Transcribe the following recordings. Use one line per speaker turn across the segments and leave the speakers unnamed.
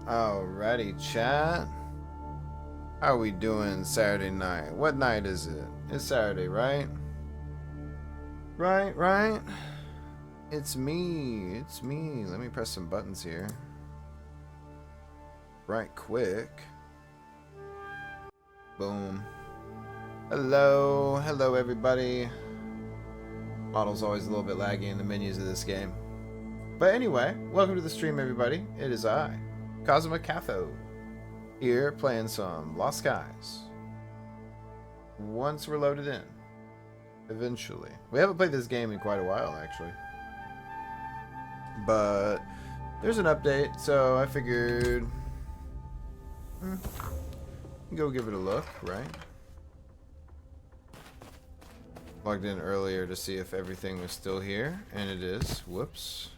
Alrighty, chat. How are we doing Saturday night? What night is it? It's Saturday, right? Right? It's me. Let me press some buttons here. Right quick. Boom. Hello everybody. Model's always a little bit laggy in the menus of this game. But anyway, welcome to the stream, everybody. It is I, Cosmic Catho, here playing some Lost Skies. Once we're loaded in. Eventually. We haven't played this game in quite a while, actually. But there's an update, so I figured... go give it a look, right? Logged in earlier to see if everything was still here, and it is. Whoops.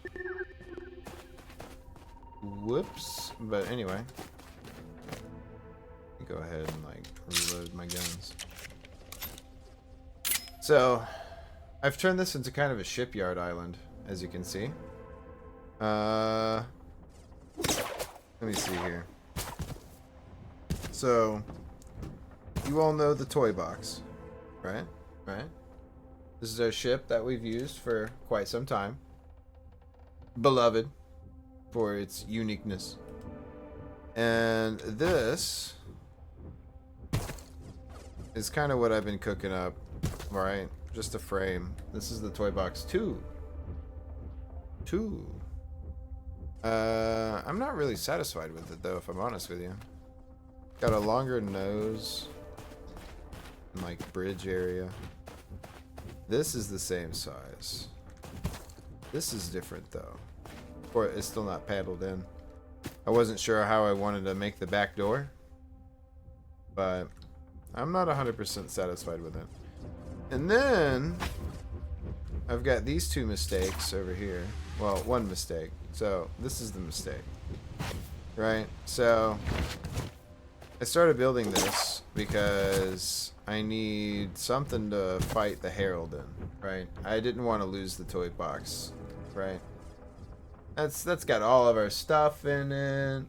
But anyway, go ahead and reload my guns. So I've turned this into kind of a shipyard island, as you can see. Let me see here. So you all know the toy box, right? This is our ship that we've used for quite some time. Beloved for its uniqueness. And this is kind of what I've been cooking up, right? Just a frame. This is the toy box 2. I'm not really satisfied with it though, if I'm honest with you. Got a longer nose and bridge area. This is the same size. This is different though. Or it's still not paddled in. I wasn't sure how I wanted to make the back door, but I'm not 100% satisfied with it. And then I've got these two mistakes over here. Well, one mistake. So this is the mistake, right? So I started building this because I need something to fight the Herald in, right? I didn't want to lose the toy box, right? That's got all of our stuff in it,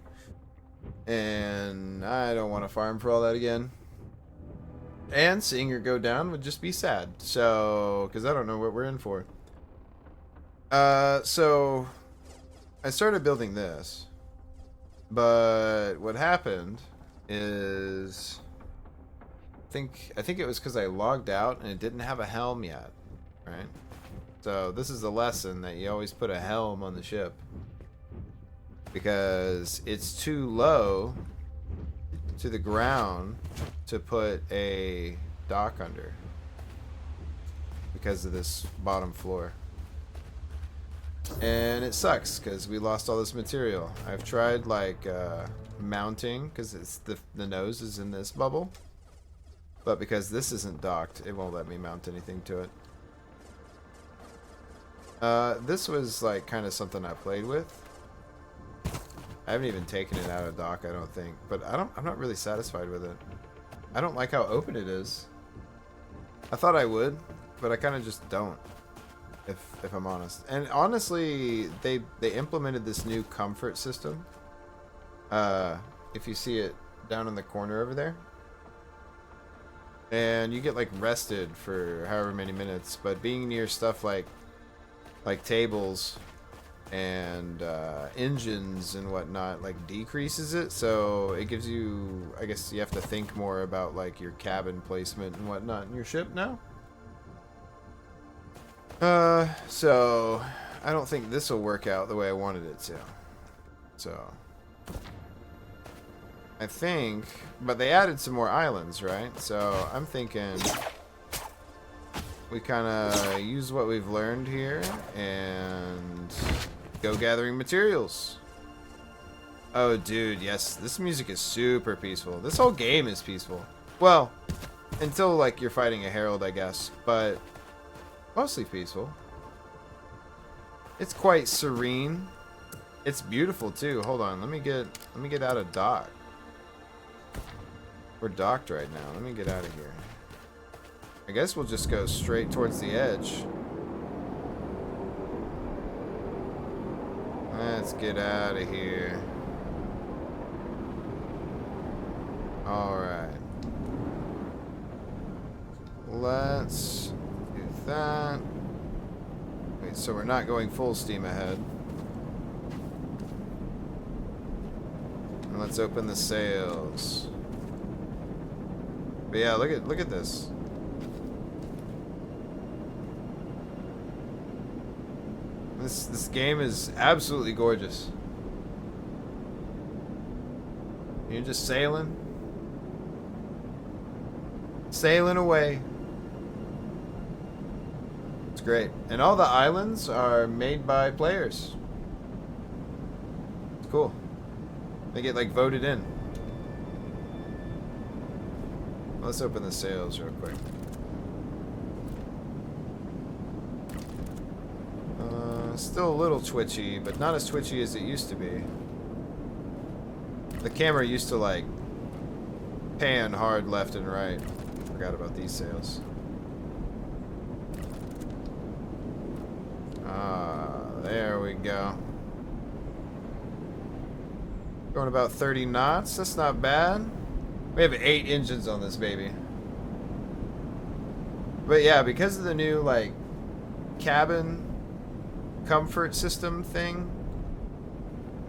and I don't want to farm for all that again. And seeing her go down would just be sad. So, because I don't know what we're in for. So I started building this, but what happened is I think it was because I logged out and it didn't have a helm yet, right? So this is a lesson that you always put a helm on the ship because it's too low to the ground to put a dock under because of this bottom floor. And it sucks because we lost all this material. I've tried mounting because it's the nose is in this bubble, but because this isn't docked, it won't let me mount anything to it. This was kind of something I played with. I haven't even taken it out of dock, I don't think, but I'm not really satisfied with it. I don't like how open it is. I thought I would, but I kind of just don't, if I'm honest. And honestly, they implemented this new comfort system. If you see it down in the corner over there, and you get rested for however many minutes, but being near stuff like tables and engines and whatnot decreases it, so it gives you, I guess you have to think more about your cabin placement and whatnot in your ship now. So I don't think this will work out the way I wanted it to. So I think, but they added some more islands, right? So I'm thinking we kind of use what we've learned here and go gathering materials. Oh, dude, yes, this music is super peaceful. This whole game is peaceful. Well, until you're fighting a herald, I guess, but mostly peaceful. It's quite serene. It's beautiful too. Hold on, let me get out of dock. We're docked right now. Let me get out of here. I guess we'll just go straight towards the edge. Let's get out of here. Alright. Let's do that. Wait, so we're not going full steam ahead. And let's open the sails. But yeah, look at this. This game is absolutely gorgeous. You're just sailing away. It's great. And all the islands are made by players. It's cool. They get like voted in. Let's open the sails real quick. Still a little twitchy, but not as twitchy as it used to be. The camera used to like pan hard left and right. Forgot about these sails. There we go. Going about 30 knots. That's not bad. We have 8 engines on this baby. But yeah, because of the new like cabin comfort system thing,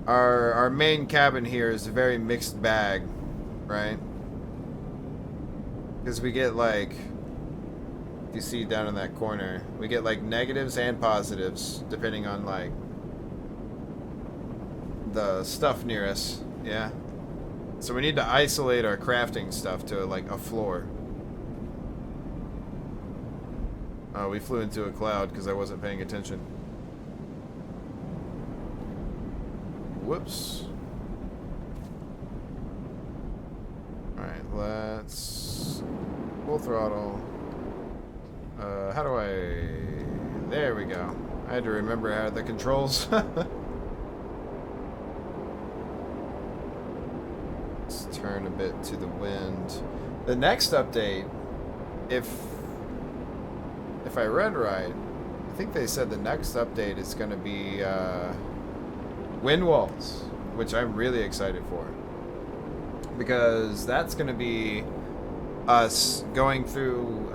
our main cabin here is a very mixed bag, right? Because we get like, you see down in that corner, we get like negatives and positives depending on like the stuff near us. Yeah, so we need to isolate our crafting stuff to like a floor. Oh, we flew into a cloud because I wasn't paying attention. Whoops. Alright, let's full throttle. How do I... There we go. I had to remember how the controls. Let's turn a bit to the wind. The next update, if I read right, I think they said the next update is going to be wind walls, which I'm really excited for, because that's going to be us going through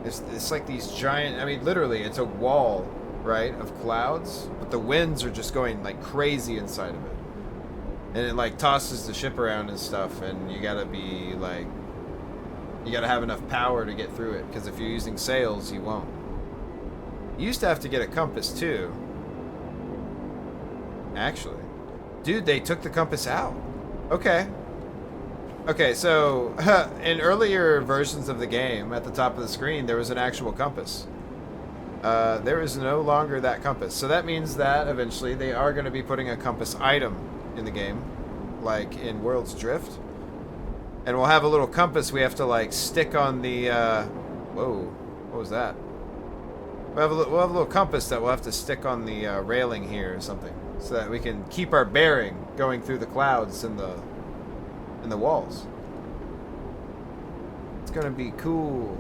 it's like these giant, I mean literally it's a wall, right, of clouds, but the winds are just going like crazy inside of it, and it like tosses the ship around and stuff, and you gotta be like, you gotta have enough power to get through it, because if you're using sails you won't. You used to have to get a compass too. Actually, dude, they took the compass out. Okay, so in earlier versions of the game, at the top of the screen, there was an actual compass. There is no longer that compass. So that means that eventually they are going to be putting a compass item in the game, like in World's Drift. And we'll have a little compass we have to like stick on the, whoa, what was that? We'll have a little compass that we'll have to stick on the railing here or something, so that we can keep our bearing going through the clouds and the walls. It's gonna be cool.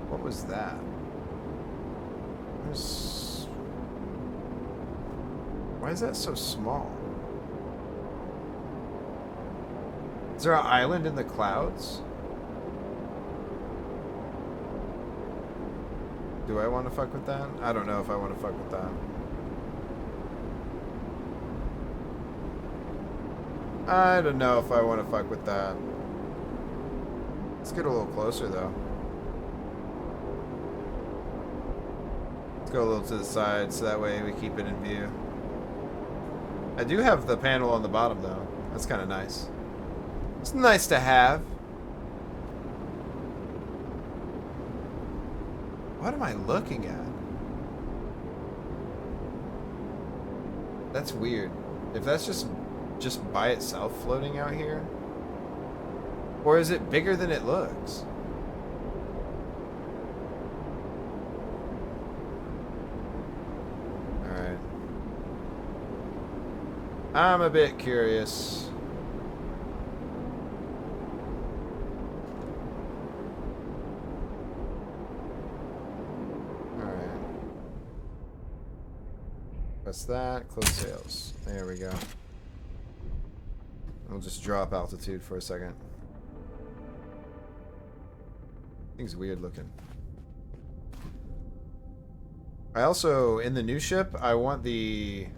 What was that? Why is that so small? Is there an island in the clouds? Do I want to fuck with that? I don't know if I want to fuck with that. I don't know if I want to fuck with that. Let's get a little closer though. Let's go a little to the side so that way we keep it in view. I do have the panel on the bottom though. That's kind of nice. It's nice to have. What am I looking at? That's weird. If that's just by itself floating out here? Or is it bigger than it looks? Alright. I'm a bit curious. Alright. Press that, close sails. There we go. We'll just drop altitude for a second. Thing's weird looking. I also, in the new ship, I want the,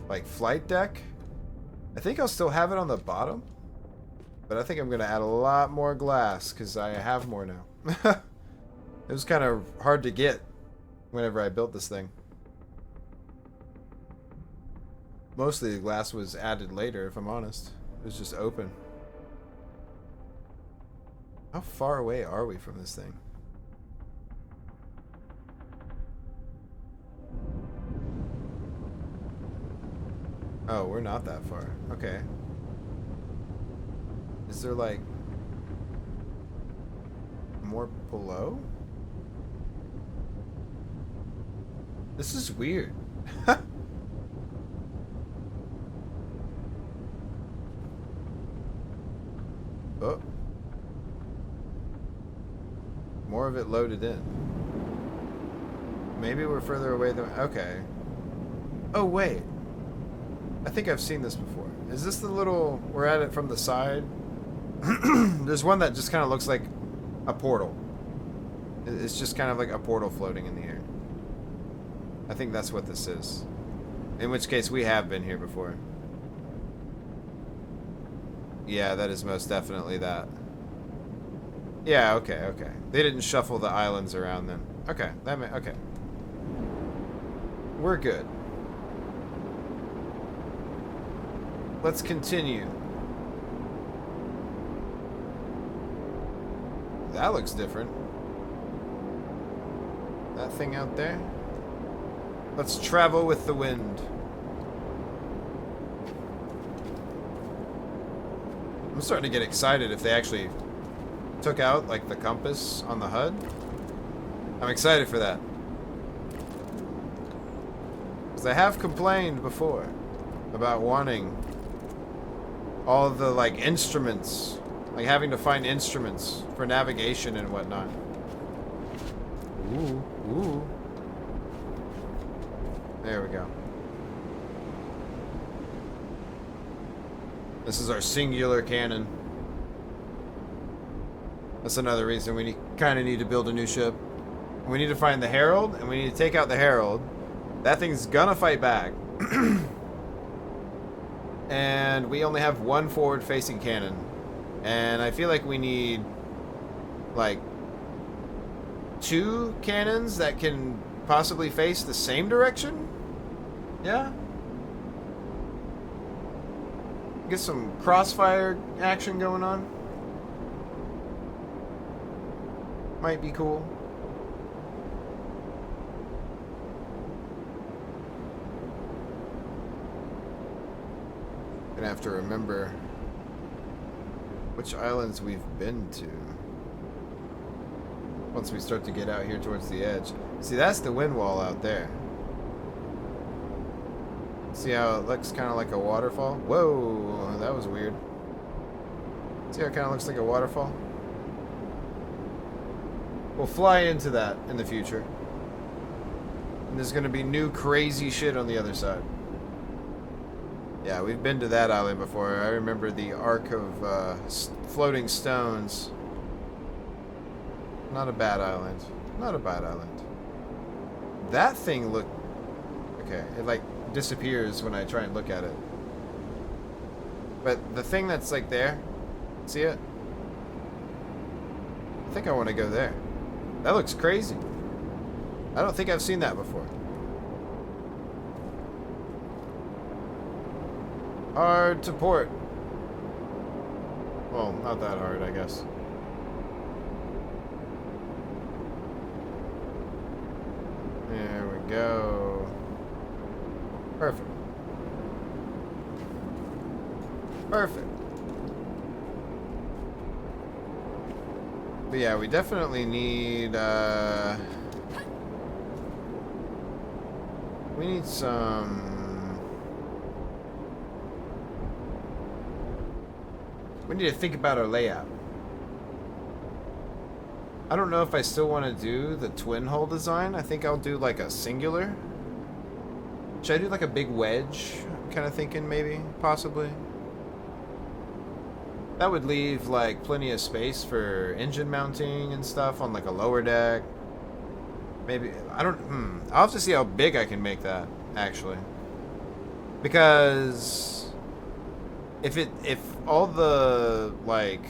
like, flight deck. I think I'll still have it on the bottom. But I think I'm going to add a lot more glass, because I have more now. It was kind of hard to get whenever I built this thing. Mostly the glass was added later, if I'm honest. It was just open. How far away are we from this thing? Oh, we're not that far. Okay. Is there, like, more below? This is weird. Oh. More of it loaded in. Maybe we're further away than... Okay. Oh, wait. I think I've seen this before. Is this the little... We're at it from the side? There's one that just kind of looks like a portal. It's just kind of like a portal floating in the air. I think that's what this is. In which case, we have been here before. Yeah, that is most definitely that. Yeah, okay, okay. They didn't shuffle the islands around then. Okay, okay. We're good. Let's continue. That looks different. That thing out there. Let's travel with the wind. I'm starting to get excited if they actually took out, like, the compass on the HUD. I'm excited for that. Because I have complained before about wanting all of the, like, instruments. Like, having to find instruments for navigation and whatnot. Ooh, ooh. There we go. This is our singular cannon. That's another reason we kind of need to build a new ship. We need to find the Herald, and we need to take out the Herald. That thing's gonna fight back. And we only have one forward-facing cannon. And I feel like we need, like, 2 cannons that can possibly face the same direction? Yeah? Get some crossfire action going on. Might be cool. Gonna have to remember which islands we've been to once we start to get out here towards the edge. See, that's the wind wall out there. See how it looks kind of like a waterfall? Whoa, that was weird. See how it kind of looks like a waterfall? We'll fly into that in the future. And there's going to be new crazy shit on the other side. Yeah, we've been to that island before. I remember the Ark of Floating Stones. Not a bad island. Not a bad island. That thing looked... Okay, it like disappears when I try and look at it. But the thing that's like there, see it? I think I want to go there. That looks crazy. I don't think I've seen that before. Hard to port. Well, not that hard, I guess. There we go. Perfect. Perfect. But yeah, we definitely need, we need some... We need to think about our layout. I don't know if I still want to do the twin hull design. I think I'll do like a singular. Should I do like a big wedge? I'm kind of thinking maybe, possibly. That would leave like plenty of space for engine mounting and stuff on like a lower deck. Maybe I don't. I'll have to see how big I can make that actually, because if all the like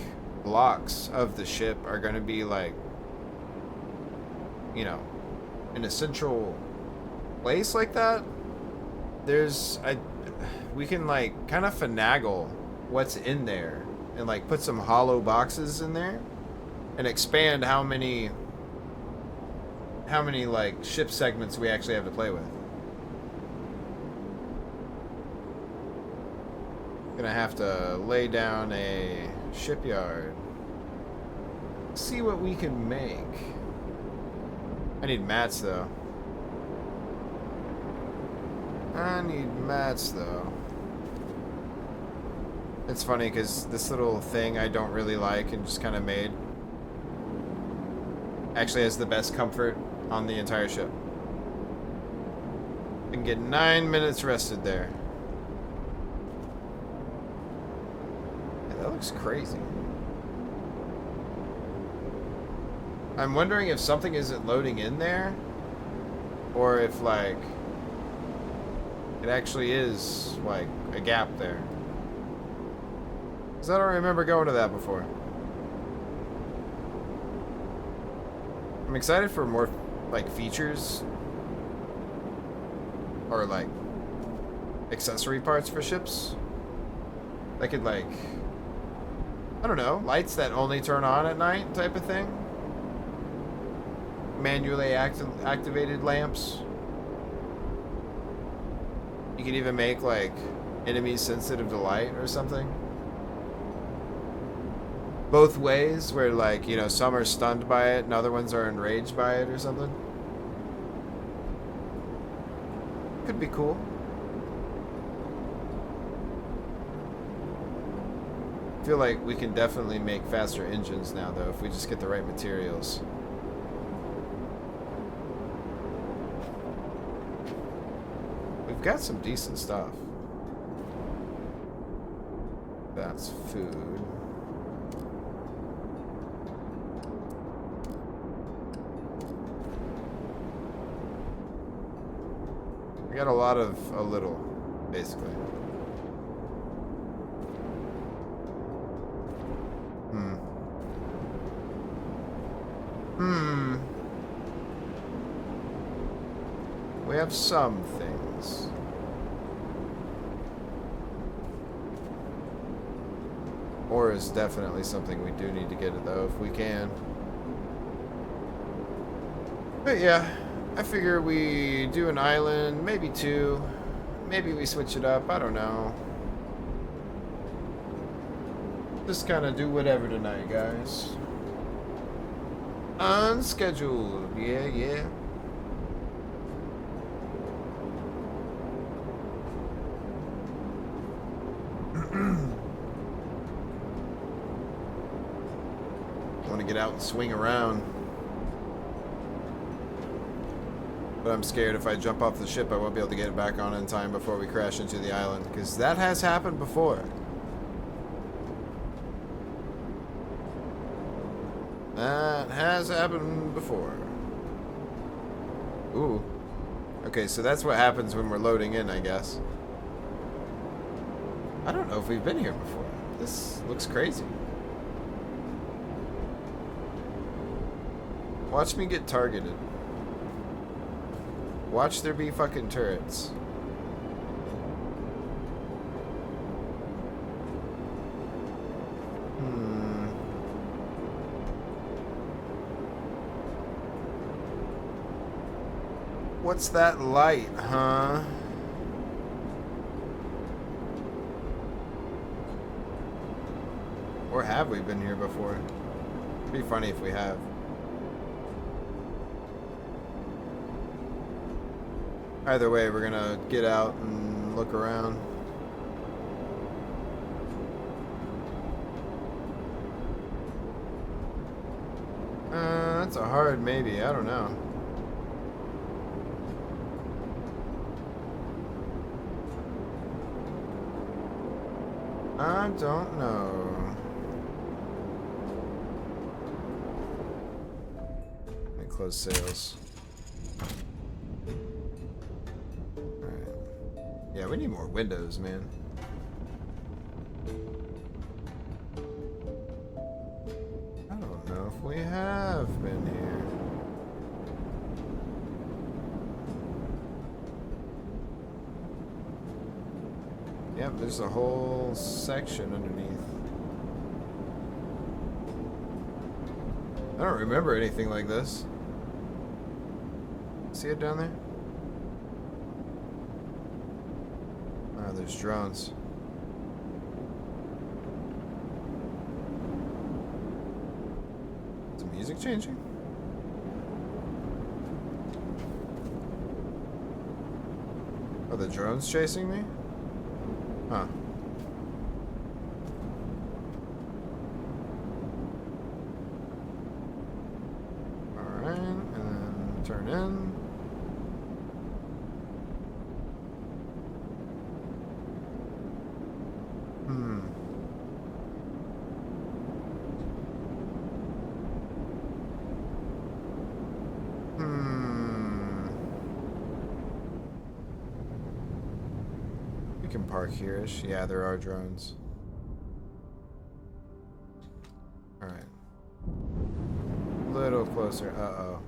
blocks of the ship are going to be like, you know, in a central place like that, we can like kind of finagle what's in there and like put some hollow boxes in there and expand how many like ship segments we actually have to play with. Gonna have to lay down a shipyard. See what we can make. I need mats though. It's funny because this little thing I don't really like and just kind of made actually has the best comfort on the entire ship. I can get 9 minutes rested there. Yeah, that looks crazy. I'm wondering if something isn't loading in there, or if like it actually is like a gap there. Because I don't remember going to that before. I'm excited for more like features or like accessory parts for ships. That could like, I don't know, lights that only turn on at night type of thing. Manually activated lamps. You could even make like enemies sensitive to light or something. Both ways, where like, you know, some are stunned by it and other ones are enraged by it or something. Could be cool. I feel like we can definitely make faster engines now though if we just get the right materials. We've got some decent stuff. That's food. We got a lot of a little, basically. We have some things. Ore is definitely something we do need to get it though, if we can. But yeah, I figure we do an island, maybe two. Maybe we switch it up, I don't know. Just kind of do whatever tonight, guys. Unscheduled, yeah. Want to get out and swing around. But I'm scared if I jump off the ship, I won't be able to get it back on in time before we crash into the island. Because that has happened before. That has happened before. Ooh. Okay, so that's what happens when we're loading in, I guess. I don't know if we've been here before. This looks crazy. Watch me get targeted. Watch there be fucking turrets. What's that light, huh? Or have we been here before? It'd be funny if we have. Either way, we're gonna get out and look around. That's a hard maybe, I don't know. I don't know. close sails. Alright. Yeah, we need more windows, man. I don't know if we have been here. Yep, there's a whole section underneath. I don't remember anything like this. See it down there? Oh, there's drones. Is the music changing? Are the drones chasing me? Huh. Alright, and then turn in. We can park here-ish. Yeah, there are drones. Alright. A little closer. Uh-oh.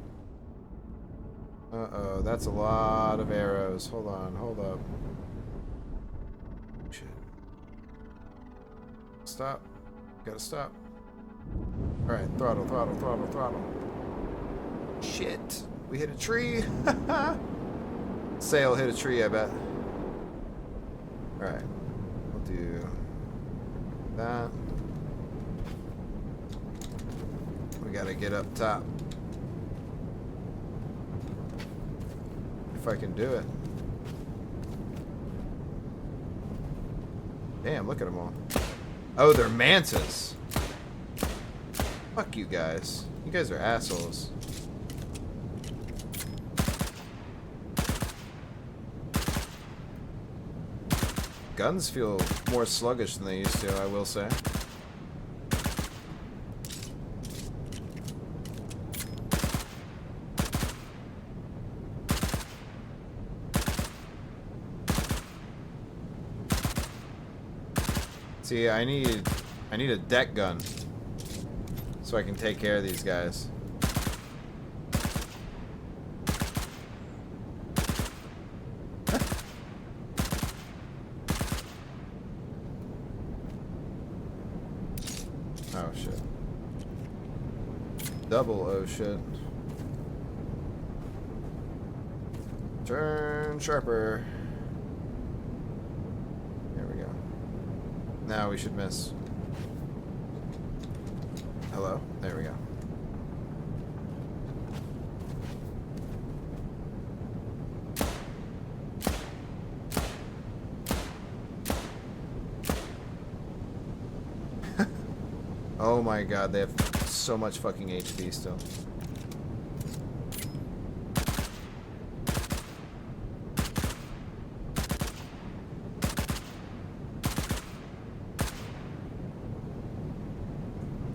Uh-oh, that's a lot of arrows. Hold on, hold up. Shit. Stop. Gotta stop. Alright, throttle, throttle, throttle, throttle. Shit. We hit a tree. Sail hit a tree, I bet. Alright. We'll do that. We gotta get up top. If I can do it. Damn, look at them all. Oh, they're mantas. Fuck you guys. You guys are assholes. Guns feel more sluggish than they used to, I will say. See, I need a deck gun so I can take care of these guys. Oh shit. Double oh shit. Turn sharper. There we go. Now we should miss. Hello? There we go. Oh my god, they have so much fucking HP still.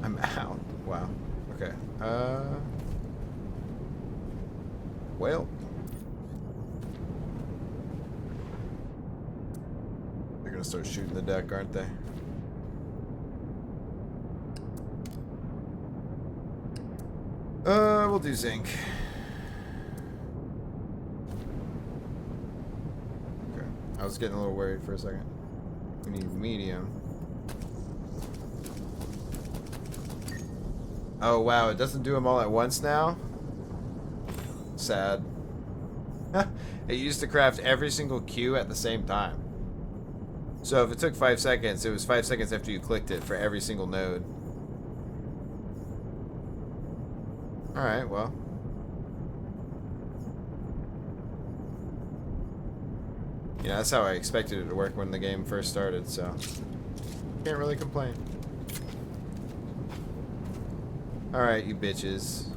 I'm out. Wow. Okay. Well. They're gonna start shooting the deck, aren't they? We'll do zinc. Okay. I was getting a little worried for a second. We need medium. Oh wow, it doesn't do them all at once now? Sad. It used to craft every single queue at the same time. So if it took 5 seconds, it was 5 seconds after you clicked it for every single node. Alright, well. Yeah, that's how I expected it to work when the game first started, so can't really complain. Alright, you bitches.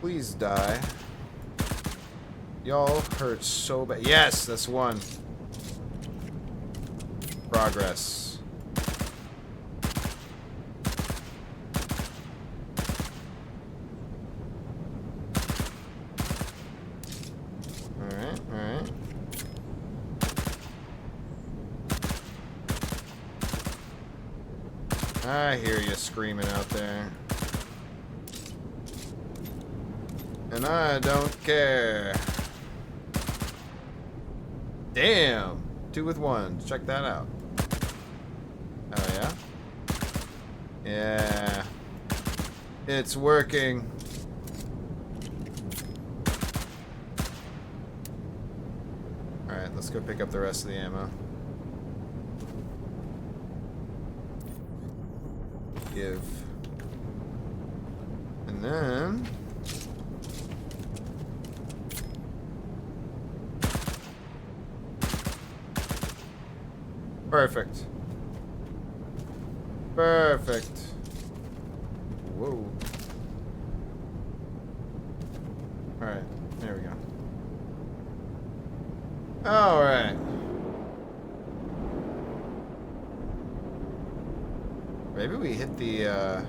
Please die. Y'all hurt so bad. Yes, that's one. I hear you screaming out there. And I don't care. Damn! 2 with 1. Check that out. Oh, yeah? Yeah. It's working. Alright, let's go pick up the rest of the ammo. Give. And then... Perfect. Perfect. Whoa. Alright, there we go. Alright. Maybe we hit the, I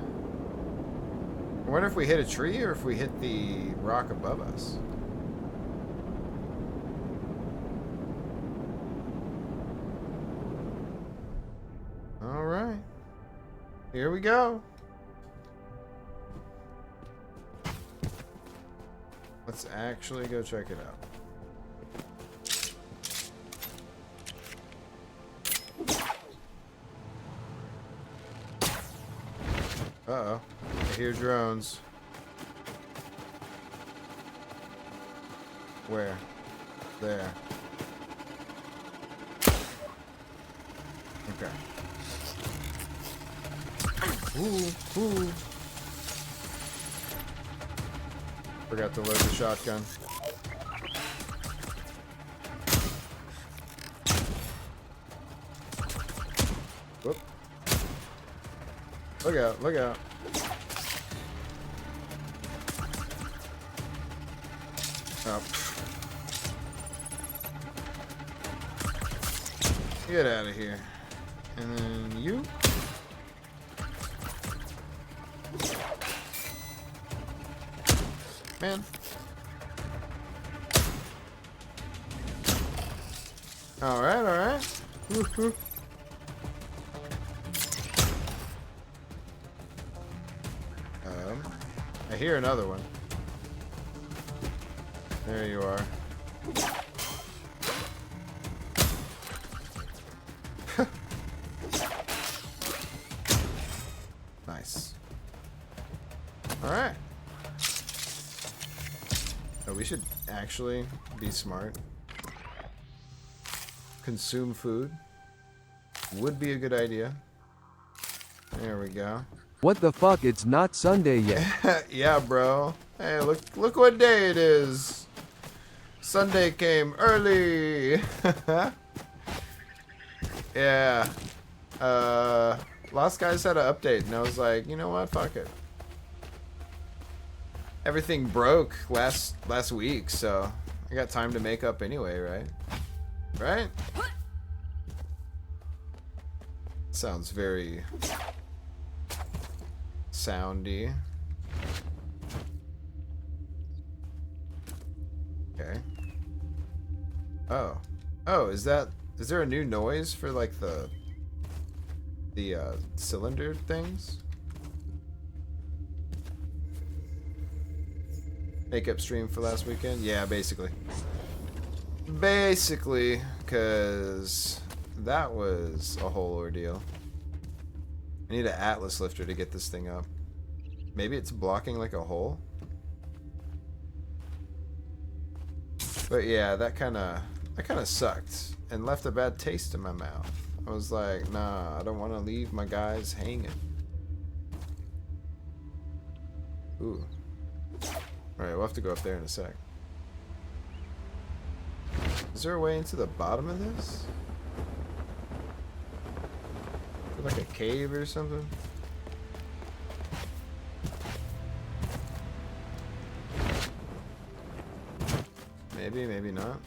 wonder if we hit a tree or if we hit the rock above us. Alright. Here we go. Let's actually go check it out. Uh-oh. I hear drones. Where? There. Okay. Ooh, ooh. Forgot to load the shotgun. Whoop. Look out, look out. Oh. Get out of here. And then you. Man. Alright, alright. I hear another one. There you are. Nice. Alright. Oh, we should actually be smart. Consume food. Would be a good idea. There we go.
What the fuck? It's not Sunday yet.
Yeah, bro. Hey, look what day it is. Sunday came early. Yeah. Lost Guys had an update, and I was like, you know what? Fuck it. Everything broke last week, so I got time to make up anyway, right? Right? Sounds very soundy. Okay. Oh, is there a new noise for like the cylinder things? Makeup stream for last weekend? Yeah, basically. Basically, because that was a whole ordeal. I need an Atlas lifter to get this thing up. Maybe it's blocking like a hole? But yeah, that kind of sucked and left a bad taste in my mouth. I was like, nah, I don't want to leave my guys hanging. Ooh. Alright, we'll have to go up there in a sec. Is there a way into the bottom of this? Like a cave or something? Maybe, maybe not.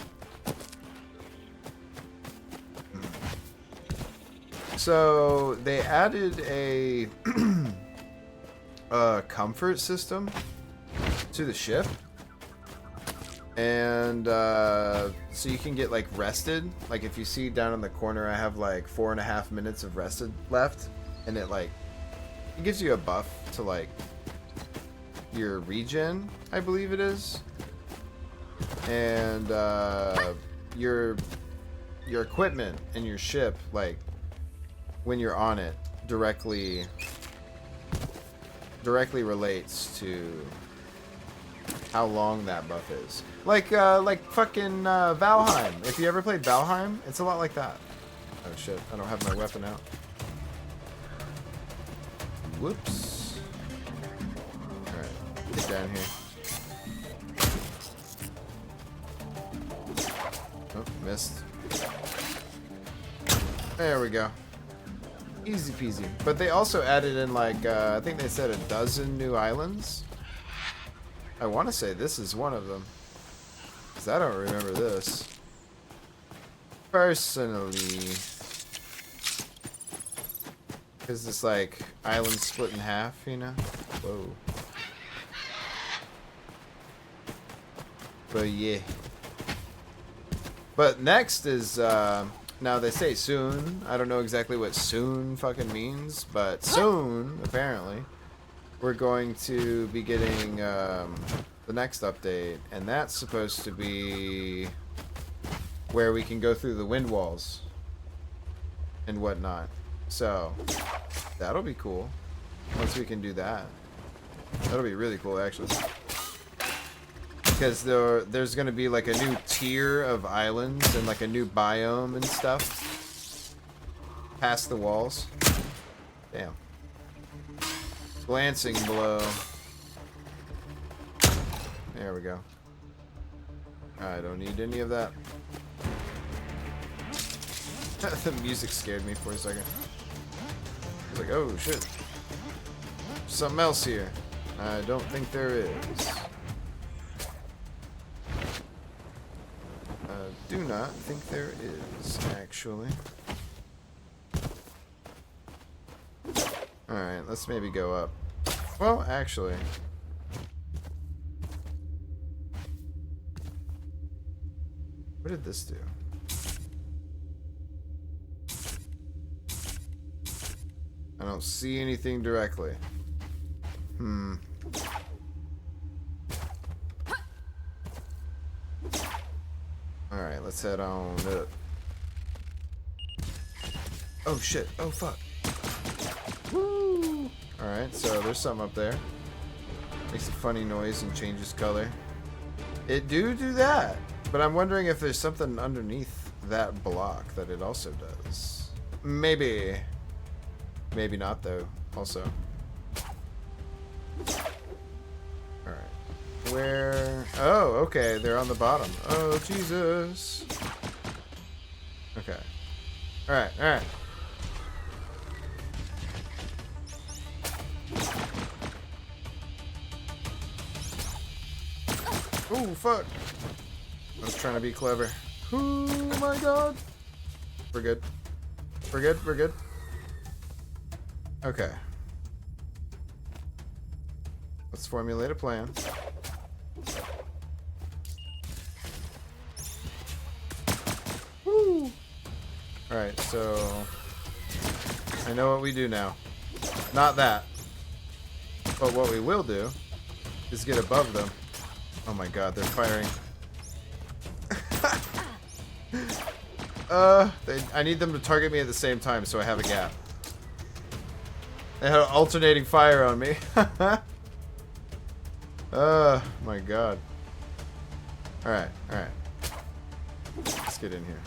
So they added a comfort system to the ship, and so you can get like rested. Like if you see down in the corner, I have like 4.5 minutes of rested left, and it like It gives you a buff to like your regen, I believe it is, and your equipment and your ship, like when you're on it, directly relates to how long that buff is. Like fucking Valheim. If you ever played Valheim, it's a lot like that. Oh shit! I don't have my weapon out. Whoops. Alright, get down here. Oh, missed. There we go. Easy peasy. But they also added in like, I think they said 12 new islands. I want to say this is one of them. Because I don't remember this. Personally. Because it's like island split in half, you know? Whoa. But yeah. But next is, now they say soon. I don't know exactly what soon fucking means, but soon, apparently, we're going to be getting the next update, and that's supposed to be where we can go through the wind walls and whatnot. So that'll be cool once we can do that. That'll be really cool, actually. Because there's going to be like a new tier of islands and like a new biome and stuff past the walls. Damn. Glancing blow. There we go. I don't need any of that. The music scared me for a second. I was like, oh shit. Something else here. I don't think there is. Do not think there is, actually. Alright, let's maybe go up. Well, actually. What did this do? I don't see anything directly. Alright, let's head on up. Oh shit, oh fuck. Woo! Alright, so there's something up there. Makes a funny noise and changes color. It do that, but I'm wondering if there's something underneath that block that it also does. Maybe. Maybe not though, also. Where? Oh, okay. They're on the bottom. Oh, Jesus. Okay. Alright, alright. Oh, fuck. I was trying to be clever. Oh, my God. We're good. We're good. We're good. Okay. Let's formulate a plan. Alright, so I know what we do now. Not that. But what we will do is get above them. Oh my god, they're firing. I need them to target me at the same time so I have a gap. They had alternating fire on me. Oh my god. Alright, alright. Let's get in here.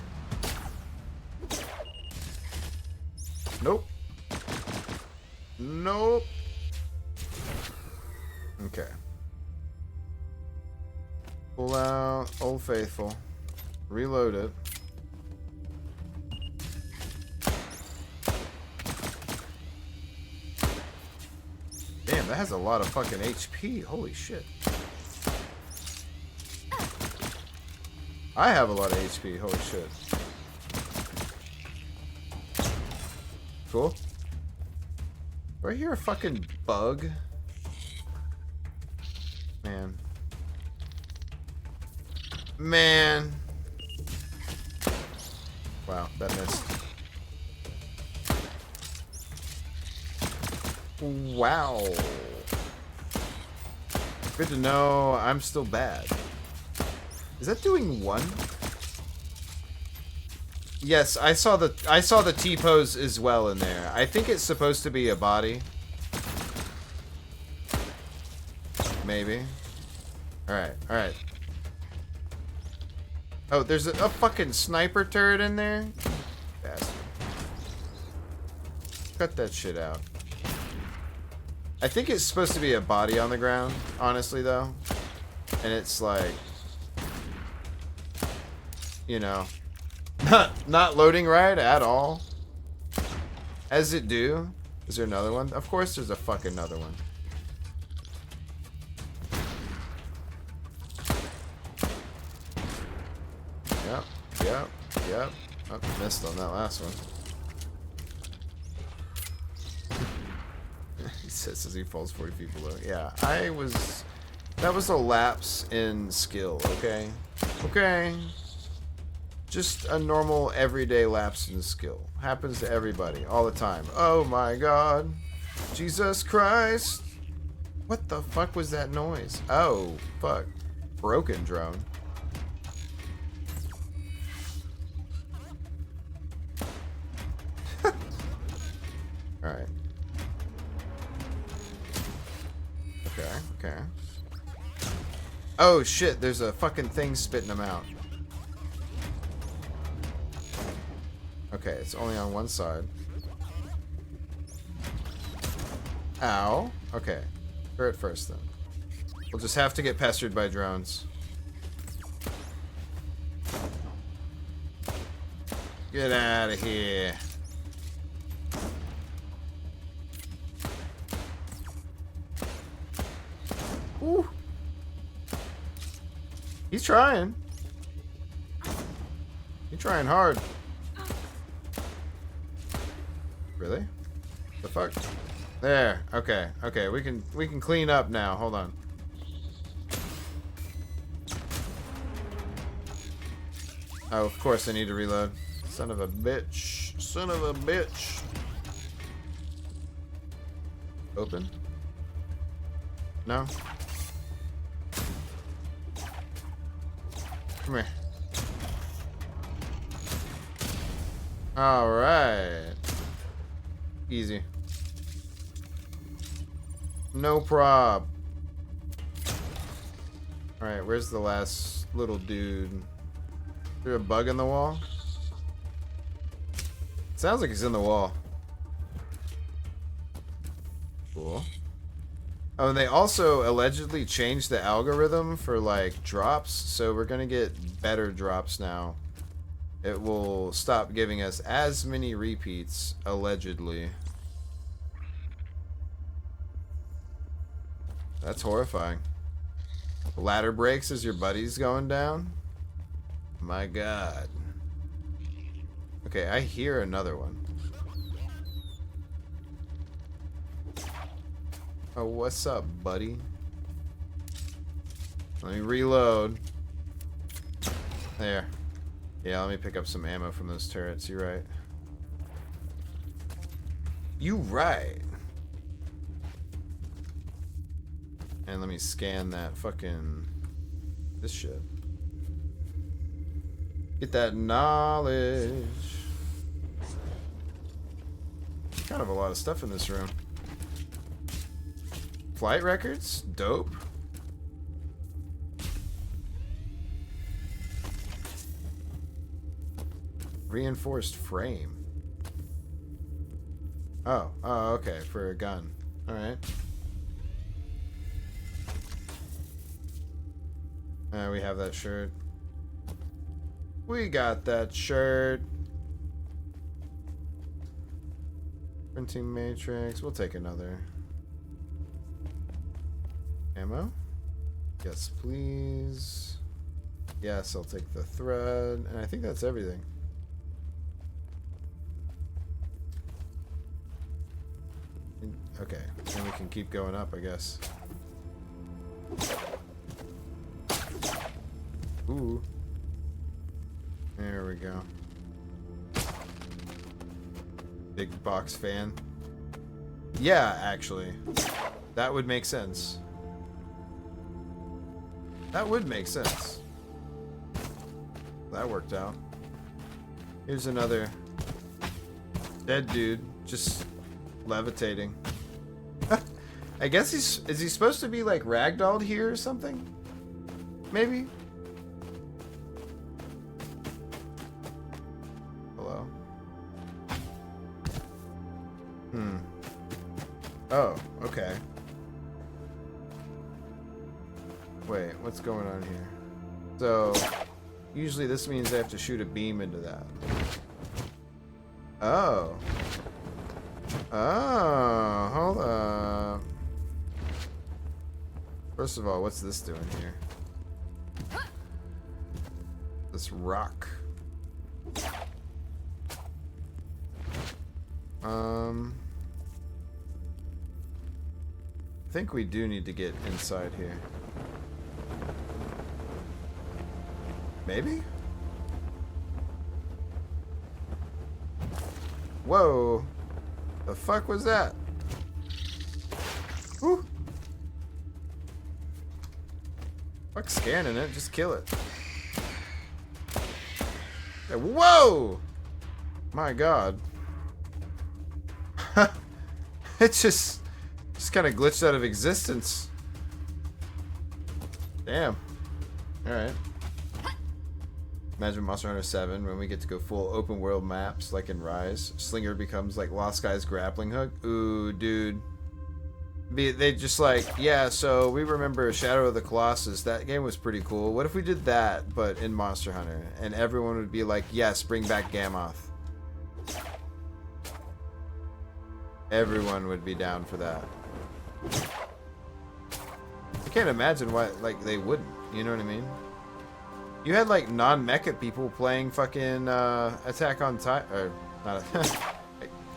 Nope. Nope. Okay. Pull out Old Faithful. Reload it. Damn, that has a lot of fucking HP. Holy shit. I have a lot of HP. Holy shit. Cool. Do I hear a fucking bug? Man. Man. Wow, that missed. Wow. Good to know I'm still bad. Is that doing one? Yes, I saw the T-pose as well in there. I think it's supposed to be a body. Maybe. Alright, alright. Oh, there's a fucking sniper turret in there? Bastard. Cut that shit out. I think it's supposed to be a body on the ground, honestly, though. And it's like... You know... Not loading right at all. As it do. Is there another one? Of course there's a fucking another one. Yep, yep, yep. Oh, missed on that last one. He says as he falls 40 feet below. Yeah, that was a lapse in skill, okay? Okay. Just a normal everyday lapse in skill. Happens to everybody all the time. Oh my god. Jesus Christ. What the fuck was that noise? Oh, fuck. Broken drone. Alright. Okay, okay. Oh shit, there's a fucking thing spitting them out. Okay, it's only on one side. Ow. Okay. Turret first, then. We'll just have to get pestered by drones. Get out of here. Ooh. He's trying. He's trying hard. Really? The fuck? There. Okay. Okay. We can clean up now. Hold on. Oh, of course I need to reload. Son of a bitch. Son of a bitch. Open? No? Come here. Alright. Easy. No prob. Alright, where's the last little dude? Is there a bug in the wall? Sounds like he's in the wall. Cool. Oh, and they also allegedly changed the algorithm for, like, drops, so we're gonna get better drops now. It will stop giving us as many repeats, allegedly. That's horrifying. Ladder breaks as your buddy's going down? My god. Okay, I hear another one. Oh, what's up, buddy? Let me reload. There. Yeah, let me pick up some ammo from those turrets. You're right. You right. And let me scan that fucking... this shit. Get that knowledge. Kind of a lot of stuff in this room. Flight records? Dope. Reinforced frame. Oh, okay, for a gun. Alright. We have that shirt. We got that shirt. Printing matrix. We'll take another. Ammo? Yes, please. Yes, I'll take the thread. And I think that's everything. Okay, then we can keep going up, I guess. Ooh. There we go. Big box fan. Yeah, actually. That would make sense. That would make sense. That worked out. Here's another dead dude just levitating. I guess is he supposed to be like ragdolled here or something? Maybe? Hello? Oh, okay. Wait, what's going on here? So, usually this means I have to shoot a beam into that. Oh. Oh, hold up. First of all, what's this doing here? This rock. I think we do need to get inside here. Maybe? Whoa. The fuck was that? Whew. Fuck scanning it, just kill it. Yeah, whoa! My god. It just kind of glitched out of existence. Damn. Alright. Imagine Monster Hunter 7 when we get to go full open world maps like in Rise. Slinger becomes like Lost Guy's grappling hook. Ooh, dude. They just like, yeah, so we remember Shadow of the Colossus. That game was pretty cool. What if we did that, but in Monster Hunter? And everyone would be like, yes, bring back Gammoth. Everyone would be down for that. I can't imagine why, like, they wouldn't. You know what I mean? You had, like, non-mecha people playing fucking Attack on Titan... Or, not...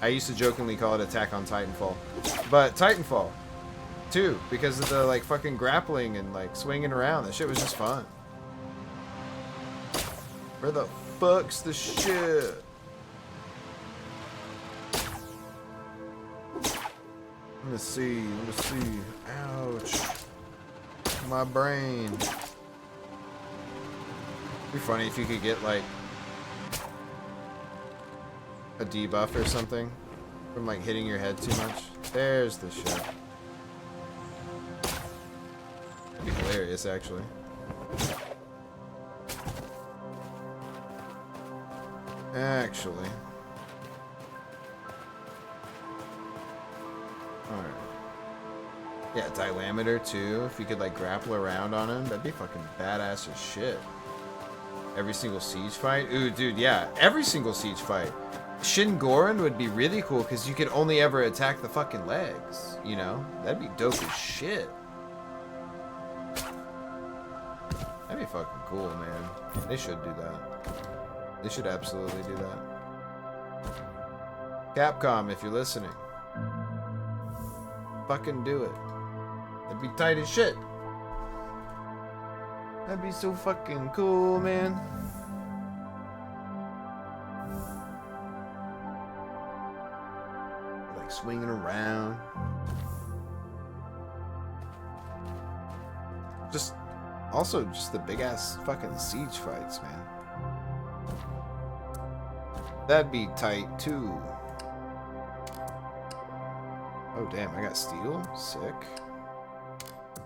I used to jokingly call it Attack on Titanfall. But Titanfall, too. Because of the, like, fucking grappling and, like, swinging around. That shit was just fun. Where the fuck's the shit? Let me see. Let me see. Ouch. My brain. It'd be funny if you could get like a debuff or something from like hitting your head too much. There's the shit. It'd be hilarious actually. Actually. Alright. Yeah, diameter too. If you could like grapple around on him, that'd be fucking badass as shit. Every single siege fight? Ooh, dude, yeah. Every single siege fight. Shin Goran would be really cool because you could only ever attack the fucking legs. You know? That'd be dope as shit. That'd be fucking cool, man. They should do that. They should absolutely do that. Capcom, if you're listening. Fucking do it. That'd be tight as shit. That'd be so fucking cool, man. Like swinging around. Just, also just the big ass fucking siege fights, man. That'd be tight too. Oh damn, I got steel. Sick.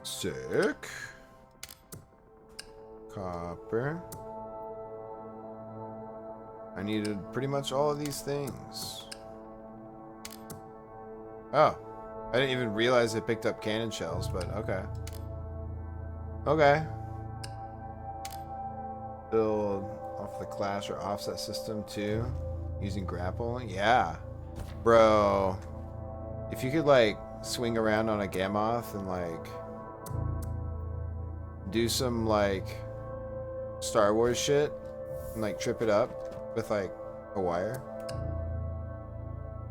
Sick. Copper. I needed pretty much all of these things. Oh. I didn't even realize it picked up cannon shells, but okay. Okay. Build off the clash or offset system too. Using grapple. Yeah. Bro. If you could like swing around on a Gammoth and like do some like Star Wars shit and like trip it up with like a wire,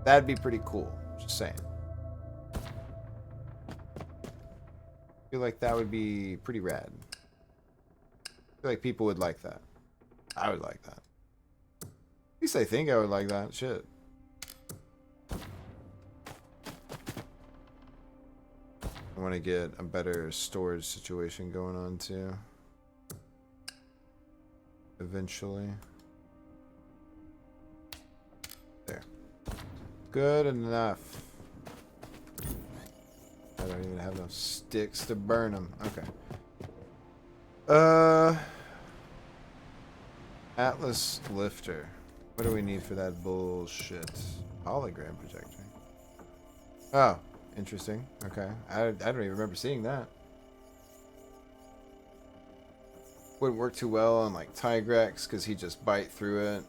that'd be pretty cool. Just saying. I feel like that would be pretty rad. I feel like people would like that. I would like that. At least I think I would like that. Shit. I want to get a better storage situation going on too. Eventually. There. Good enough. I don't even have enough sticks to burn them. Okay. Atlas lifter. What do we need for that bullshit? Hologram projector. Oh, interesting. Okay. I don't even remember seeing that. Wouldn't work too well on like Tigrex because he'd just bite through it.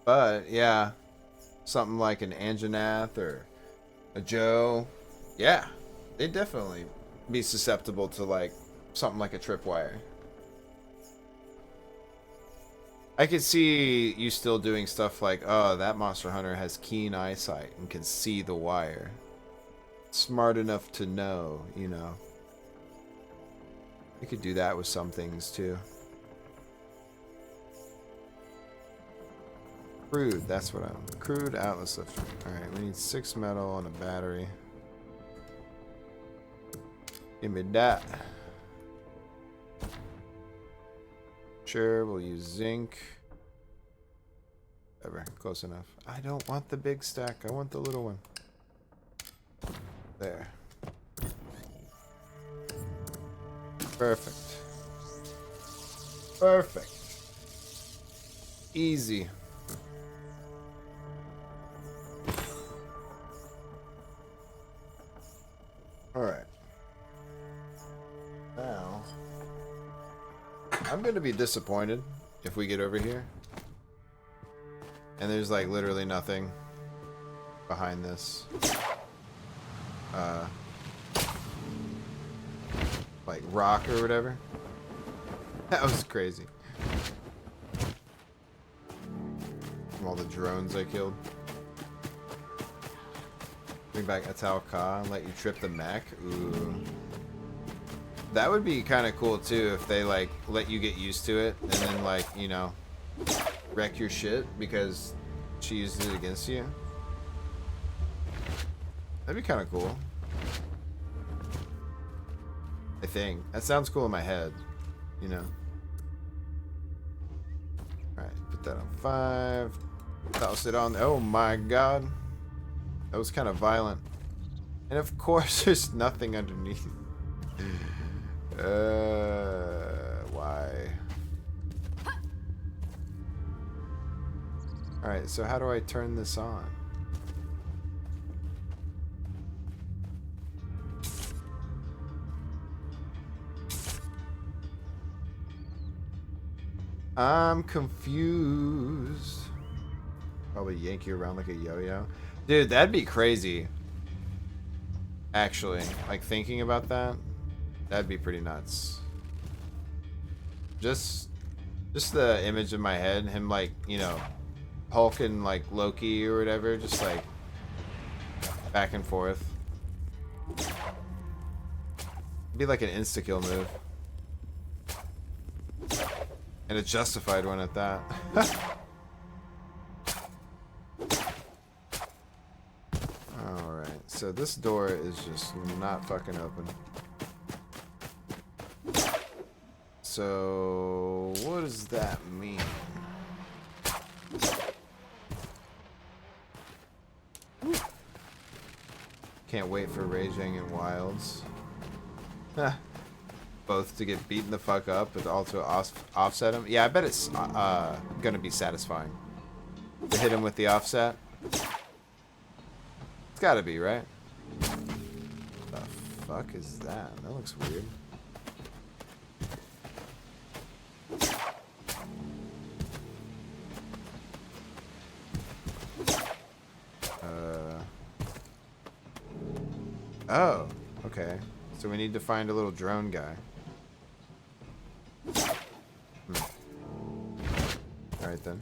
But yeah, something like an Anjanath or a Joe. Yeah, they'd definitely be susceptible to like something like a tripwire. I could see you still doing stuff like, oh, that monster hunter has keen eyesight and can see the wire. Smart enough to know, you know. You could do that with some things too. Crude, that's what I'm. Crude Atlas lifter. Alright, we need 6 metal and a battery. Give me that. Sure, we'll use zinc. Whatever, close enough. I don't want the big stack, I want the little one. There. Perfect. Perfect. Easy. Alright. Now, I'm gonna be disappointed if we get over here and there's like literally nothing behind this. Like rock or whatever. That was crazy. From all the drones I killed. Bring back Atal Ka and let you trip the mech. Ooh. That would be kind of cool too if they like let you get used to it and then like, you know, wreck your shit because she used it against you. That'd be kind of cool. I think. That sounds cool in my head, you know. Alright, put that on 5. Toss it on. Oh my god. That was kind of violent. And of course there's nothing underneath. Why? Alright, so how do I turn this on? I'm confused. Probably yank you around like a yo-yo. Dude, that'd be crazy. Actually, like thinking about that, that'd be pretty nuts. Just the image in my head, him like, you know, hulking like Loki or whatever, just like back and forth. It'd be like an insta-kill move. And a justified one at that. Alright, so this door is just not fucking open. So, what does that mean? Can't wait for Raging and Wilds. Both to get beaten the fuck up, but also offset him. Yeah, I bet it's gonna be satisfying to hit him with the offset. It's gotta be, right? The fuck is that? That looks weird. Oh, okay. So we need to find a little drone guy. Alright then.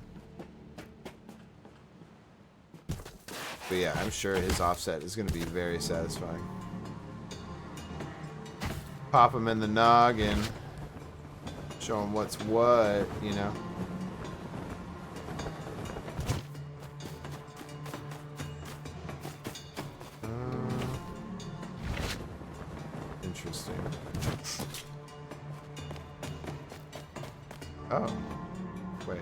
But yeah, I'm sure his offset is going to be very satisfying. Pop him in the noggin. Show him what's what, you know. Interesting. Oh. Wait.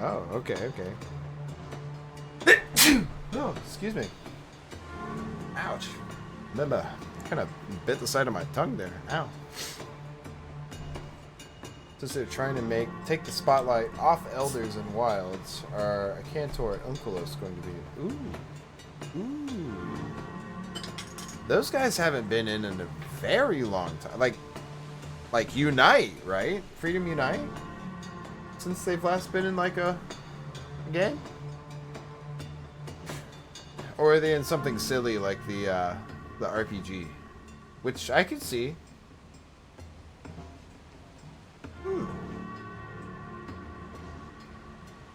Oh, okay, okay. Oh, excuse me. Ouch. Remember, kind of bit the side of my tongue there. Ow. Since they're trying to take the spotlight off elders and wilds, are a Cantor and Unkelos going to be? Ooh. Ooh. Those guys haven't been in a very long time. Like Unite, right? Freedom Unite? Since they've last been in like a game? Or are they in something silly like the RPG? Which I could see.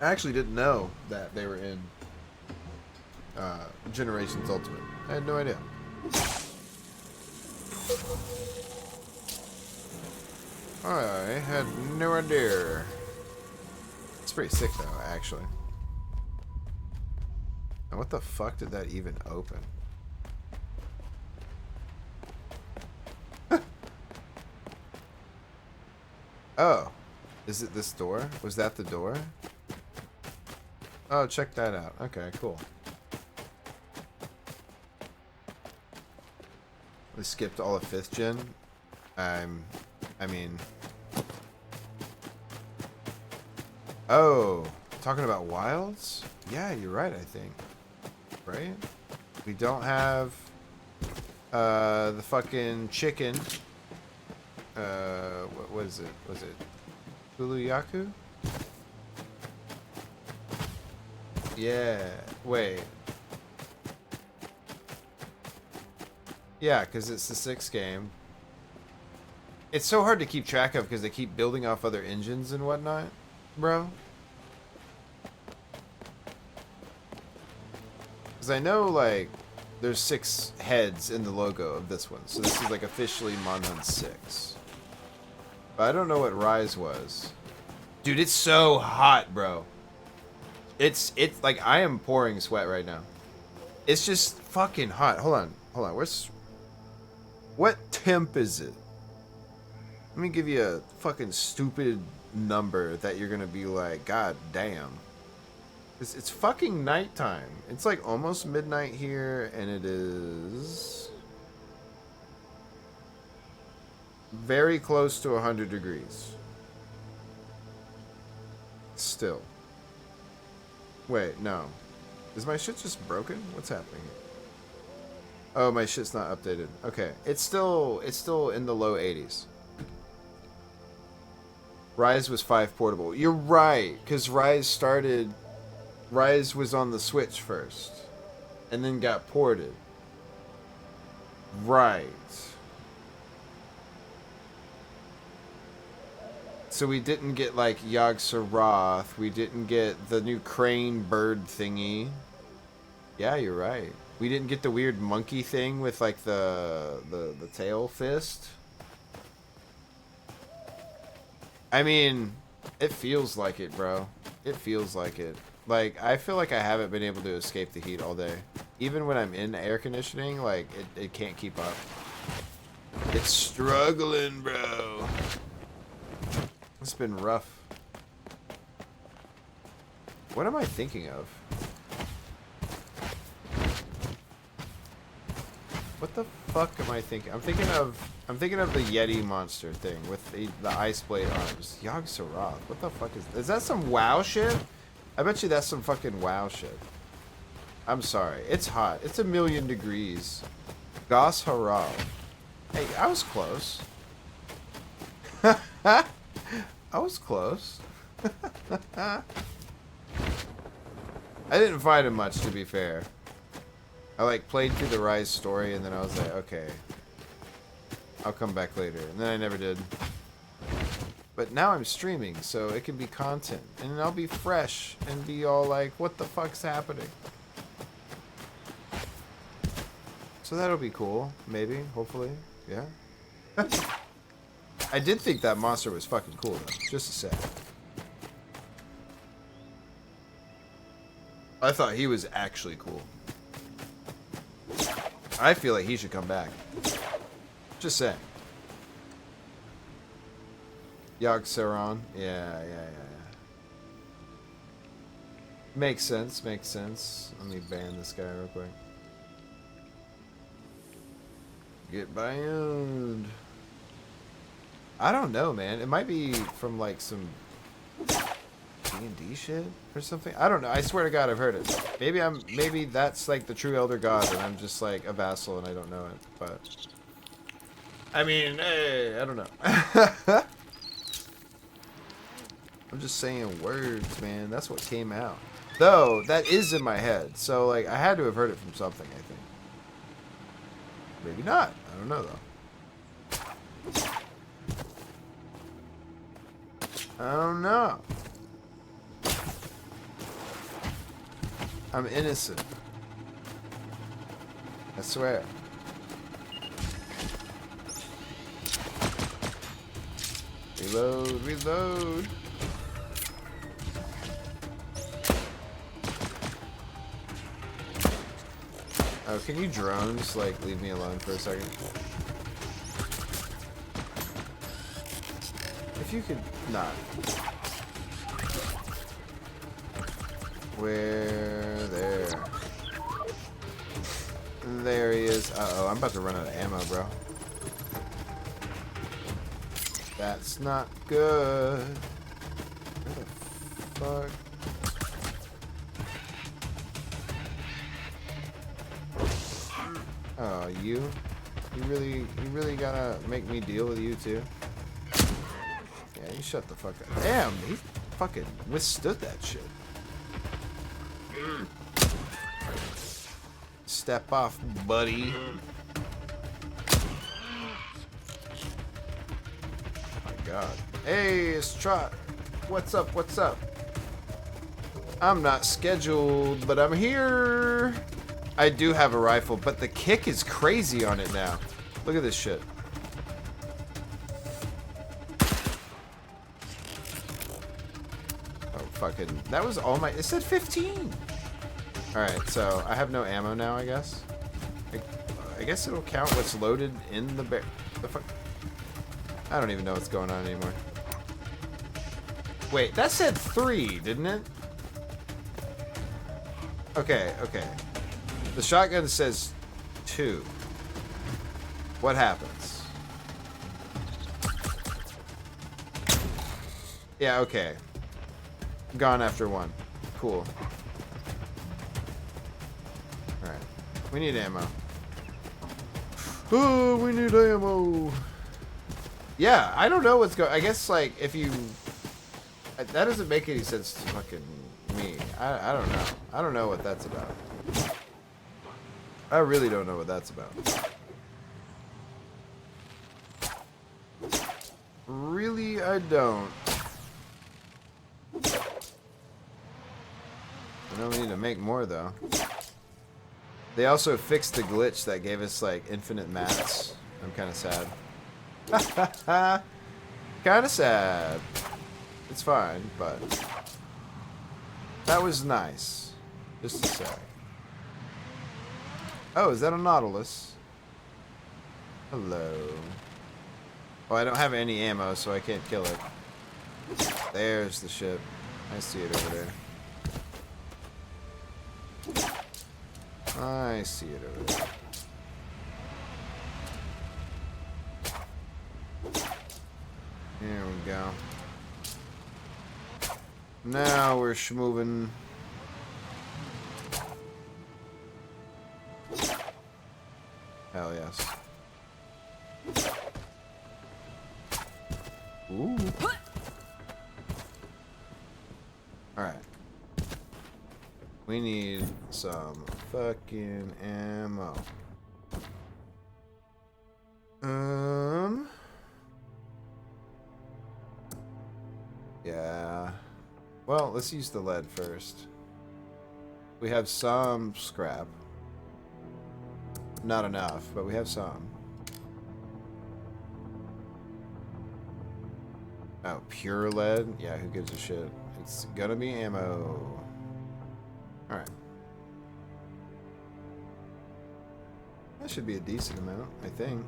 I actually didn't know that they were in Generations Ultimate. I had no idea. I had no idea. It's pretty sick though, actually. And what the fuck did that even open? Oh. Is it this door? Was that the door? Oh, check that out. Okay, cool. We skipped all of 5th gen. I mean... Oh, talking about wilds? Yeah, you're right, I think. Right? We don't have the fucking chicken. What was it? Was it Buluyaku? Yeah. Wait. Yeah, because it's the 6th game. It's so hard to keep track of because they keep building off other engines and whatnot, bro. Because I know, like, there's 6 heads in the logo of this one. So this is, like, officially Monhunt 6. But I don't know what Rise was. Dude, it's so hot, bro. It's like, I am pouring sweat right now. It's just fucking hot. Hold on. What temp is it? Let me give you a fucking stupid number that you're gonna be like, God damn. It's fucking nighttime. It's like almost midnight here, and it is very close to 100 degrees. Still. Wait, no. Is my shit just broken? What's happening here? Oh, my shit's not updated. Okay. It's still in the low 80s. Rise was 5 portable. You're right, because Rise was on the Switch first. And then got ported. Right. So we didn't get, like, Yogg-Sothoth. We didn't get the new crane bird thingy. Yeah, you're right. We didn't get the weird monkey thing with, like, the tail fist. I mean, it feels like it, bro. It feels like it. Like, I feel like I haven't been able to escape the heat all day. Even when I'm in air conditioning, like, it can't keep up. It's struggling, bro. It's been rough. What am I thinking of? What the fuck am I thinking? I'm thinking of the Yeti monster thing with the ice blade arms. Yogg-Sothoth. What the fuck is that some WoW shit? I bet you that's some fucking WoW shit. I'm sorry. It's hot. It's 1,000,000 degrees. Goss Harav. Hey, I was close. I was close. I didn't find him much, to be fair. I, like, played through the Rise story, and then I was like, okay. I'll come back later. And then I never did. But now I'm streaming, so it can be content. And I'll be fresh and be all like, what the fuck's happening? So that'll be cool. Maybe. Hopefully. Yeah. I did think that monster was fucking cool, though. Just a sec. I thought he was actually cool. I feel like he should come back. Just saying. Yogg Saron. Yeah. Makes sense, makes sense. Let me ban this guy real quick. Get banned. I don't know, man. It might be from like some D&D shit or something. I don't know. I swear to God, I've heard it. Maybe that's like the true Elder God, and I'm just like a vassal and I don't know it. But I mean, hey, I don't know. I'm just saying words, man. That's what came out. Though, that is in my head. So, like, I had to have heard it from something, I think. Maybe not. I don't know, though. I don't know. I'm innocent. I swear. Reload, reload. Oh, can you drones, like, leave me alone for a second? If you could not. Where? There. There he is. Uh-oh, I'm about to run out of ammo, bro. That's not good. What the fuck? Oh, you really gotta make me deal with you too? Yeah, you shut the fuck up. Damn, he fucking withstood that shit. Step off, buddy. Oh my God. Hey, it's Trot. What's up? What's up? I'm not scheduled, but I'm here. I do have a rifle, but the kick is crazy on it now. Look at this shit. Oh, fucking... That was all my... It said 15! Alright, so I have no ammo now, I guess. I guess it'll count what's loaded in the bear... The fuck? I don't even know what's going on anymore. Wait, that said 3, didn't it? Okay, okay. The shotgun says 2. What happens? Yeah, okay. Gone after 1. Cool. Alright. We need ammo. Oh, we need ammo. Yeah, I don't know what's going... I guess, like, if you... That doesn't make any sense to fucking me. I don't know. I don't know what that's about. I really don't know what that's about. Really, I don't. I know we need to make more, though. They also fixed the glitch that gave us, like, infinite mats. I'm kind of sad. Kind of sad. It's fine, but... That was nice. Just to say. Oh, is that a Nautilus? Hello. Oh, I don't have any ammo, so I can't kill it. There's the ship. I see it over there. I see it over there. There we go. Now we're schmoving. Hell yes. Ooh. Alright. We need some fucking ammo. Yeah. Well, let's use the lead first. We have some scrap. Not enough, but we have some. Oh, pure lead? Yeah, who gives a shit? It's gonna be ammo. Alright. That should be a decent amount, I think.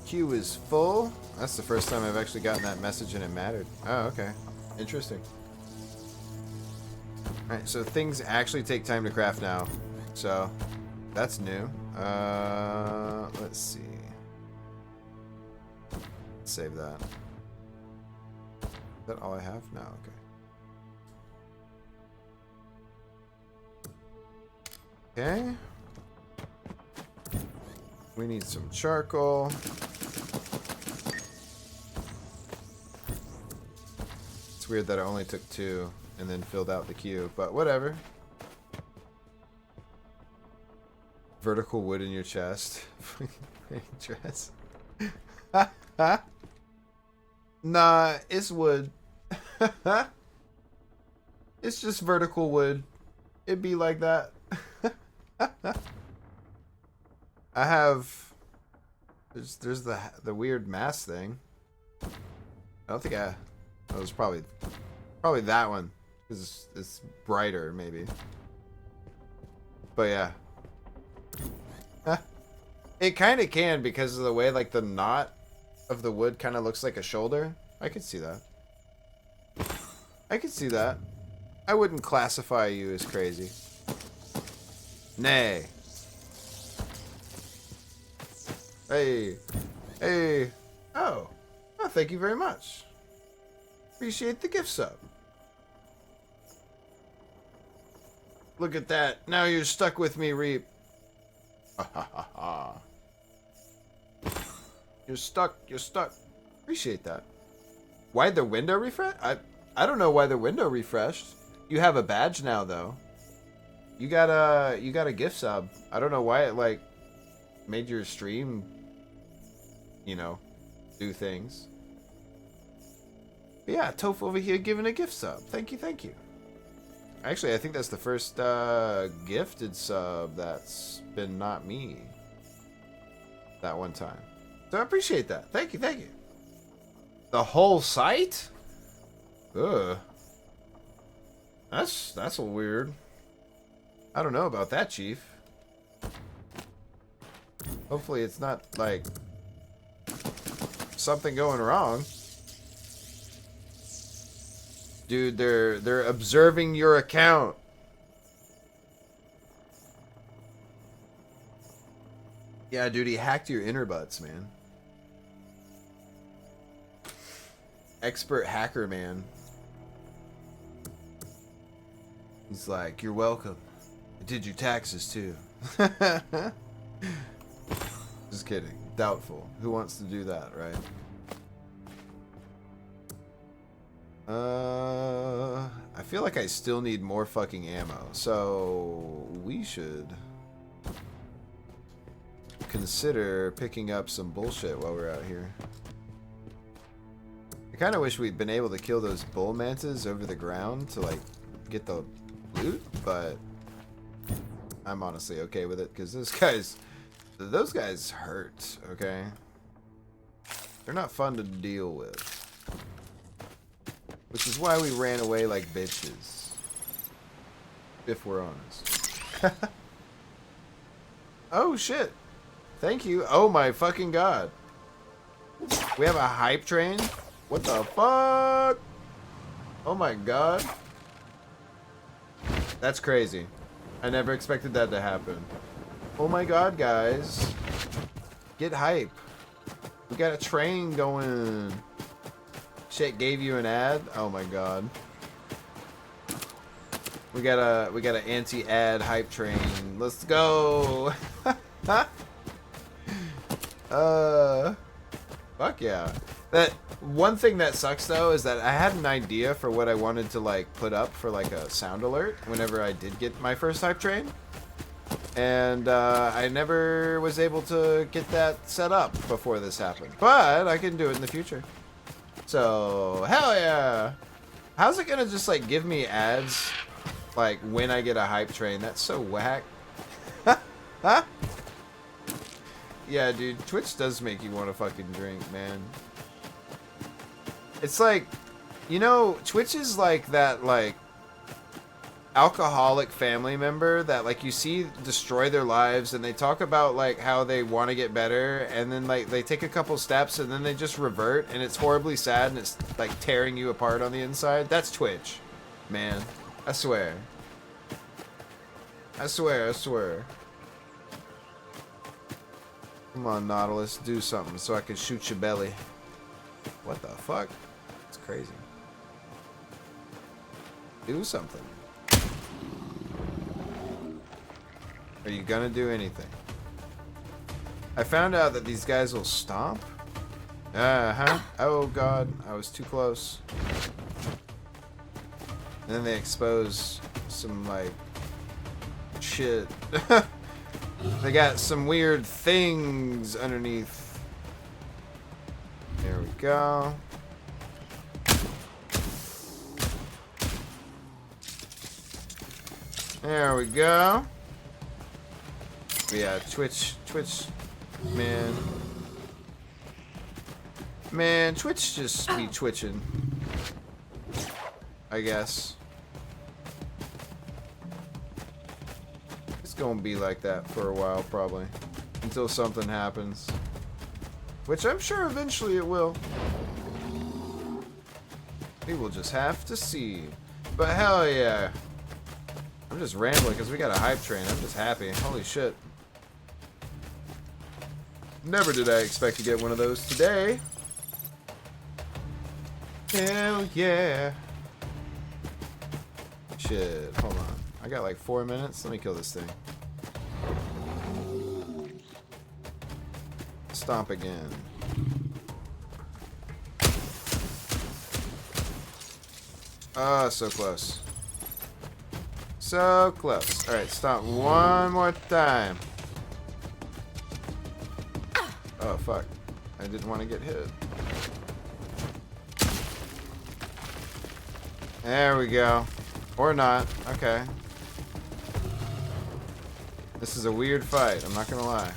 Queue is full. That's the first time I've actually gotten that message and it mattered. Oh, okay. Interesting. Alright, so things actually take time to craft now. So, that's new. Let's see. Save that. Is that all I have? No, okay. Okay. We need some charcoal. It's weird that I only took 2 and then filled out the queue, but whatever. Vertical wood in your chest. Dress. Nah, it's wood. It's just vertical wood. It'd be like that. I have... There's the weird mask thing. I don't think I... That was probably that one. Because it's brighter, maybe. But yeah. It kind of can because of the way like the knot of the wood kind of looks like a shoulder. I could see that. I could see that. I wouldn't classify you as crazy. Nay. Hey. Hey. Oh. Oh, thank you very much. Appreciate the gift sub. Look at that. Now you're stuck with me, Reap. Ha ha ha ha. You're stuck. You're stuck. Appreciate that. Why'd the window refresh? I don't know why the window refreshed. You have a badge now, though. You got a gift sub. I don't know why it like made your stream, you know, do things. But yeah, Toph over here giving a gift sub. Thank you, thank you. Actually, I think that's the first gifted sub that's been not me that one time. So I appreciate that. Thank you, thank you. The whole site? Ugh. That's a weird. I don't know about that, Chief. Hopefully it's not like something going wrong. Dude, they're observing your account. Yeah, dude, he hacked your inner butts, man. Expert hacker, man. He's like, you're welcome. I did your taxes, too. Just kidding. Doubtful. Who wants to do that, right? I feel like I still need more fucking ammo. So, we should consider picking up some bullshit while we're out here. I kind of wish we'd been able to kill those bull mantas over the ground to, like, get the loot, but I'm honestly okay with it because those guys hurt, okay? They're not fun to deal with. Which is why we ran away like bitches. If we're honest. Oh shit. Thank you. Oh my fucking god. We have a hype train? What the fuck? Oh my god. That's crazy. I never expected that to happen. Oh my god, guys. Get hype. We got a train going. Shit gave you an ad? Oh my god. We got an anti-ad hype train. Let's go. Fuck yeah. That one thing that sucks though is that I had an idea for what I wanted to like put up for like a sound alert whenever I did get my first hype train. And I never was able to get that set up before this happened. But I can do it in the future. So, hell yeah! How's it gonna just, like, give me ads, like, when I get a hype train? That's so whack. Huh? Yeah, dude, Twitch does make you want to fucking drink, man. It's like, you know, Twitch is like that, like, alcoholic family member that like you see destroy their lives, and they talk about like how they want to get better, and then like they take a couple steps and then they just revert, and it's horribly sad and it's like tearing you apart on the inside. That's Twitch, man. I swear. I swear, I swear. Come on, Nautilus, do something so I can shoot your belly. What the fuck? It's crazy. Do something. Are you gonna do anything? I found out that these guys will stomp. Uh-huh. Oh god, I was too close. And then they expose some, like, shit. They got some weird things underneath. There we go. There we go. Yeah, Twitch, man. Man, Twitch just be twitching. I guess. It's gonna be like that for a while, probably. Until something happens. Which I'm sure eventually it will. We will just have to see. But hell yeah. I'm just rambling because we got a hype train. I'm just happy. Holy shit. Never did I expect to get one of those today. Hell yeah. Shit, hold on. I got like 4 minutes. Let me kill this thing. Stomp again. Ah, so close. So close. Alright, stomp one more time. Oh, fuck. I didn't want to get hit. There we go. Or not. Okay. This is a weird fight, I'm not gonna lie.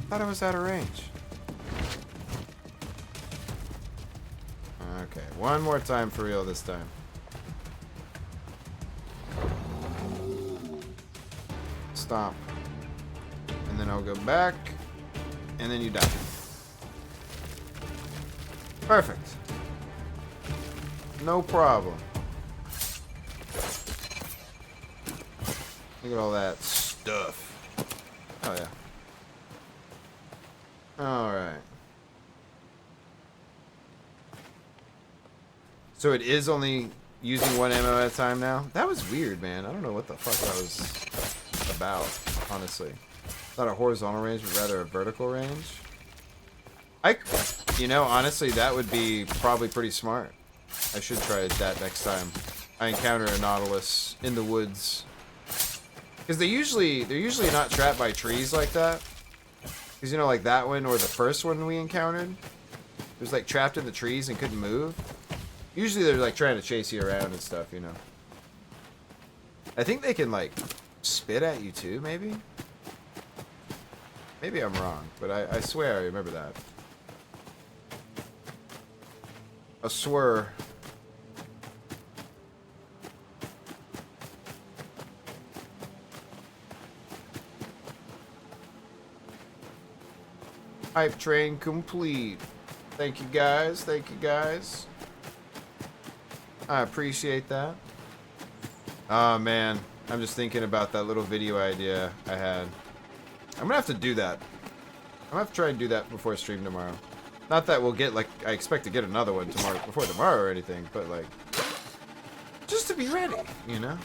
Thought I was out of range. Okay, one more time for real this time. Stomp. And then I'll go back. And then you die. Perfect. No problem. Look at all that stuff. Oh yeah. Alright. So it is only using one ammo at a time now? That was weird, man. I don't know what the fuck that was about, honestly. Not a horizontal range, but rather a vertical range. You know, honestly, that would be probably pretty smart. I should try that next time I encounter a Nautilus in the woods. Because they're usually not trapped by trees like that. Because, you know, like that one or the first one we encountered. It was like trapped in the trees and couldn't move. Usually they're like trying to chase you around and stuff, you know. I think they can like spit at you too, maybe? Maybe I'm wrong, but I swear I remember that. A swear. Hype train complete. Thank you guys. Thank you guys. I appreciate that. Oh man, I'm just thinking about that little video idea I had. I'm gonna have to do that. I'm gonna have to try and do that before stream tomorrow. Not that we'll get, like, I expect to get another one tomorrow, before tomorrow or anything, but, like, just to be ready, you know?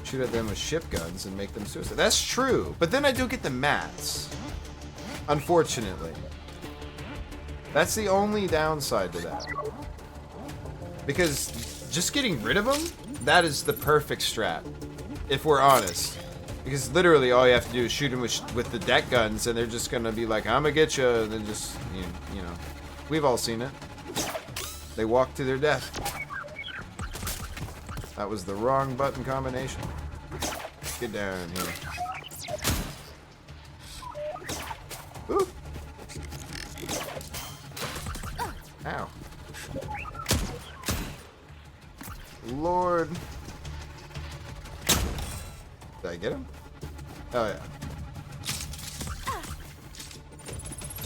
Shoot at them with ship guns and make them suicide. That's true, but then I do get the mats. Unfortunately. That's the only downside to that. Because just getting rid of them, that is the perfect strat, if we're honest. Because literally all you have to do is shoot them with the deck guns, and they're just gonna be like, I'm gonna get you, and then just, you know. We've all seen it. They walk to their death. That was the wrong button combination. Get down here. Ooh. Ow. lord. Did I get him? Oh, yeah.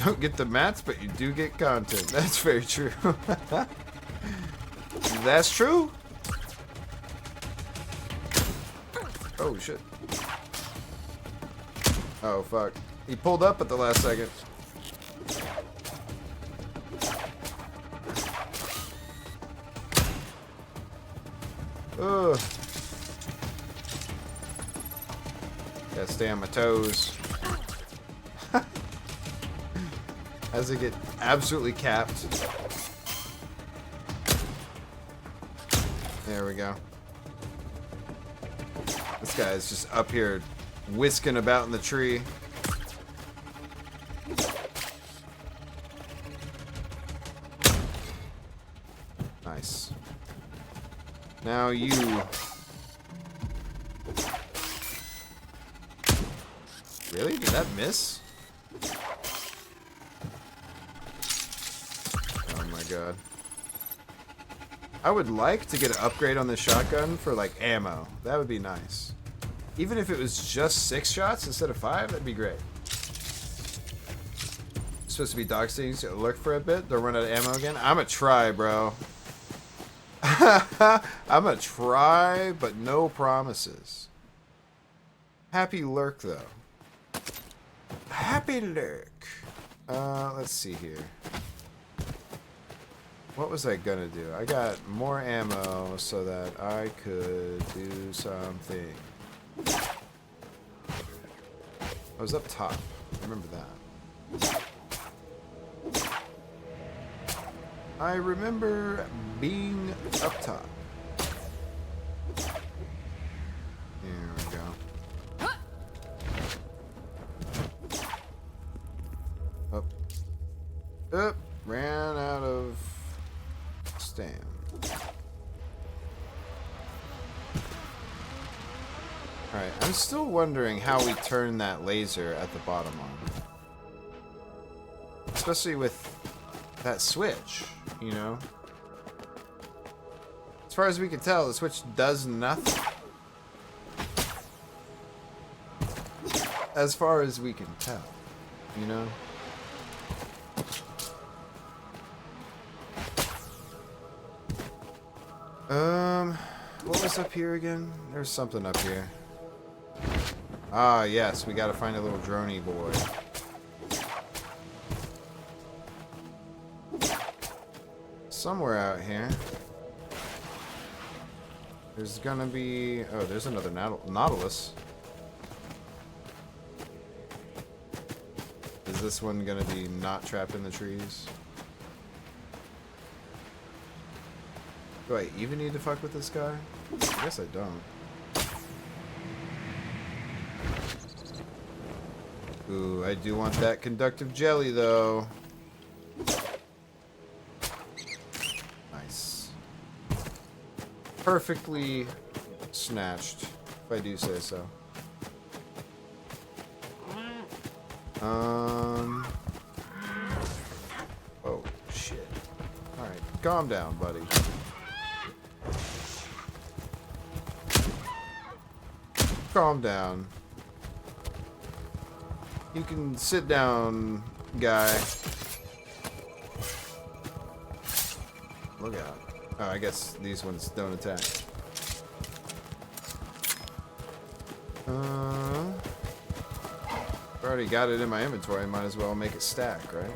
Don't get the mats, but you do get content. That's very true. That's true. Oh, shit. Oh, fuck. He pulled up at the last second. Ugh. Gotta stay on my toes. As I get absolutely capped. There we go. This guy is just up here whisking about in the tree. Nice. Now you. Really? Did that miss? Oh my god. I would like to get an upgrade on this shotgun for like ammo. That would be nice. Even if it was just 6 shots instead of 5, that'd be great. It's supposed to be dog stings. Lurk for a bit. They'll run out of ammo again. I'm a try, bro. I'm a try, but no promises. Happy lurk though. Happy lurk. Let's see here. What was I gonna do? I got more ammo so that I could do something. I was up top. I remember that. I remember being up top. There we go. Up. Up. Ran out of stam. Alright, I'm still wondering how we turn that laser at the bottom on. Especially with that switch, you know? As far as we can tell, the switch does nothing. As far as we can tell, you know? What was up here again? There's something up here. Ah, yes, we gotta find a little droney boy. Somewhere out here. There's gonna be... Oh, there's another Nautilus. Is this one gonna be not trapped in the trees? Do I even need to fuck with this guy? I guess I don't. Ooh, I do want that conductive jelly, though. Nice. Perfectly snatched, if I do say so. Oh, shit. Alright, calm down, buddy. Calm down. You can sit down, guy. Look out. Oh, I guess these ones don't attack. I've already got it in my inventory. Might as well make it stack, right?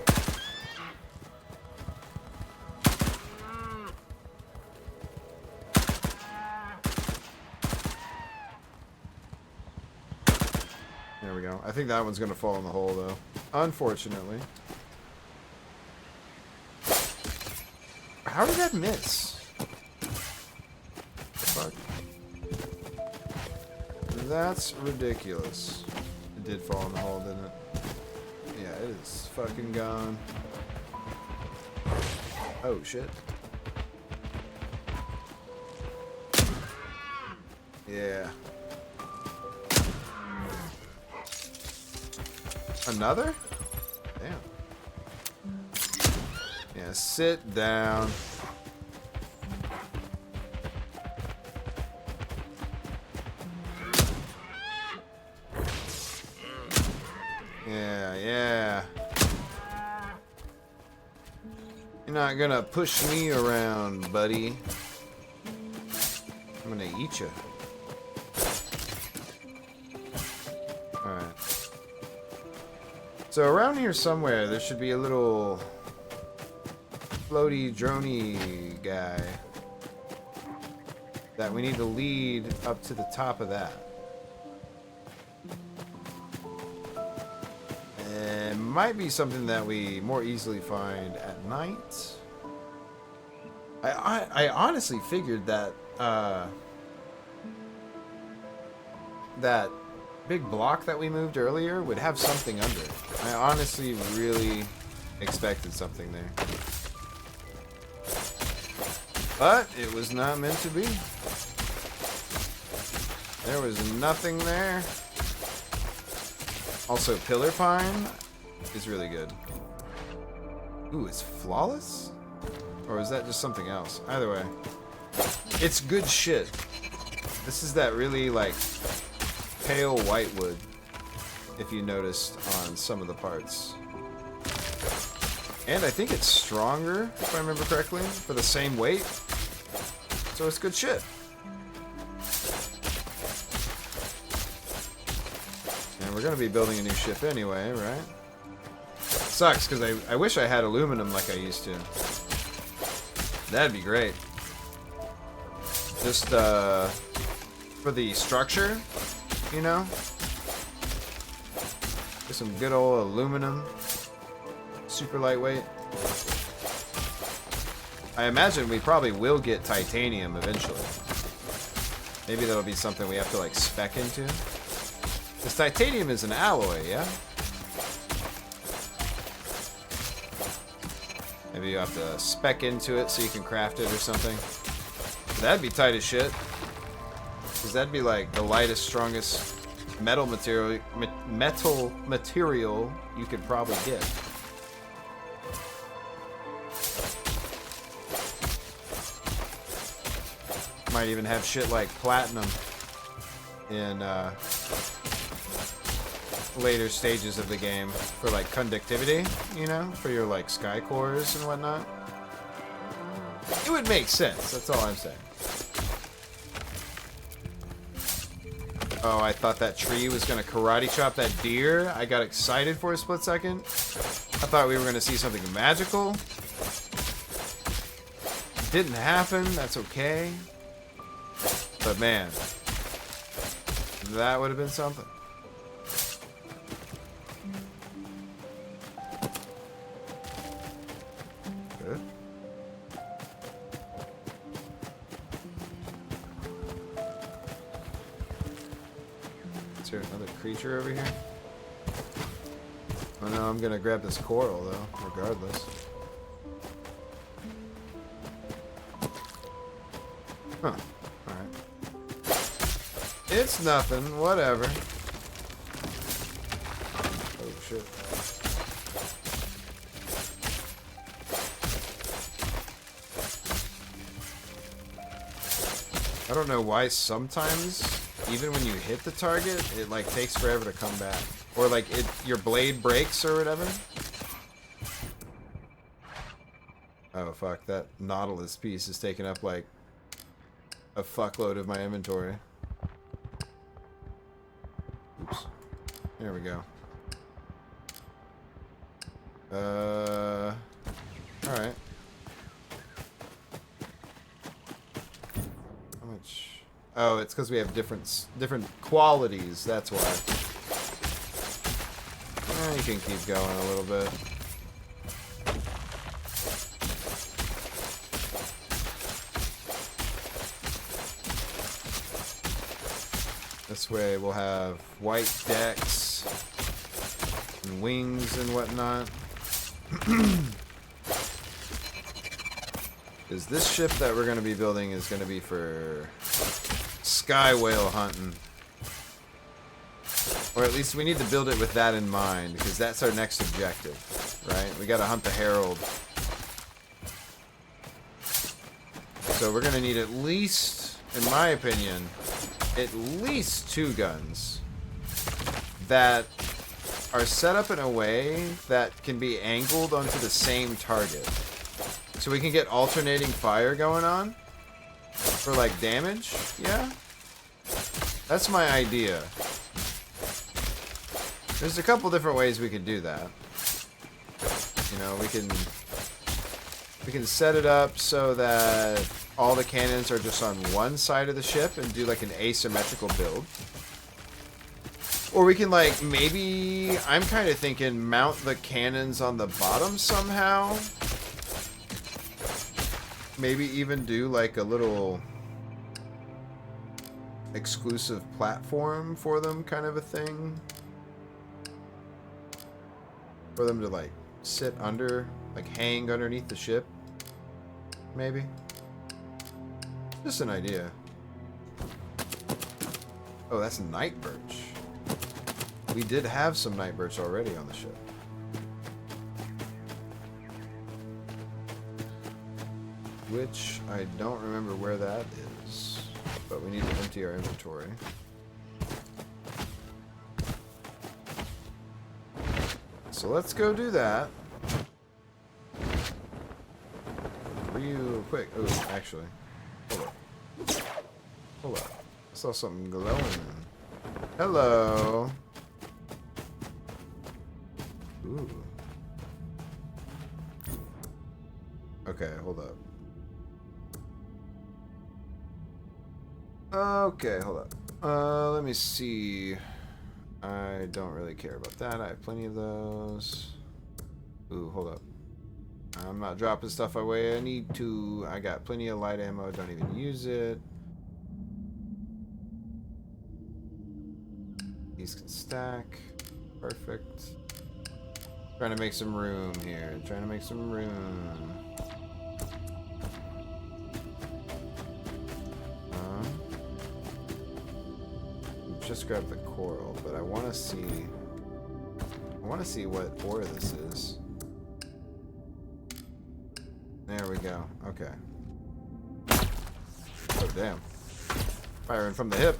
There we go. I think that one's gonna fall in the hole, though. Unfortunately. How did that miss? Fuck. That's ridiculous. It did fall in the hole, didn't it? Yeah, it is fucking gone. Oh, shit. Yeah. Another? Damn. Yeah, sit down. Yeah, yeah. You're not gonna push me around, buddy. I'm gonna eat you. Alright. So around here somewhere, there should be a little floaty, droney guy that we need to lead up to the top of that. It might be something that we more easily find at night. I honestly figured that that big block that we moved earlier would have something under it. I honestly really expected something there. But it was not meant to be. There was nothing there. Also, pillar pine is really good. Ooh, it's flawless? Or is that just something else? Either way. It's good shit. This is that really, like, pale white wood, if you noticed on some of the parts. And I think it's stronger, if I remember correctly, for the same weight. So it's good shit. And we're going to be building a new ship anyway, right? Sucks, because I wish I had aluminum like I used to. That'd be great. Just, for the structure, you know? Just some good old aluminum. Super lightweight. I imagine we probably will get titanium eventually. Maybe that'll be something we have to, like, spec into. Because titanium is an alloy, yeah? Maybe you have to spec into it so you can craft it or something. That'd be tight as shit. Because that'd be like the lightest, strongest metal material you could probably get. Might even have shit like platinum in later stages of the game for like conductivity, you know, for your like sky cores and whatnot. It would make sense, that's all I'm saying. Oh, I thought that tree was gonna karate chop that deer. I got excited for a split second. I thought we were gonna see something magical. Didn't happen, that's okay. But man, that would have been something. Good. Is there another creature over here? Oh no, I'm gonna grab this coral though, regardless. Huh. It's nothing, whatever. Oh shit. I don't know why sometimes, even when you hit the target, it like takes forever to come back. Or like your blade breaks or whatever. Oh fuck, that Nautilus piece is taking up like a fuckload of my inventory. Oops. There we go. Alright. How much? Oh, it's because we have different qualities, that's why. You can keep going a little bit. This way we'll have white decks and wings and whatnot. Because this ship that we're going to be building is going to be for sky whale hunting. Or at least we need to build it with that in mind, because that's our next objective, right? We got to hunt the Herald. So we're going to need at least, in my opinion, at least 2 guns that are set up in a way that can be angled onto the same target. So we can get alternating fire going on for like damage. Yeah. That's my idea. There's a couple different ways we could do that. You know, we can set it up so that all the cannons are just on one side of the ship and do like an asymmetrical build. Or we can like, maybe, I'm kind of thinking mount the cannons on the bottom somehow. Maybe even do like a little exclusive platform for them, kind of a thing. For them to like sit under, like hang underneath the ship. Maybe. Just an idea. Oh, that's night birch. We did have some night birch already on the ship. Which I don't remember where that is. But we need to empty our inventory. So let's go do that. Real quick. Oh, actually. Hold up. Hold up. I saw something glowing. Hello. Ooh. Okay, hold up. Okay, hold up. Let me see. I don't really care about that. I have plenty of those. Ooh, hold up. I'm not dropping stuff away I need to. I got plenty of light ammo. Don't even use it. These can stack. Perfect. Trying to make some room here. Trying to make some room. Just grabbed the coral, but I want to see. I want to see what ore this is. There we go. Okay. Oh damn! Firing from the hip.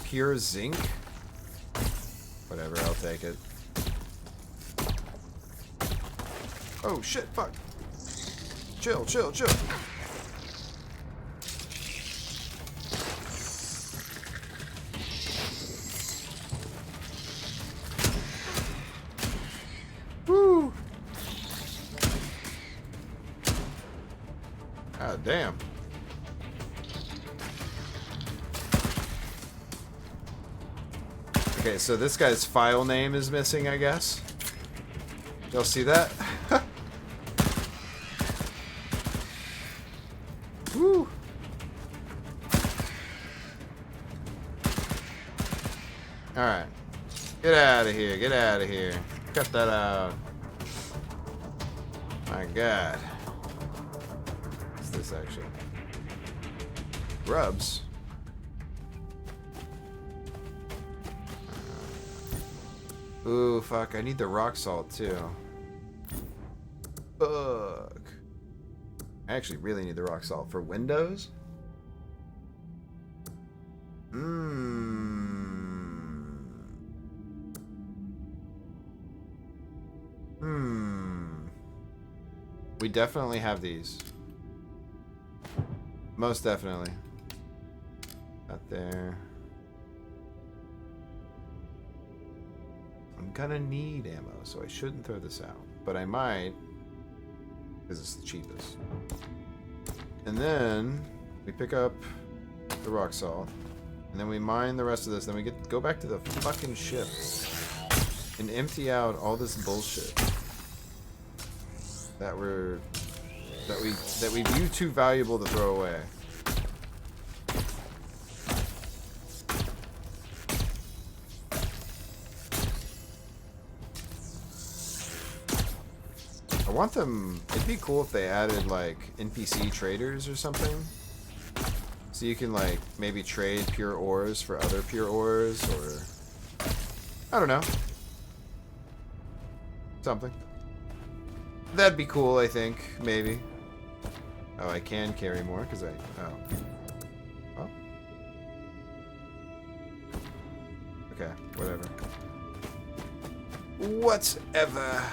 Pure zinc. Whatever. I'll take it. Oh shit! Fuck. Chill, chill, chill. Woo! God damn. Okay, so this guy's file name is missing, I guess. Y'all see that? Woo! Alright. Get out of here, get out of here. Cut that out. My god. What's this actually? Grubs. Ooh, fuck. I need the rock salt too. Fuck. I actually really need the rock salt for windows. We definitely have these. Most definitely. Not there. I'm gonna need ammo, so I shouldn't throw this out. But I might, because it's the cheapest. And then we pick up the rock salt, and then we mine the rest of this. Then we go back to the fucking ship and empty out all this bullshit that we view too valuable to throw away. I want them. It'd be cool if they added like NPC traders or something, so you can like maybe trade pure ores for other pure ores, or I don't know, something. That'd be cool, I think, maybe. Oh, I can carry more because oh. Okay, whatever. Whatever.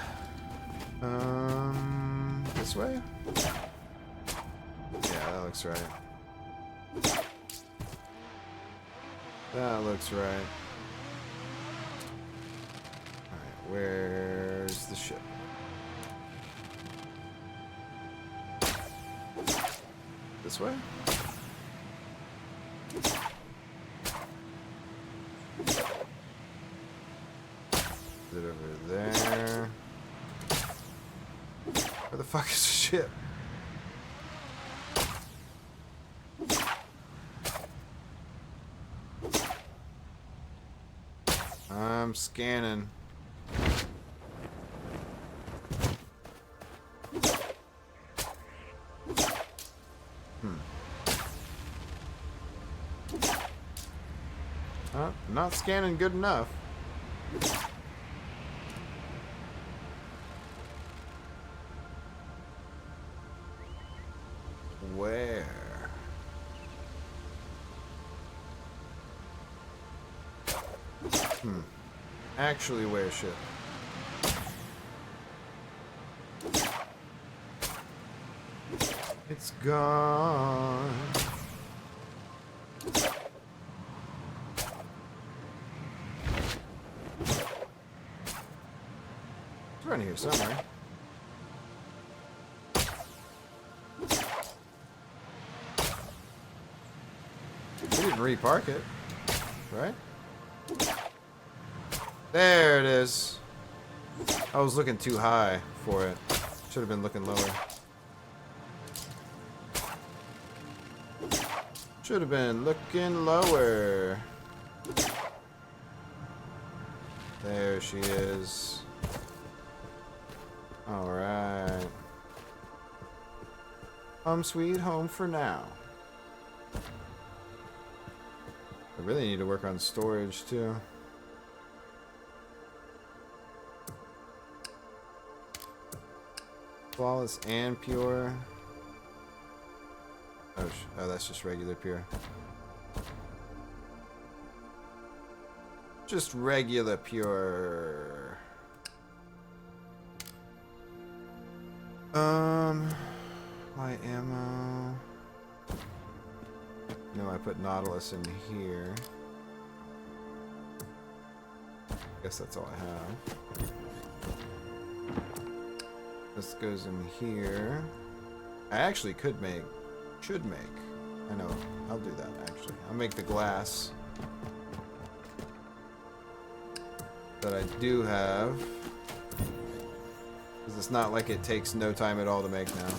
This way? Yeah, that looks right. That looks right. Alright, where's the ship? This way? Is it over there? Where the fuck is the ship? I'm scanning. Not scanning good enough. Where? Actually, where ship? It's gone. It's around here somewhere. We didn't repark it, right? There it is. I was looking too high for it. Should have been looking lower. Should have been looking lower. There she is. Alright. Home sweet home for now. I really need to work on storage too. Flawless and pure. Oh, that's just regular pure. Just regular pure. Light ammo. No, I put Nautilus in here. Guess that's all I have. This goes in here. I actually should make. I know. I'll do that actually. I'll make the glass that I do have. Because it's not like it takes no time at all to make now.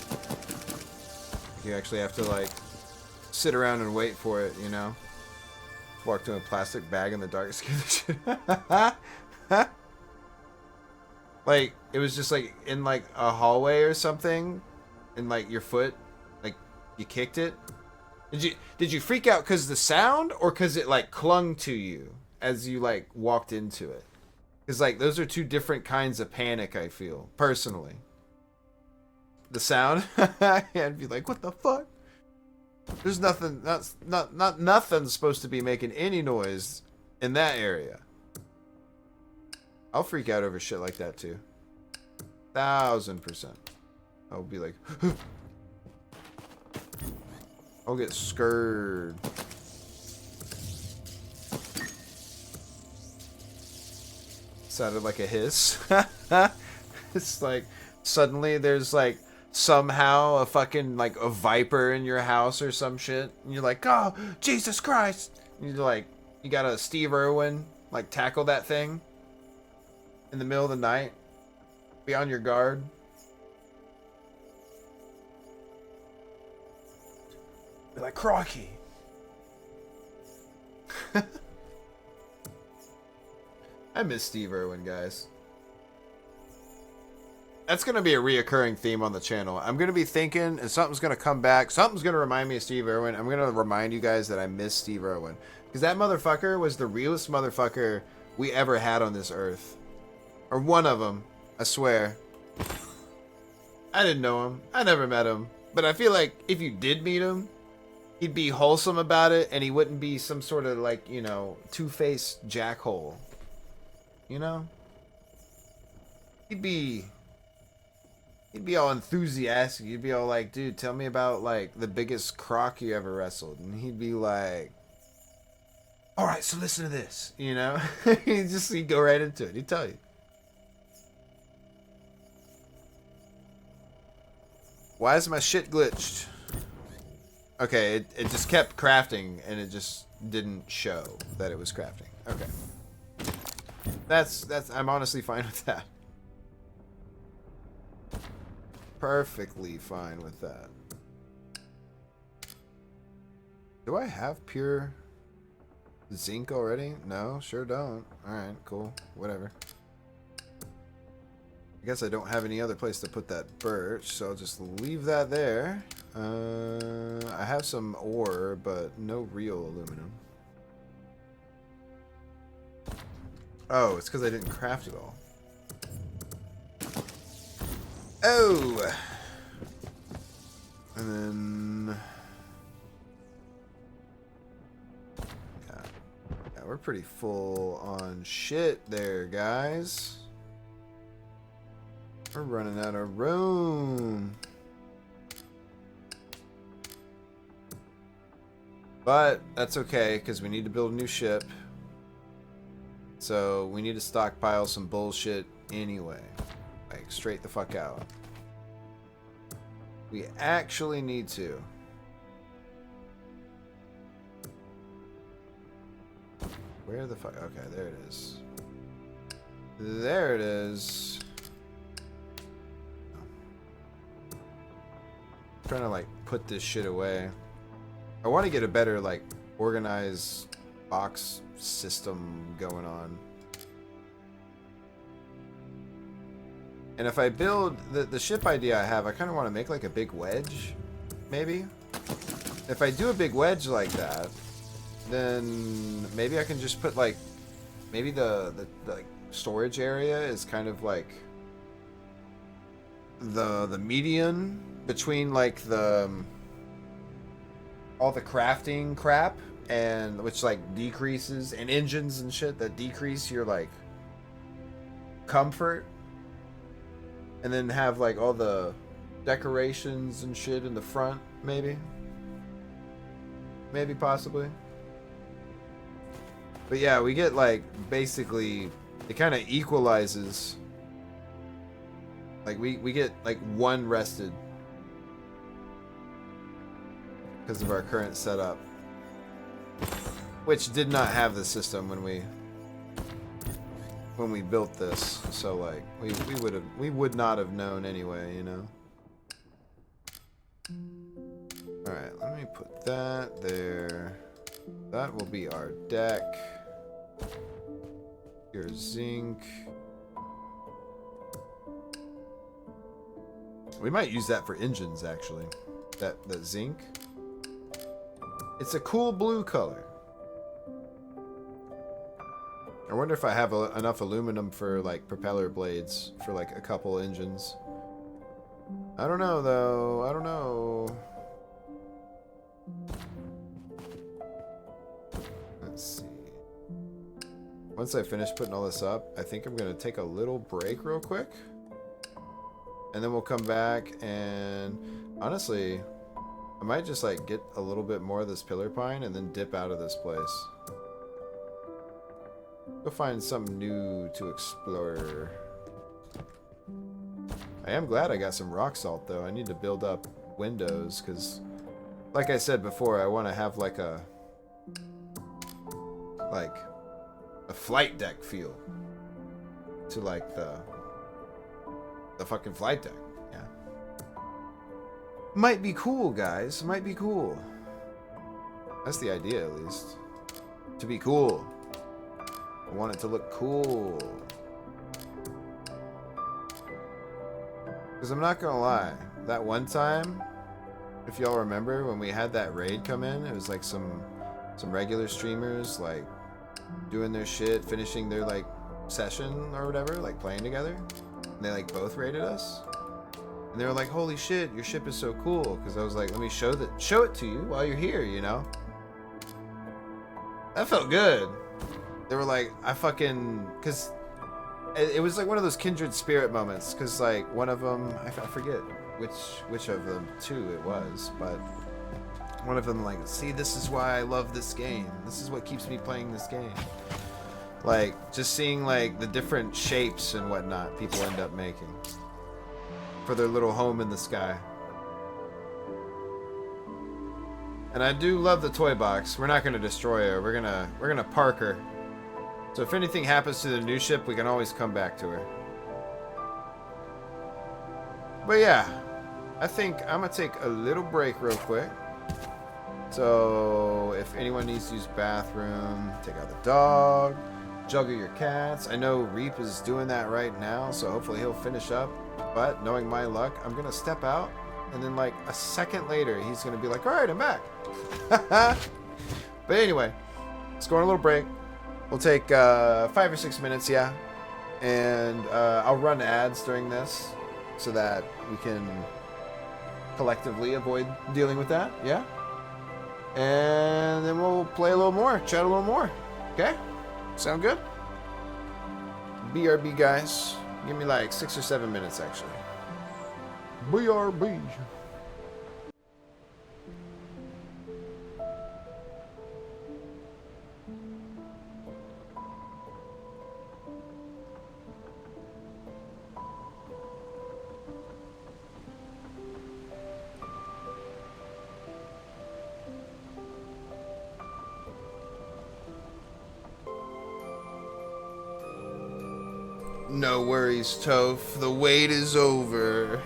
You actually have to like sit around and wait for it, you know? Walk to a plastic bag in the dark. Like, it was just like in like a hallway or something, and like your foot, like you kicked it. Did you freak out because the sound, or because it like clung to you as you like walked into it? Because like those are two different kinds of panic. I feel personally. The sound, I'd be like, what the fuck? There's nothing. Not nothing's supposed to be making any noise in that area. I'll freak out over shit like that too. 1000%. I'll be like, I'll get scared. Sounded like a hiss. It's like suddenly there's like somehow a fucking like a viper in your house or some shit, and you're like, oh Jesus Christ! And you're like, you gotta Steve Irwin like tackle that thing in the middle of the night. Be on your guard. Be like, crikey. I miss Steve Irwin, guys. That's going to be a reoccurring theme on the channel. I'm going to be thinking, and something's going to come back. Something's going to remind me of Steve Irwin. I'm going to remind you guys that I miss Steve Irwin. Because that motherfucker was the realest motherfucker we ever had on this earth. Or one of them, I swear. I didn't know him. I never met him. But I feel like if you did meet him, he'd be wholesome about it, and he wouldn't be some sort of, like, you know, two-faced jackhole. You know? he'd be all enthusiastic. He'd be all like, dude, tell me about like the biggest croc you ever wrestled. And he'd be like, all right, so listen to this, you know? He'd go right into it. He'd tell you. Why is my shit glitched? Okay, it just kept crafting and it just didn't show that it was crafting. Okay. That's I'm honestly fine with that. Perfectly fine with that. Do I have pure zinc already? No, sure don't. Alright, cool. Whatever. I guess I don't have any other place to put that birch, so I'll just leave that there. I have some ore, but no real aluminum. Oh, it's because I didn't craft it all. Oh! And then... Yeah, we're pretty full on shit there, guys. We're running out of room. But that's okay, because we need to build a new ship. So we need to stockpile some bullshit anyway. Like, straight the fuck out. We actually need to. Where the fuck? Okay, there it is. There it is. I'm trying to, like, put this shit away. I want to get a better, like, organized box system going on. And if I build the ship idea I have, I kind of want to make like a big wedge, maybe. If I do a big wedge like that, then maybe I can just put like, maybe the like storage area is kind of like the median between like the all the crafting crap, and which like decreases, and engines and shit that decrease your like comfort, and then have like all the decorations and shit in the front, maybe possibly. But yeah, we get like basically it kind of equalizes, like we get like one rested because of our current setup, which did not have the system when we built this. So like we would not have known anyway, you know. All right, let me put that there. That will be our deck. Here's zinc. We might use that for engines actually. That zinc. It's a cool blue color. I wonder if I have enough aluminum for like propeller blades for like a couple engines. I don't know though. I don't know. Let's see. Once I finish putting all this up, I think I'm gonna take a little break real quick. And then we'll come back, and honestly, I might just like get a little bit more of this pillar pine and then dip out of this place. Go find something new to explore. I am glad I got some rock salt though. I need to build up windows because, like I said before, I want to have like a flight deck feel to like the fucking flight deck. Yeah. Might be cool, guys. Might be cool. That's the idea, at least. To be cool. I want it to look cool. Because I'm not gonna lie, that one time, if y'all remember, when we had that raid come in, it was like some regular streamers like doing their shit, finishing their like session or whatever, like playing together. And they like both raided us. And they were like, holy shit, your ship is so cool. Because I was like, let me show it to you while you're here, you know? That felt good. They were like, because it was like one of those kindred spirit moments, because like one of them, I forget which of the two it was, but one of them like, see, this is why I love this game. This is what keeps me playing this game. Like, just seeing like the different shapes and whatnot people end up making for their little home in the sky. And I do love the toy box. We're not gonna destroy her. We're gonna park her. So if anything happens to the new ship, we can always come back to her. But yeah, I think I'm gonna take a little break real quick. So if anyone needs to use bathroom, take out the dog, juggle your cats. I know Reap is doing that right now, so hopefully he'll finish up. But knowing my luck, I'm gonna step out, and then like a second later, he's gonna be like, all right, I'm back. But anyway, let's go on a little break. We'll take 5 or 6 minutes, yeah. And I'll run ads during this so that we can collectively avoid dealing with that, yeah? And then we'll play a little more, chat a little more. Okay? Sound good? BRB, guys. Give me like 6 or 7 minutes, actually. BRB. No worries, Toph. The wait is over.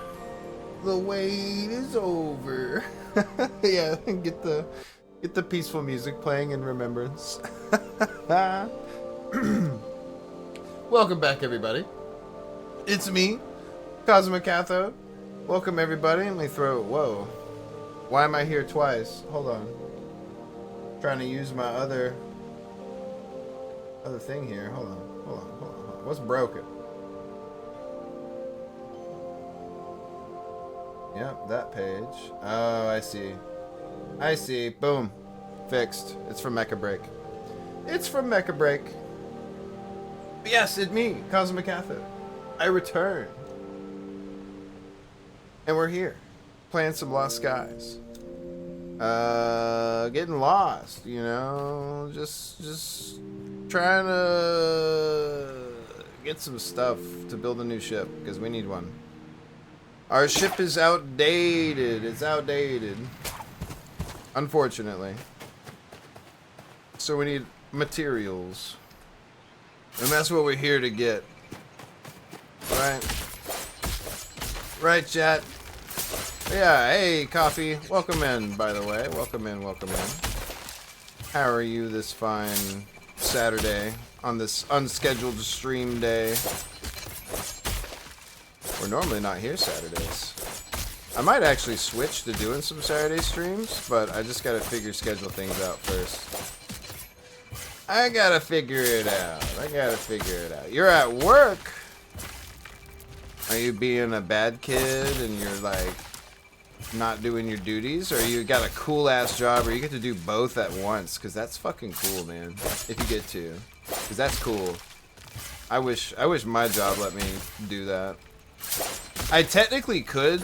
The wait is over. Yeah, get the peaceful music playing in remembrance. Welcome back, everybody. It's me, Cosmic Cathode. Welcome, everybody. Let me throw. Whoa. Why am I here twice? Hold on. Trying to use my other thing here. Hold on. What's broken? Yep, that page. Oh, I see. I see. Boom. Fixed. It's from Mecha Break. It's from Mecha Break. Yes, it's me, Cosmic Cathode. I return. And we're here. Playing some Lost Skies. Getting lost, you know. Just trying to get some stuff to build a new ship, because we need one. Our ship is outdated. It's outdated. Unfortunately. So we need materials. And that's what we're here to get. Right? Right, chat? Yeah, hey, Coffee. Welcome in, by the way. Welcome in. How are you this fine Saturday on this unscheduled stream day? We're normally not here Saturdays. I might actually switch to doing some Saturday streams, but I just gotta schedule things out first. I gotta figure it out. You're at work. Are you being a bad kid and you're like not doing your duties, or you got a cool ass job where you get to do both at once? Because that's fucking cool, man. If you get to, because that's cool. I wish my job let me do that. I technically could,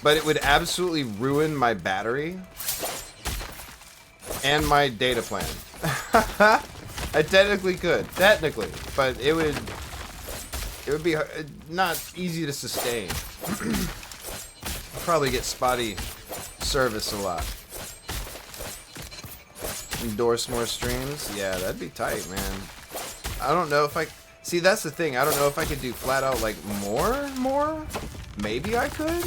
but it would absolutely ruin my battery and my data plan. I technically could, but it would be not easy to sustain. Probably get spotty service a lot. Endorse more streams? Yeah, that'd be tight, man. I don't know if I... See, that's the thing. I don't know if I could do flat out, like, more? Maybe I could?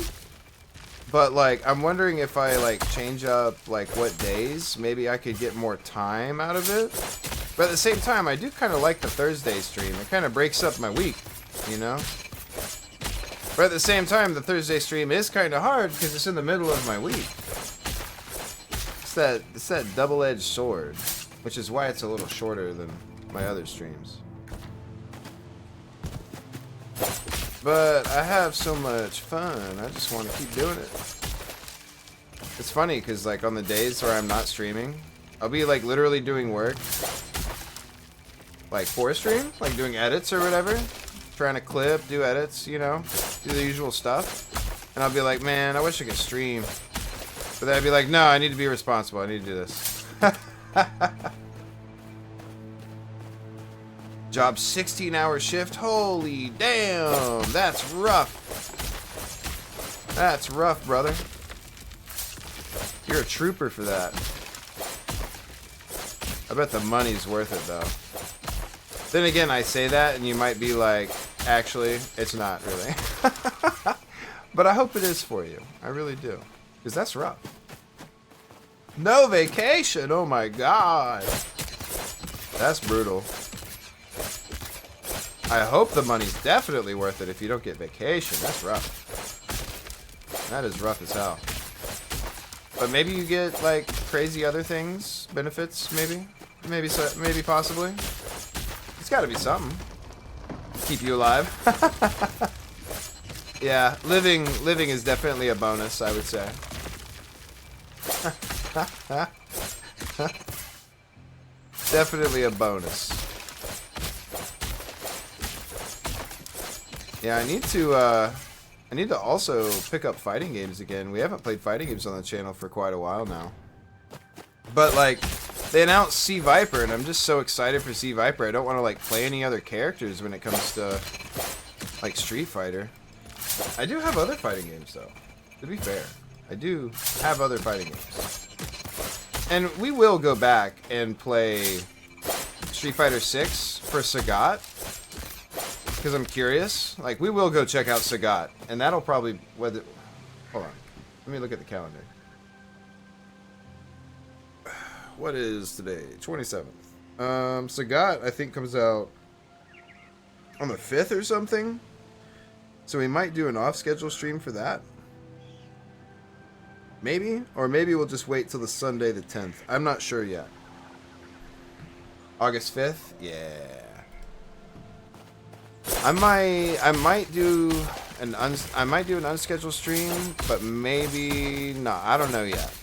But, like, I'm wondering if I, like, change up, like, what days, maybe I could get more time out of it. But at the same time, I do kind of like the Thursday stream. It kind of breaks up my week, you know? But at the same time, the Thursday stream is kind of hard because it's in the middle of my week. It's that double-edged sword, which is why it's a little shorter than my other streams. But I have so much fun, I just want to keep doing it. It's funny because like on the days where I'm not streaming, I'll be like literally doing work, like for a stream, like doing edits or whatever. trying to clip, do edits, you know, do the usual stuff. And I'll be like, man, I wish I could stream. But then I'd be like, no, I need to be responsible. I need to do this. Job 16-hour shift. Holy damn. That's rough. That's rough, brother. You're a trooper for that. I bet the money's worth it, though. Then again, I say that, and you might be like, actually, it's not really. But I hope it is for you. I really do. Because that's rough. No vacation! Oh my god. That's brutal. I hope the money's definitely worth it if you don't get vacation. That's rough. That is rough as hell. But maybe you get, like, crazy other things, benefits, maybe? Maybe possibly. It's gotta be something. Keep you alive. Yeah, living is definitely a bonus, I would say. Definitely a bonus. Yeah, I need to also pick up fighting games again. We haven't played fighting games on the channel for quite a while now. But like, they announced Sea Viper, and I'm just so excited for Sea Viper. I don't want to like play any other characters when it comes to like Street Fighter. I do have other fighting games though. To be fair, I do have other fighting games, and we will go back and play Street Fighter 6 for Sagat. Because I'm curious. Like, we will go check out Sagat. And that'll probably... Hold on. Let me look at the calendar. What is today? 27th. Sagat, I think, comes out on the 5th or something. So we might do an off-schedule stream for that. Maybe? Or maybe we'll just wait till the Sunday the 10th. I'm not sure yet. August 5th? Yeah. I might do an unscheduled stream, but maybe not. I don't know yet.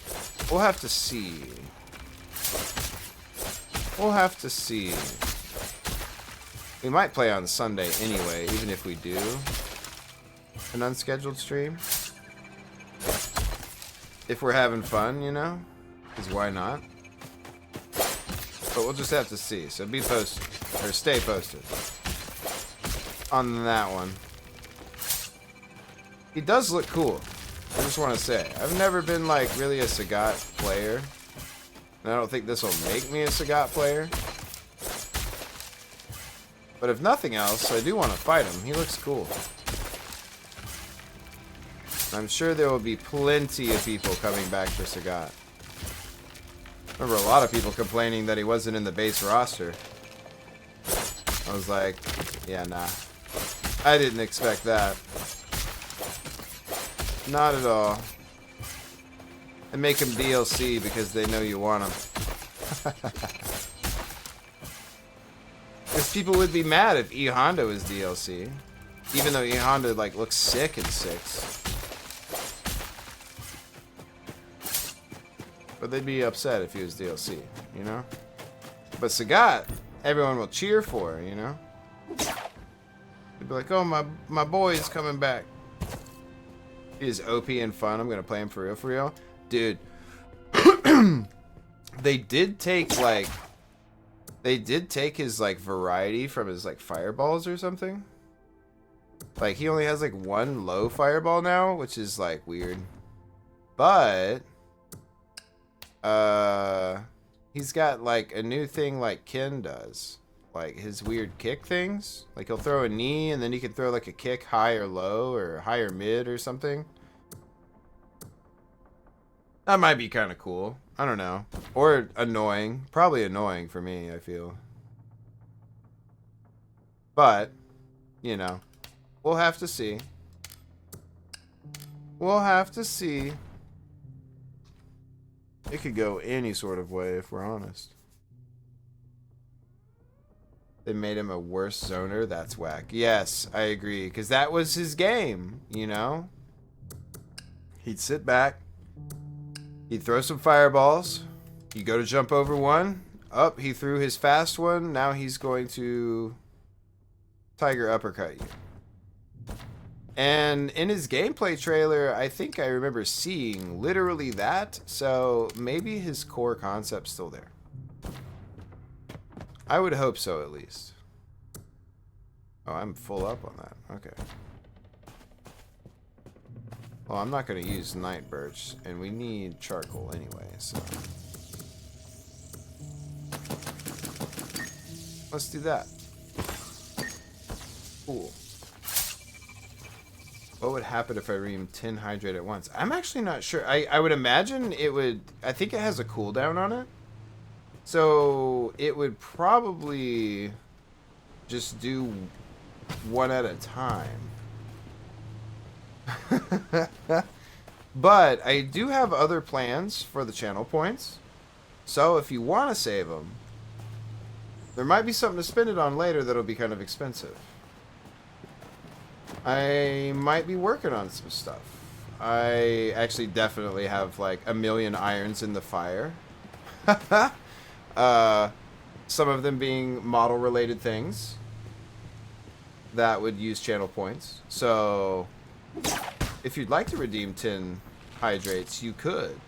We'll have to see. We'll have to see. We might play on Sunday anyway, even if we do an unscheduled stream. If we're having fun, you know? Because why not? But we'll just have to see. So be posted. Or stay posted. On that one. He does look cool. I just want to say. I've never been, like, really a Sagat player. And I don't think this will make me a Sagat player. But if nothing else, I do want to fight him. He looks cool. I'm sure there will be plenty of people coming back for Sagat. I remember a lot of people complaining that he wasn't in the base roster. I was like, yeah, nah. I didn't expect that. Not at all. And make him DLC because they know you want him. Because people would be mad if E Honda was DLC. Even though E Honda like looks sick in 6. But they'd be upset if he was DLC, you know? But Sagat, everyone will cheer for, you know? They'd be like, oh, my boy's coming back. He is OP and fun. I'm going to play him for real. Dude. They did take, like... They did take his, like, variety from his, like, fireballs or something. Like, he only has, like, one low fireball now, which is, like, weird. But... he's got, like, a new thing like Ken does. Like, his weird kick things. Like, he'll throw a knee, and then he can throw, like, a kick high or low, or high or mid or something. That might be kind of cool. I don't know. Or annoying. Probably annoying for me, I feel. But, you know, we'll have to see. We'll have to see. It could go any sort of way, if we're honest. They made him a worse zoner? That's whack. Yes, I agree. Because that was his game, you know? He'd sit back. He'd throw some fireballs. You go to jump over one. Up, he threw his fast one. Now he's going to Tiger uppercut you. And in his gameplay trailer, I think I remember seeing literally that. So maybe his core concept's still there. I would hope so, at least. Oh, I'm full up on that. Okay. Well, I'm not going to use night birch, and we need charcoal anyway, so... Let's do that. Cool. What would happen if I ream 10 hydrate at once? I'm actually not sure. I would imagine it would... I think it has a cooldown on it. So it would probably just do one at a time. But I do have other plans for the channel points. So if you want to save them, there might be something to spend it on later that'll be kind of expensive. I might be working on some stuff. I actually definitely have like 1,000,000 irons in the fire. Some of them being model related things that would use channel points. So if you'd like to redeem 10 hydrates, you could.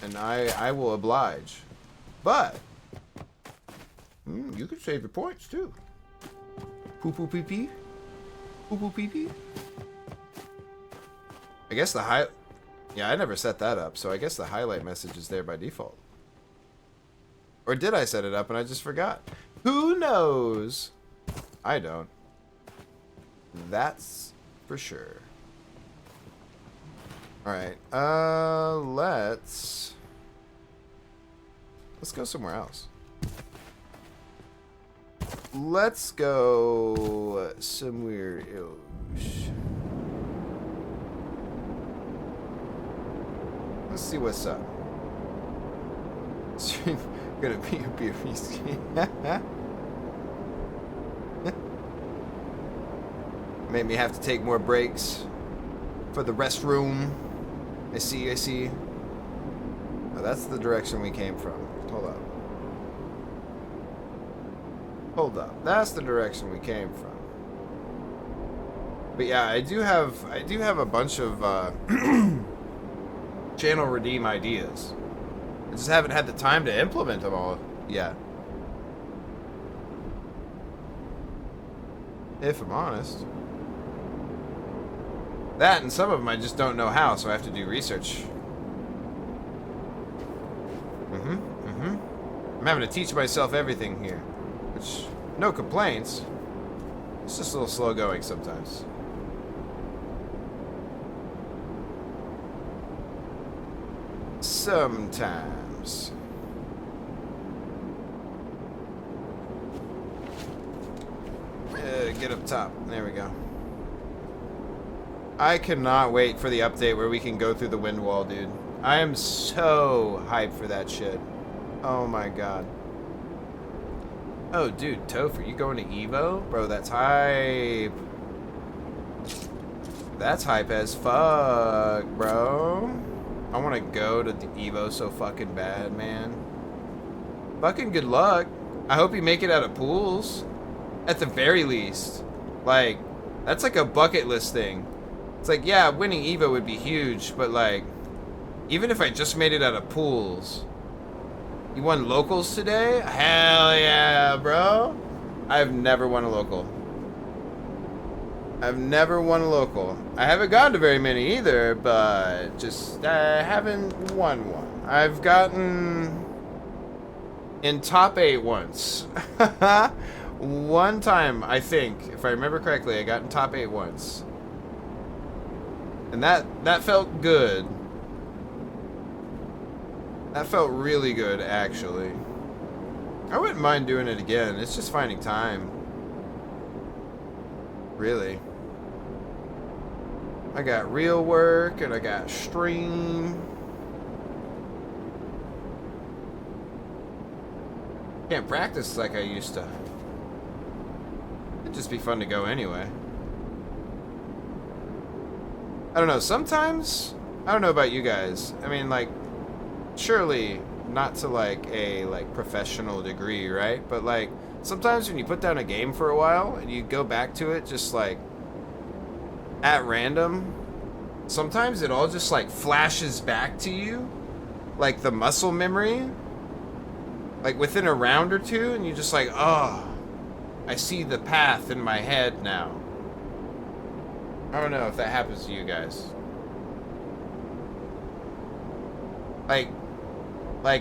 And I will oblige. But you could save your points too. Poo poo pee pee. Poo poo pee pee. I guess the yeah, I never set that up, so I guess the highlight message is there by default. Or did I set it up and I just forgot? Who knows? I don't. That's for sure. Alright, let's go somewhere else. Let's go somewhere else. Let's see what's up. It's gonna be a beauty scheme. Made me have to take more breaks for the restroom. I see. Oh, that's the direction we came from. Hold up. That's the direction we came from. But yeah, I do have a bunch of channel redeem ideas. I just haven't had the time to implement them all yet. If I'm honest. That and some of them I just don't know how, so I have to do research. I'm having to teach myself everything here. Which, no complaints. It's just a little slow going sometimes. Sometimes. Get up top. There we go. I cannot wait for the update where we can go through the wind wall, dude. I am so hyped for that shit. Oh my god. Oh, dude, Topher, you going to Evo? Bro, that's hype. That's hype as fuck, bro. I want to go to the Evo so fucking bad, man. Fucking good luck. I hope you make it out of pools. At the very least. Like, that's like a bucket list thing. It's like, yeah, winning Evo would be huge, but like, even if I just made it out of pools. You won locals today? Hell yeah, bro. I've never won a local. I've never won a local. I haven't gone to very many either, but just I haven't won one. I've gotten in top 8 once. One time, I think, if I remember correctly, I got in top 8 once. And that felt good. That felt really good, actually. I wouldn't mind doing it again. It's just finding time. Really. I got real work, and I got stream. Can't practice like I used to. It'd just be fun to go anyway. I don't know, sometimes, I don't know about you guys. I mean, like, surely not to like a like professional degree, right? But like sometimes when you put down a game for a while and you go back to it just like at random, sometimes it all just like flashes back to you, like the muscle memory, like within a round or two, and you just like, oh, I see the path in my head now. I don't know if that happens to you guys. Like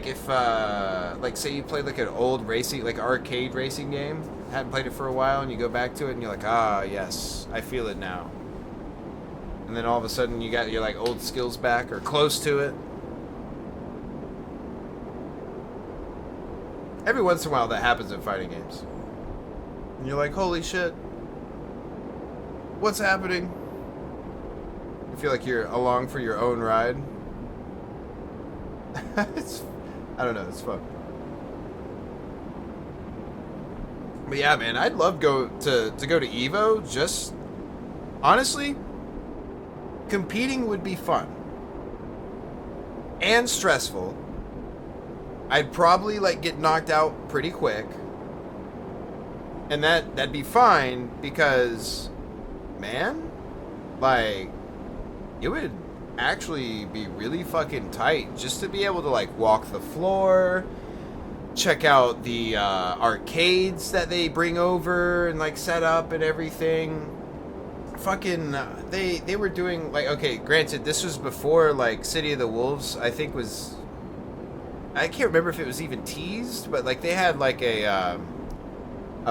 if like say you played like an old racing, like arcade racing game, hadn't played it for a while, and you go back to it and you're like, ah, yes, I feel it now. And then all of a sudden you got your like old skills back or close to it. Every once in a while that happens in fighting games. And you're like, holy shit. What's happening? You feel like you're along for your own ride. I don't know, it's fun. But yeah, man, I'd love to go to Evo. Just honestly, competing would be fun and stressful. I'd probably like get knocked out pretty quick, and that'd be fine because, man, like it would actually be really fucking tight just to be able to like walk the floor, check out the arcades that they bring over and like set up and everything. Fucking they were doing like, okay, granted this was before like City of the Wolves, I think was, I can't remember if it was even teased, but like they had like a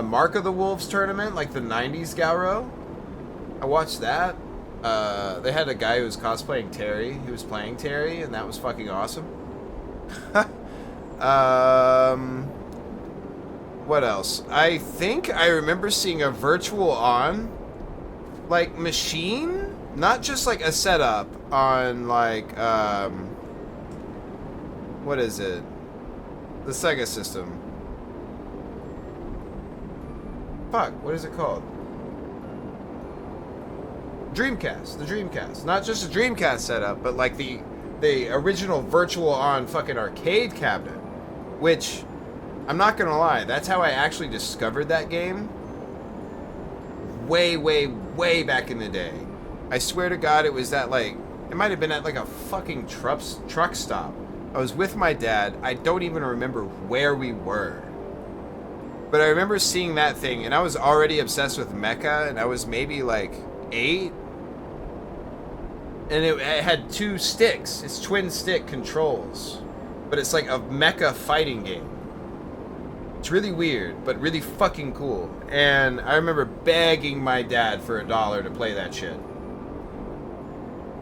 Mark of the Wolves tournament, like the 90s Galro. I watched that. They had a guy who was cosplaying Terry, who was playing Terry, and that was fucking awesome. What else? I think I remember seeing a virtual on like machine, not just like a setup on like what is it? The Sega system. Fuck, what is it called? Dreamcast, the Dreamcast. Not just a Dreamcast setup, but like the original virtual on fucking arcade cabinet. Which, I'm not gonna lie, that's how I actually discovered that game. Way, way, way back in the day. I swear to God, it was that like, it might have been at like a fucking truck stop. I was with my dad. I don't even remember where we were. But I remember seeing that thing, and I was already obsessed with mecha, and I was maybe like 8. And it had 2 sticks. It's twin stick controls. But it's like a mecha fighting game. It's really weird, but really fucking cool. And I remember begging my dad for $1 to play that shit.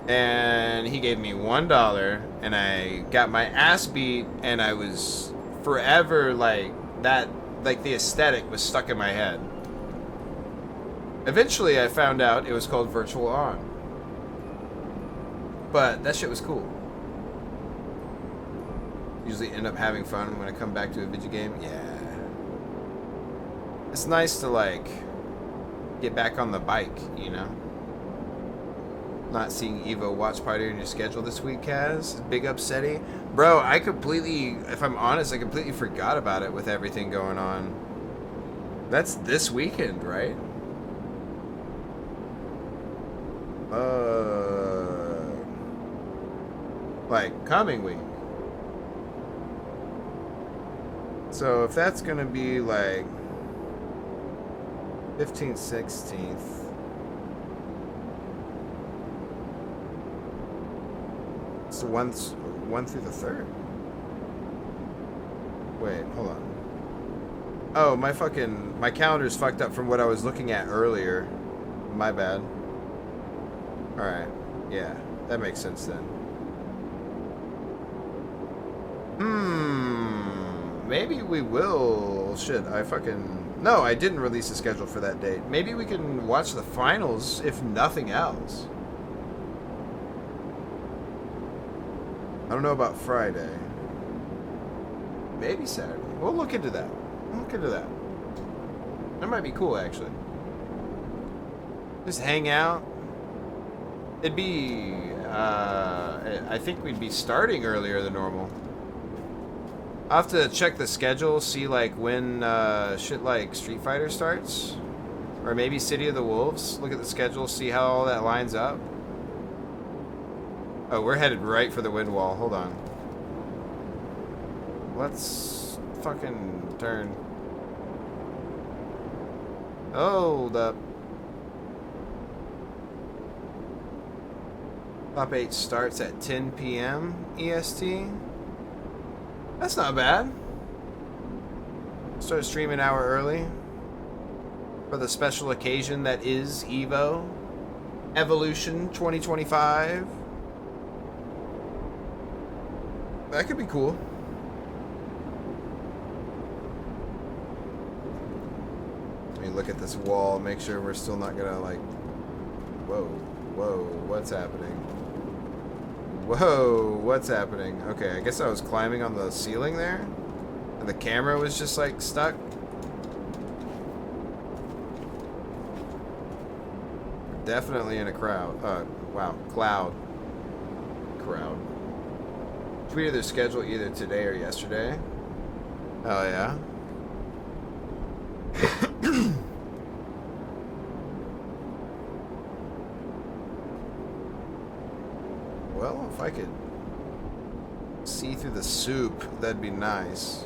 And he gave me $1, and I got my ass beat, and I was forever like that, like the aesthetic was stuck in my head. Eventually I found out it was called Virtual On. But that shit was cool. Usually end up having fun when I come back to a video game. Yeah. It's nice to like get back on the bike, you know? Not seeing Evo watch party in your schedule this week, Kaz. Big upsetting. Bro, I completely, if I'm honest, I completely forgot about it with everything going on. That's this weekend, right? Like, coming week. So, if that's gonna be, like, 15th, 16th. It's the 1 through the 3rd. Wait, hold on. Oh, my calendar's fucked up from what I was looking at earlier. My bad. Alright, yeah, that makes sense then. Maybe we will. Shit, no, I didn't release a schedule for that date. Maybe we can watch the finals, if nothing else. I don't know about Friday. Maybe Saturday. We'll look into that. That might be cool, actually. Just hang out. It'd be, I think we'd be starting earlier than normal. I'll have to check the schedule, see like when shit like Street Fighter starts. Or maybe City of the Wolves. Look at the schedule, see how all that lines up. Oh, we're headed right for the windwall. Hold on. Let's fucking turn. Hold up. Top 8 starts at 10 p.m. EST. That's not bad. Start streaming an hour early for the special occasion that is EVO Evolution 2025. That could be cool. Let me look at this wall, make sure we're still not gonna like... Whoa, whoa, what's happening? Whoa, what's happening? Okay, I guess I was climbing on the ceiling there, and the camera was just like stuck. Definitely in a crowd. Wow, cloud. Crowd. Tweeted their schedule either today or yesterday. Oh yeah. Well, if I could see through the soup, that'd be nice.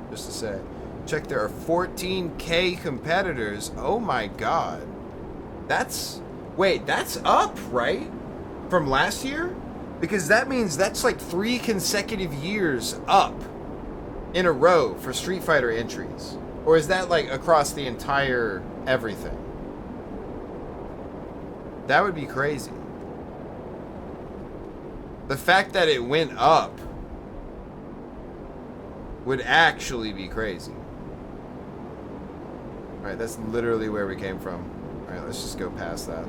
Just to say. Check, there are 14K competitors. Oh my god. That's... Wait, that's up, right? From last year? Because that means that's like 3 consecutive years up in a row for Street Fighter entries. Or is that like across the entire everything? That would be crazy. The fact that it went up would actually be crazy. Alright, that's literally where we came from. Alright, let's just go past that.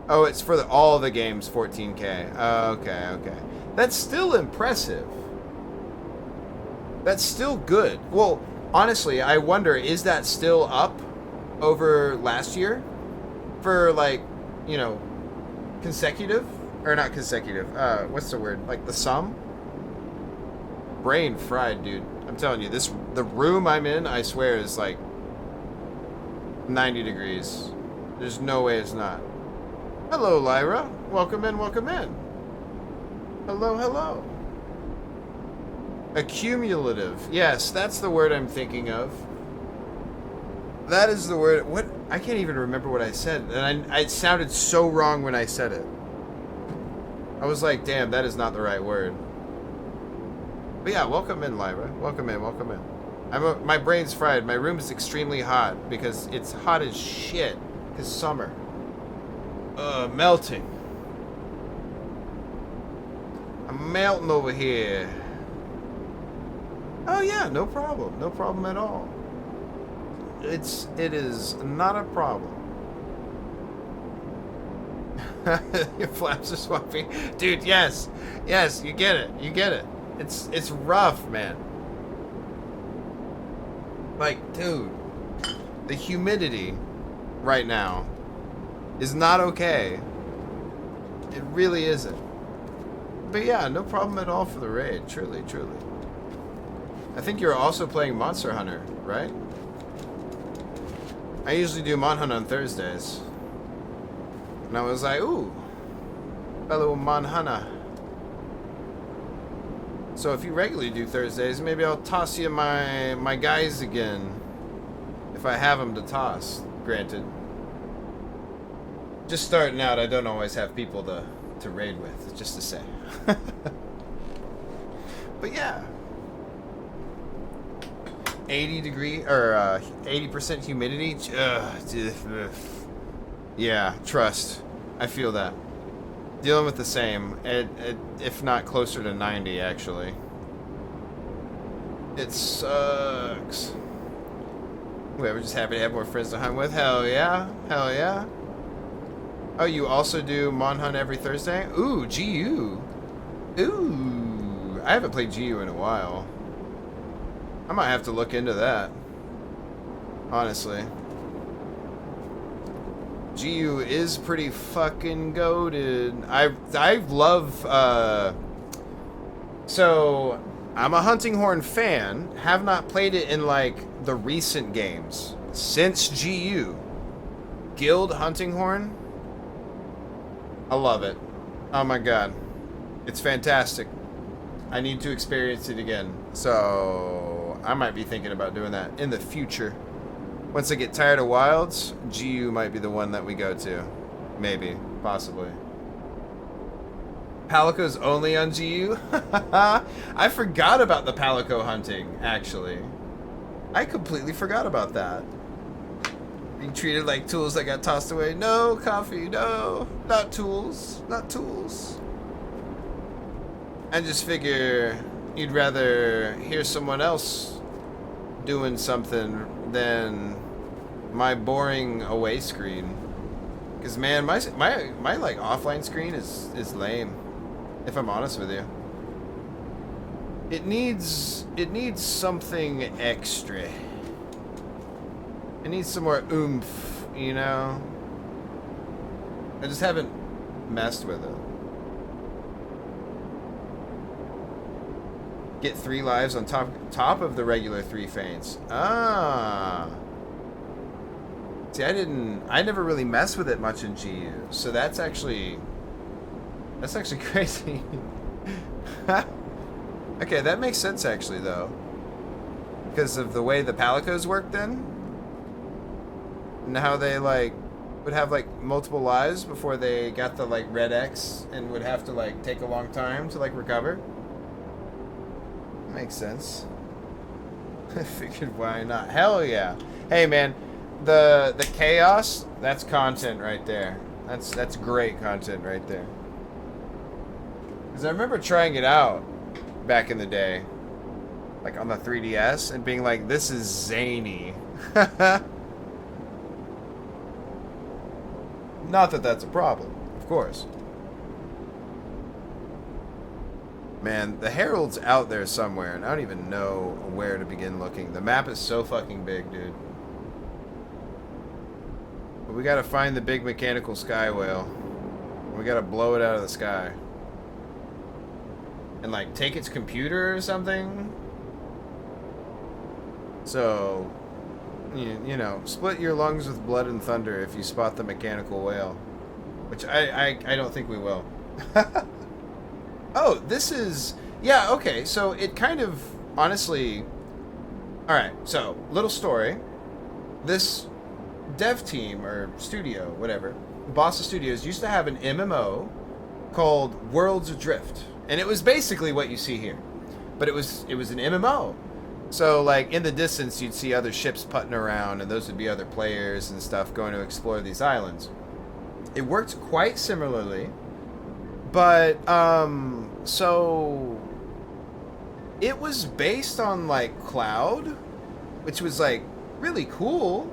Oh, it's for all the games, 14K. Okay, okay. That's still impressive. That's still good. Well, honestly, I wonder, is that still up over last year? For, like, you know, consecutive? Or not consecutive. What's the word? Like, the sum? Brain fried, dude. I'm telling you, the room I'm in, I swear, is like 90 degrees. There's no way it's not. Hello, Lyra. Welcome in, welcome in. Hello, hello. Accumulative. Yes, that's the word I'm thinking of. That is the word. What? I can't even remember what I said. And it sounded so wrong when I said it. I was like, damn, that is not the right word. But yeah, welcome in, Lyra. Welcome in, welcome in. My brain's fried. My room is extremely hot because it's hot as shit. It's summer. Melting. I'm melting over here. Oh yeah, no problem. No problem at all. It is not a problem. Your flaps are swapping. Dude, yes. Yes, you get it. You get it. It's rough, man. Like, dude, the humidity right now is not okay. It really isn't. But yeah, no problem at all for the raid. Truly, truly. I think you're also playing Monster Hunter, right? I usually do Mon Hunt on Thursdays. And I was like, ooh, fellow Mon Hunter. So if you regularly do Thursdays, maybe I'll toss you my guys again. If I have them to toss, granted. Just starting out, I don't always have people to raid with, just to say. But yeah. 80 degree, or 80% humidity. Yeah, trust. I feel that. Dealing with the same, if not closer to 90, actually. It sucks. We're just happy to have more friends to hunt with. Hell yeah. Hell yeah. Oh, you also do Mon Hunt every Thursday? Ooh, GU. Ooh. I haven't played GU in a while. I might have to look into that. Honestly. GU is pretty fucking goated. I love, so I'm a Hunting Horn fan, have not played it in like the recent games. Since GU. Guild Hunting Horn? I love it. Oh my god. It's fantastic. I need to experience it again. So I might be thinking about doing that in the future. Once I get tired of Wilds, GU might be the one that we go to. Maybe. Possibly. Palico's only on GU? I forgot about the Palico hunting, actually. I completely forgot about that. Being treated like tools that got tossed away. No, coffee, no. Not tools. Not tools. I just figure you'd rather hear someone else doing something than my boring away screen. Because, man, my like, offline screen is lame, if I'm honest with you. It needs something extra. It needs some more oomph, you know? I just haven't messed with it. Get 3 lives on top of the regular 3 faints. Ah. See, I never really messed with it much in GU, so that's actually crazy. Okay, that makes sense actually though. Because of the way the Palicos work then. And how they like would have like multiple lives before they got the like red X and would have to like take a long time to like recover. Makes sense. I figured why not? Hell yeah. Hey man, the chaos, that's content right there. That's great content right there. Cause I remember trying it out back in the day, like on the 3DS, and being like, this is zany. Not that that's a problem, of course. Man, the Herald's out there somewhere, and I don't even know where to begin looking. The map is so fucking big, dude. But we gotta find the big mechanical sky whale. We gotta blow it out of the sky. And, like, take its computer or something? So, you know, split your lungs with blood and thunder if you spot the mechanical whale. Which I don't think we will. Oh, this is... Yeah, okay, so it kind of, honestly... Alright, so, little story. This dev team, or studio, whatever, Bossa Studios used to have an MMO called Worlds Adrift. And it was basically what you see here. But it was an MMO. So, like, in the distance, you'd see other ships putting around, and those would be other players and stuff going to explore these islands. It worked quite similarly. But, so it was based on, like, Cloud, which was, like, really cool,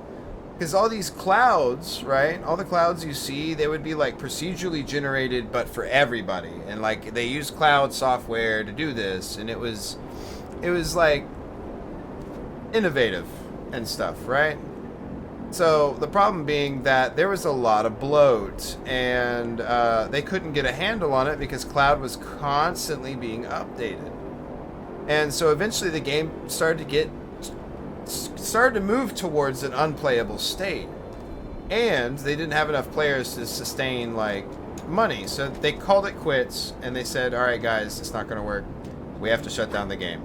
because all these clouds, right, all the clouds you see, they would be, like, procedurally generated, but for everybody, and, like, they use cloud software to do this, and it was, like, innovative and stuff, right? So the problem being that there was a lot of bloat, and they couldn't get a handle on it because Cloud was constantly being updated. And so eventually the game started to move towards an unplayable state. And they didn't have enough players to sustain, like, money. So they called it quits, and they said, alright guys, it's not going to work. We have to shut down the game.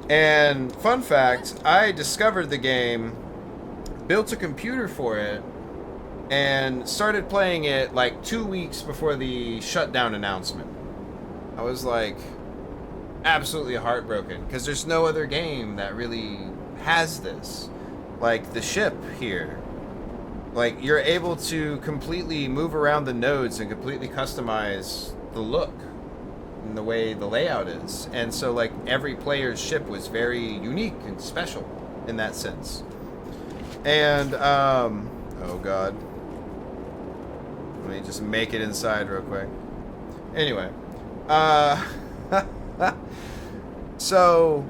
And fun fact, I discovered the game, built a computer for it, and started playing it like 2 weeks before the shutdown announcement. I was like absolutely heartbroken because there's no other game that really has this. Like the ship here, like you're able to completely move around the nodes and completely customize the look and the way the layout is. And so like every player's ship was very unique and special in that sense. And, oh god. Let me just make it inside real quick. Anyway, so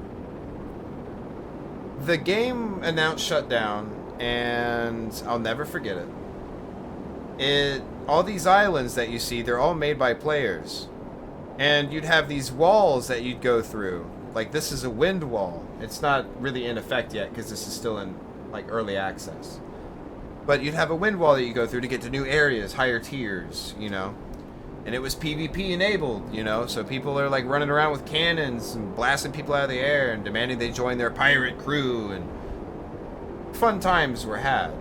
the game announced shutdown, and I'll never forget it. all these islands that you see, they're all made by players. And you'd have these walls that you'd go through. Like, this is a wind wall. It's not really in effect yet because this is still in, like, early access. But you'd have a wind wall that you go through to get to new areas, higher tiers, you know? And it was PvP enabled, you know? So people are, like, running around with cannons and blasting people out of the air and demanding they join their pirate crew. And fun times were had.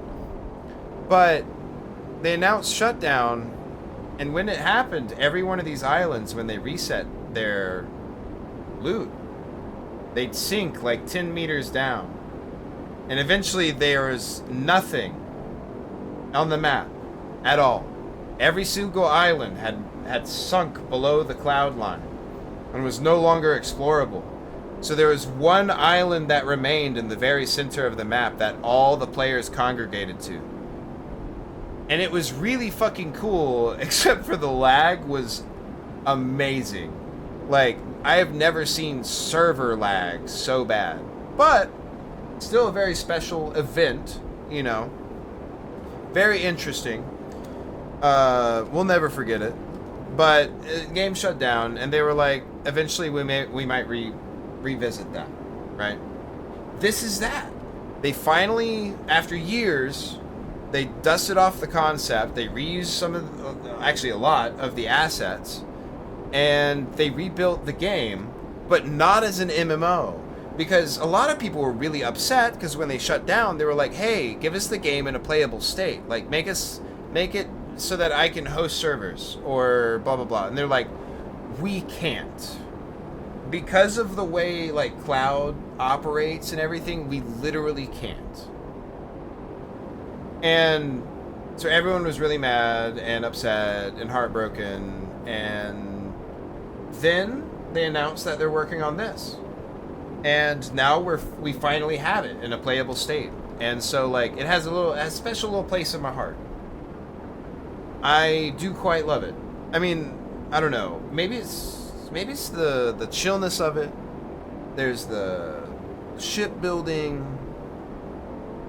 But they announced shutdown, and when it happened, every one of these islands, when they reset their loot, they'd sink like 10 meters down. And eventually there was nothing on the map at all. Every single island had sunk below the cloud line and was no longer explorable. So there was one island that remained in the very center of the map that all the players congregated to. And it was really fucking cool, except for the lag was amazing. Like, I have never seen server lag so bad. But, still a very special event, you know. Very interesting. We'll never forget it. But, game shut down, and they were like, eventually we might revisit that, right? This is that. They finally, after years, they dusted off the concept. They reused some of, actually a lot of the assets, and they rebuilt the game, but not as an MMO. Because a lot of people were really upset because when they shut down, they were like, hey, give us the game in a playable state. Like, make it so that I can host servers or blah, blah, blah. And they're like, we can't. Because of the way, like, cloud operates and everything, we literally can't. And so everyone was really mad and upset and heartbroken, and then they announced that they're working on this. And now we finally have it in a playable state. And so, like, it has a special little place in my heart. I do quite love it. I mean, I don't know. Maybe it's the chillness of it. There's the shipbuilding.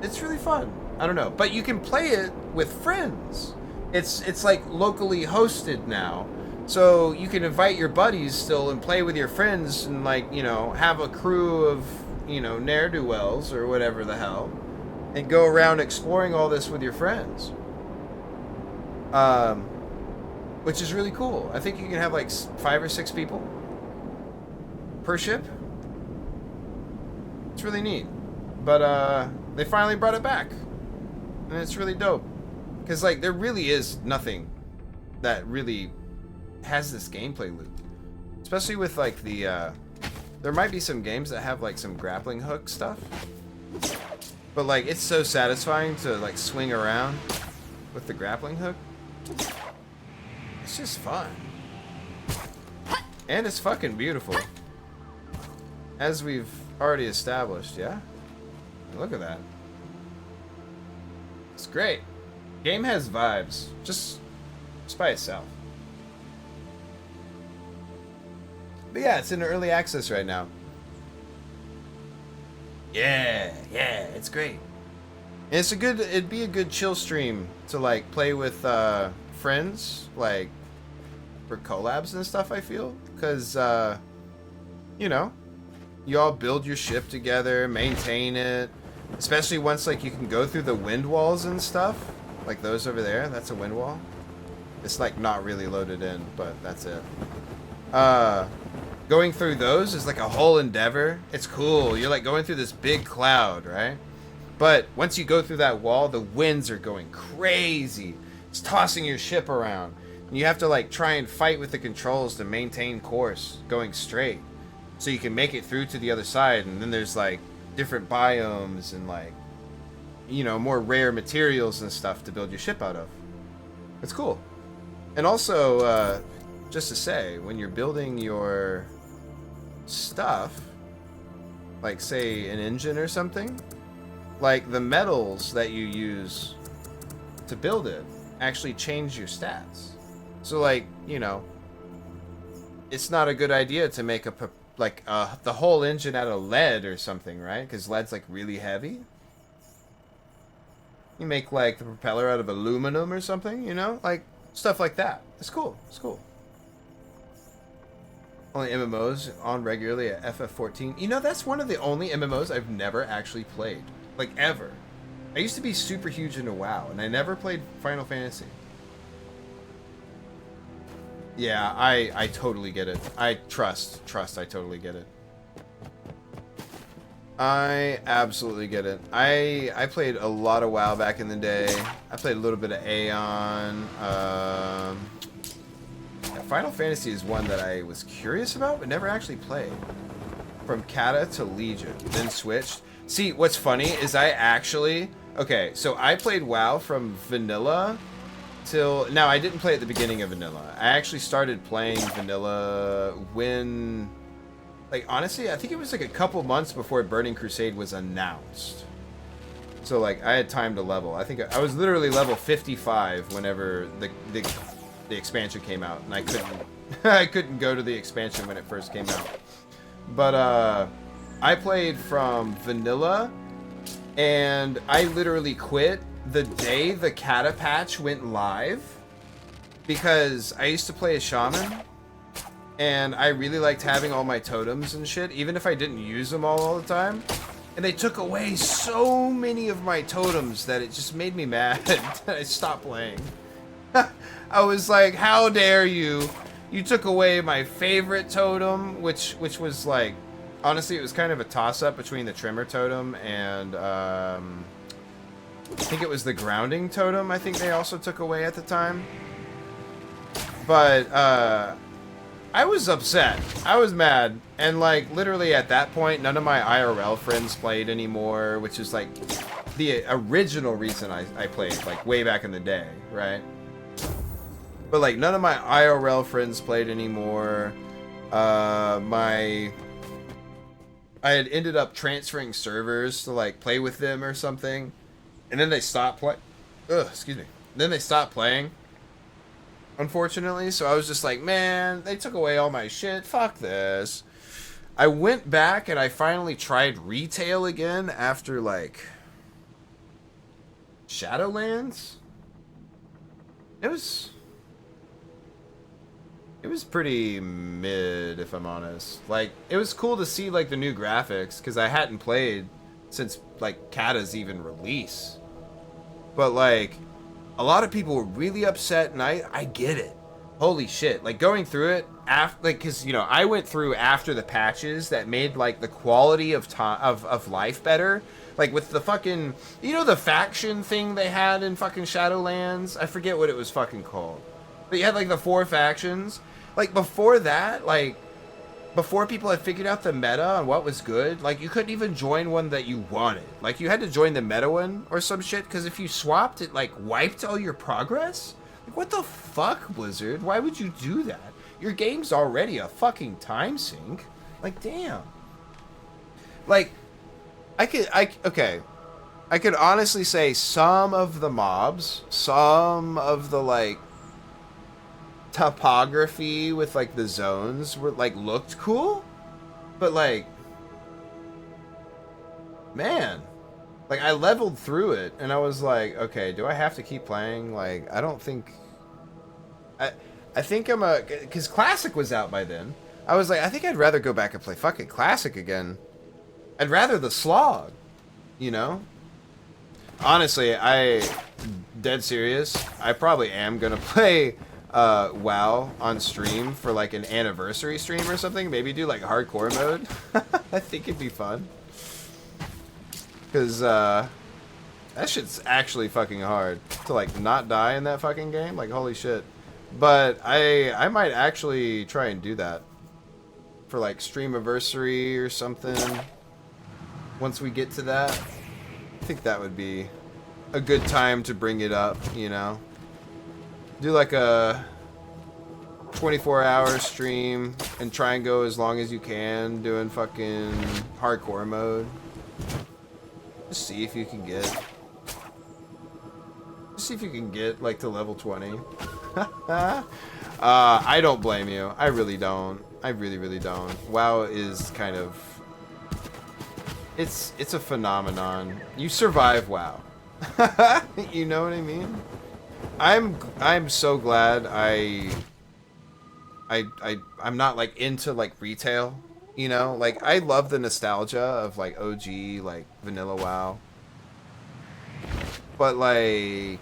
It's really fun. I don't know, but you can play it with friends. It's like locally hosted now, so you can invite your buddies still and play with your friends and, like, you know, have a crew of, you know, ne'er-do-wells or whatever the hell, and go around exploring all this with your friends. Which is really cool. I think you can have like 5 or 6 people per ship. It's really neat, but they finally brought it back. And it's really dope. Because, like, there really is nothing that really has this gameplay loop. Especially with, like, the, there might be some games that have, like, some grappling hook stuff. But, like, it's so satisfying to, like, swing around with the grappling hook. It's just fun. And it's fucking beautiful. As we've already established, yeah? Look at that. It's great. Game has vibes, just by itself. But yeah, it's in early access right now. Yeah, it's great. And it'd be a good chill stream to, like, play with friends, like, for collabs and stuff, I feel. Because, you know, you all build your ship together, maintain it. Especially once, like, you can go through the wind walls and stuff. Like those over there, that's a wind wall. It's, like, not really loaded in, but that's it. Going through those is, like, a whole endeavor. It's cool. You're, like, going through this big cloud, right? But once you go through that wall, the winds are going crazy. It's tossing your ship around. And you have to, like, try and fight with the controls to maintain course going straight. So you can make it through to the other side. And then there's, like, different biomes and, like, you know, more rare materials and stuff to build your ship out of. It's cool. And also, just to say, when you're building your stuff, like, say, an engine or something, like, the metals that you use to build it actually change your stats. So, like, you know, it's not a good idea to make the whole engine out of lead or something, right? Because lead's, like, really heavy. You make like the propeller out of aluminum or something, you know? Like stuff like that. It's cool. It's cool. Only MMOs on regularly at FF14. You know, that's one of the only MMOs I've never actually played. Like, ever. I used to be super huge into WoW, and I never played Final Fantasy. Yeah, I totally get it. I trust, I totally get it. I absolutely get it. I played a lot of WoW back in the day. I played a little bit of Aeon. Final Fantasy is one that I was curious about, but never actually played. From Kata to Legion, then switched. See, what's funny is I actually... Okay, so I played WoW from vanilla till... Now, I didn't play at the beginning of vanilla. I actually started playing vanilla when... Like, honestly, I think it was like a couple months before Burning Crusade was announced. So, like, I had time to level. I think I was literally level 55 whenever the expansion came out, and I couldn't I couldn't go to the expansion when it first came out. But I played from vanilla, and I literally quit the day the Kata patch went live because I used to play a shaman, and I really liked having all my totems and shit, even if I didn't use them all the time. And they took away so many of my totems that it just made me mad. I stopped playing. I was like, how dare you? You took away my favorite totem, which was like, honestly, it was kind of a toss-up between the Tremor totem and, I think it was the Grounding totem, I think they also took away at the time. But, I was upset. I was mad. And, like, literally at that point, none of my IRL friends played anymore, which is, like, the original reason I played, like, way back in the day, right? But, like, none of my IRL friends played anymore. I had ended up transferring servers to, like, play with them or something. And then they stopped playing. Excuse me. Then they stopped playing, unfortunately. So I was just like, man, they took away all my shit. Fuck this. I went back and I finally tried retail again after, like, Shadowlands. It was pretty mid, if I'm honest. Like, it was cool to see, like, the new graphics, because I hadn't played since, like, Kata's even release. But, like, a lot of people were really upset, and I get it. Holy shit. Like, going through it, after, like, because, you know, I went through after the patches that made, like, the quality of life better. Like, with the fucking, you know, the faction thing they had in fucking Shadowlands? I forget what it was fucking called. But you had, like, the 4 factions. Like, before that, like, before people had figured out the meta on what was good, like, you couldn't even join one that you wanted. Like, you had to join the meta one or some shit, because if you swapped, it, like, wiped all your progress? Like, what the fuck, Blizzard? Why would you do that? Your game's already a fucking time sink. Like, damn. Like, I could honestly say some of the mobs, some of the, like, topography with, like, the zones were, like, looked cool, but, like, man, like, I leveled through it and I was like, okay, do I have to keep playing? Like, I don't think I think because Classic was out by then. I was like, I think I'd rather go back and play fucking Classic again. I'd rather the slog, you know? Honestly, dead serious, I probably am gonna play WoW on stream for, like, an anniversary stream or something. Maybe do, like, hardcore mode. I think it'd be fun. Because, that shit's actually fucking hard. To, like, not die in that fucking game. Like, holy shit. But I might actually try and do that. For, like, streamiversary or something. Once we get to that. I think that would be a good time to bring it up, you know? Do like a 24-hour stream and try and go as long as you can doing fucking hardcore mode. Just see if you can get... Just see if you can get, like, to level 20. I don't blame you. I really don't. I really, really don't. WoW is kind of... It's a phenomenon. You survive WoW. You know what I mean? I'm so glad I'm not like into like retail, you know? Like I love the nostalgia of like OG like vanilla WoW. But like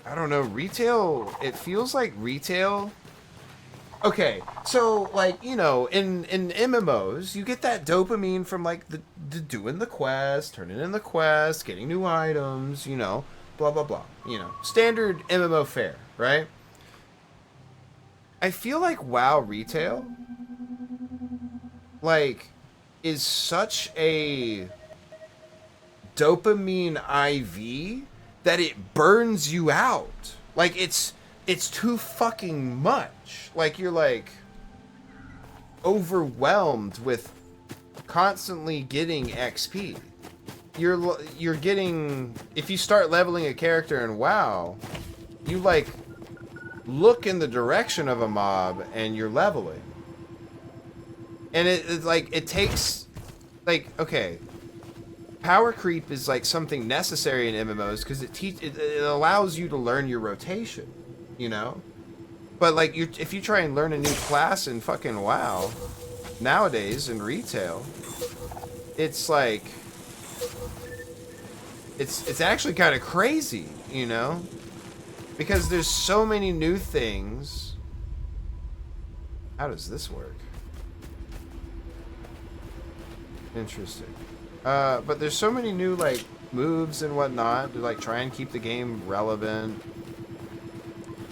I don't know, retail, it feels like retail. Okay, so like, you know, in MMOs, you get that dopamine from like the doing the quest, turning in the quest, getting new items, you know, blah blah blah, you know, standard MMO fare, right? I feel like WoW retail like is such a dopamine IV that it burns you out. Like it's too fucking much. Like you're like overwhelmed with constantly getting XP. You're getting, if you start leveling a character in WoW, you like look in the direction of a mob and you're leveling. And it's like it takes like okay, power creep is like something necessary in MMOs because it allows you to learn your rotation, you know. But like if you try and learn a new class in fucking WoW nowadays in retail, it's like it's actually kind of crazy, you know, because there's so many new things. How does this work? Interesting. But there's so many new like moves and whatnot to like try and keep the game relevant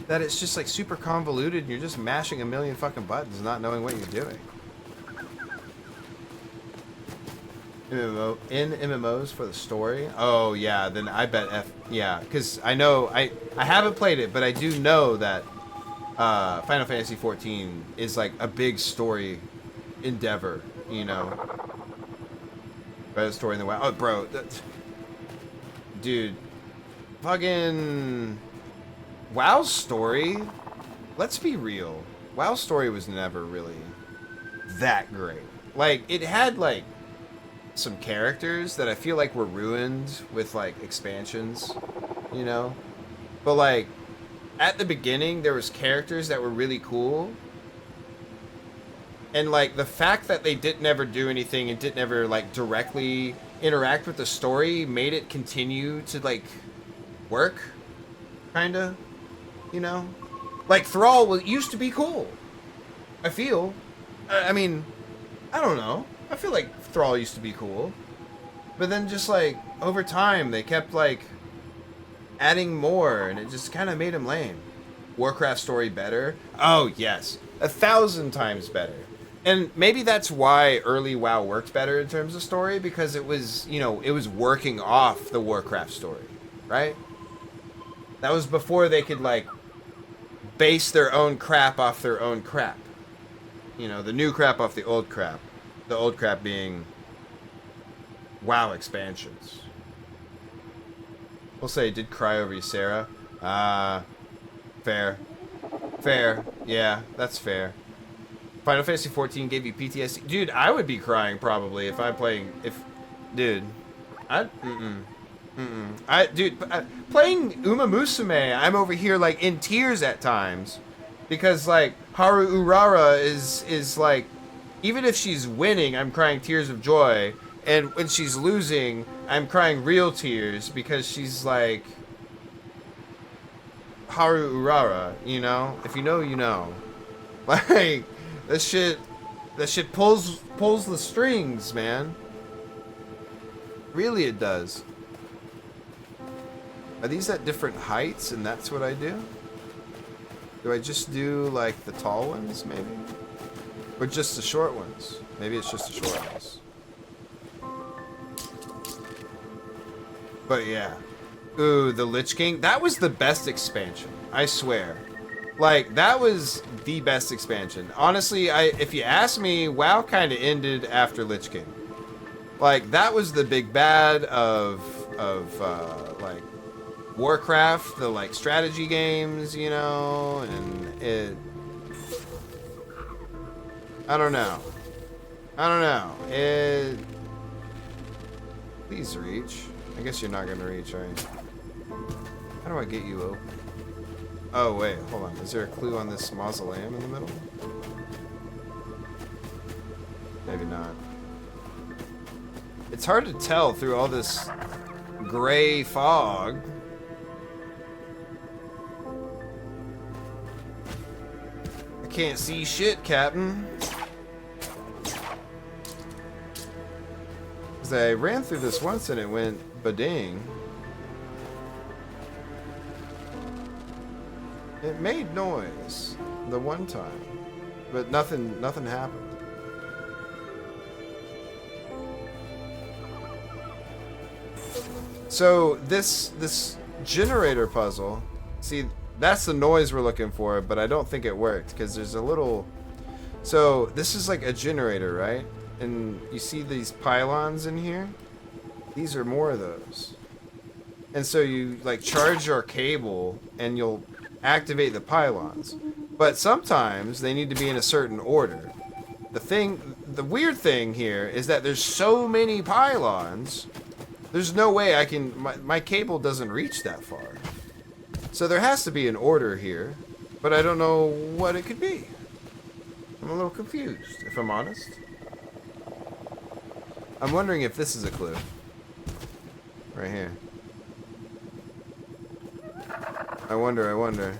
that it's just like super convoluted and you're just mashing a million fucking buttons not knowing what you're doing. In MMOs for the story? Oh yeah, then I bet yeah, because I know I haven't played it, but I do know that Final Fantasy 14 is like a big story endeavor, you know. Better story in the WoW. Oh, bro, dude, fucking WoW's story. Let's be real. WoW's story was never really that great. Like it had like some characters that I feel like were ruined with like expansions, you know. But like at the beginning, there was characters that were really cool. And like the fact that they didn't ever do anything and didn't ever like directly interact with the story made it continue to like work, kinda, you know. Like Thrall used to be cool. I feel. I mean, I don't know. I feel like Thrall used to be cool, but then just like over time they kept like adding more, and it just kind of made him lame. Warcraft story better? Oh yes, 1,000 times better. And maybe that's why early WoW worked better in terms of story, because it was, you know, it was working off the Warcraft story, right? That was before they could, like, base their own crap off their own crap. You know, the new crap off the old crap. The old crap being WoW expansions. We'll say, did cry over Ysera. Fair. Fair. Yeah, that's fair. Final Fantasy 14 gave you PTSD. Dude, I would be crying probably if I'm playing. Dude, dude, playing Uma Musume, I'm over here like in tears at times, because like Haru Urara is like, even if she's winning, I'm crying tears of joy, and when she's losing, I'm crying real tears because she's like Haru Urara, you know. If you know, you know. Like. That shit pulls the strings, man. Really, it does. Are these at different heights, and that's what I do? Do I just do like the tall ones, maybe, or just the short ones? Maybe it's just the short ones. But yeah, ooh, the Lich King. That was the best expansion, I swear. Like, that was the best expansion. Honestly, if you ask me, WoW kind of ended after Lich King. Like, that was the big bad of like, Warcraft, the, like, strategy games, you know, and it... I don't know. Please reach. I guess you're not gonna reach, are you? How do I get you open? Oh, wait, hold on. Is there a clue on this mausoleum in the middle? Maybe not. It's hard to tell through all this gray fog. I can't see shit, Captain. Because I ran through this once and it went bading. It made noise the one time, but nothing happened. So this generator puzzle, see, that's the noise we're looking for, but I don't think it worked because there's a little. So this is like a generator, right? And you see these pylons in here? These are more of those. And so you like charge your cable and you'll activate the pylons. But sometimes they need to be in a certain order. The weird thing here is that there's so many pylons, there's no way I can, my cable doesn't reach that far. So there has to be an order here, but I don't know what it could be. I'm a little confused, if I'm honest. I'm wondering if this is a clue. Right here. I wonder.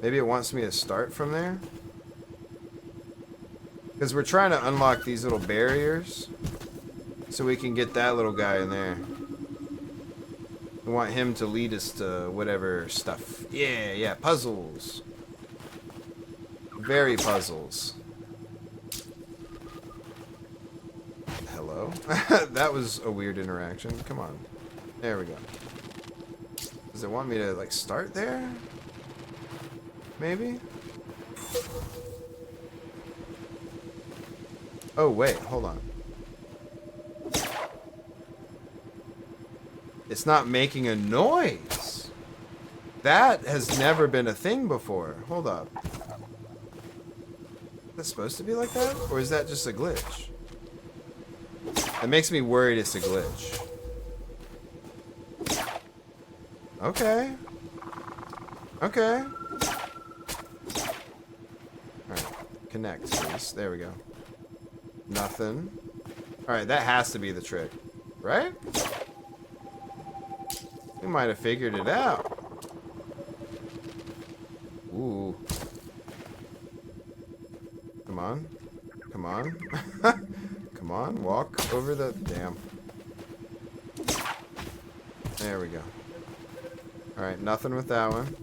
Maybe it wants me to start from there? Because we're trying to unlock these little barriers so we can get that little guy in there. We want him to lead us to whatever stuff. Yeah, puzzles. Very puzzles. Hello? That was a weird interaction. Come on. There we go. Does it want me to, like, start there? Maybe? Oh, wait. Hold on. It's not making a noise. That has never been a thing before. Hold up. Is that supposed to be like that? Or is that just a glitch? That makes me worried it's a glitch. Okay. Okay. Alright. Connect, please. There we go. Nothing. Alright, that has to be the trick. Right? We might have figured it out. Ooh. Come on. Come on. Come on. Walk over the... Damn. There we go. Alright, nothing with that one.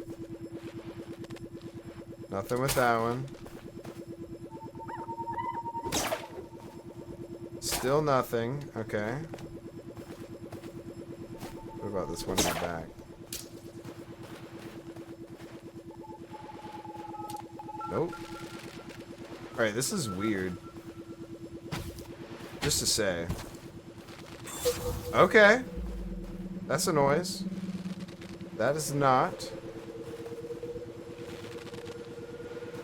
Nothing with that one. Still nothing. Okay. What about this one in the back? Nope. Alright, this is weird. Just to say. Okay. That's a noise. That is not.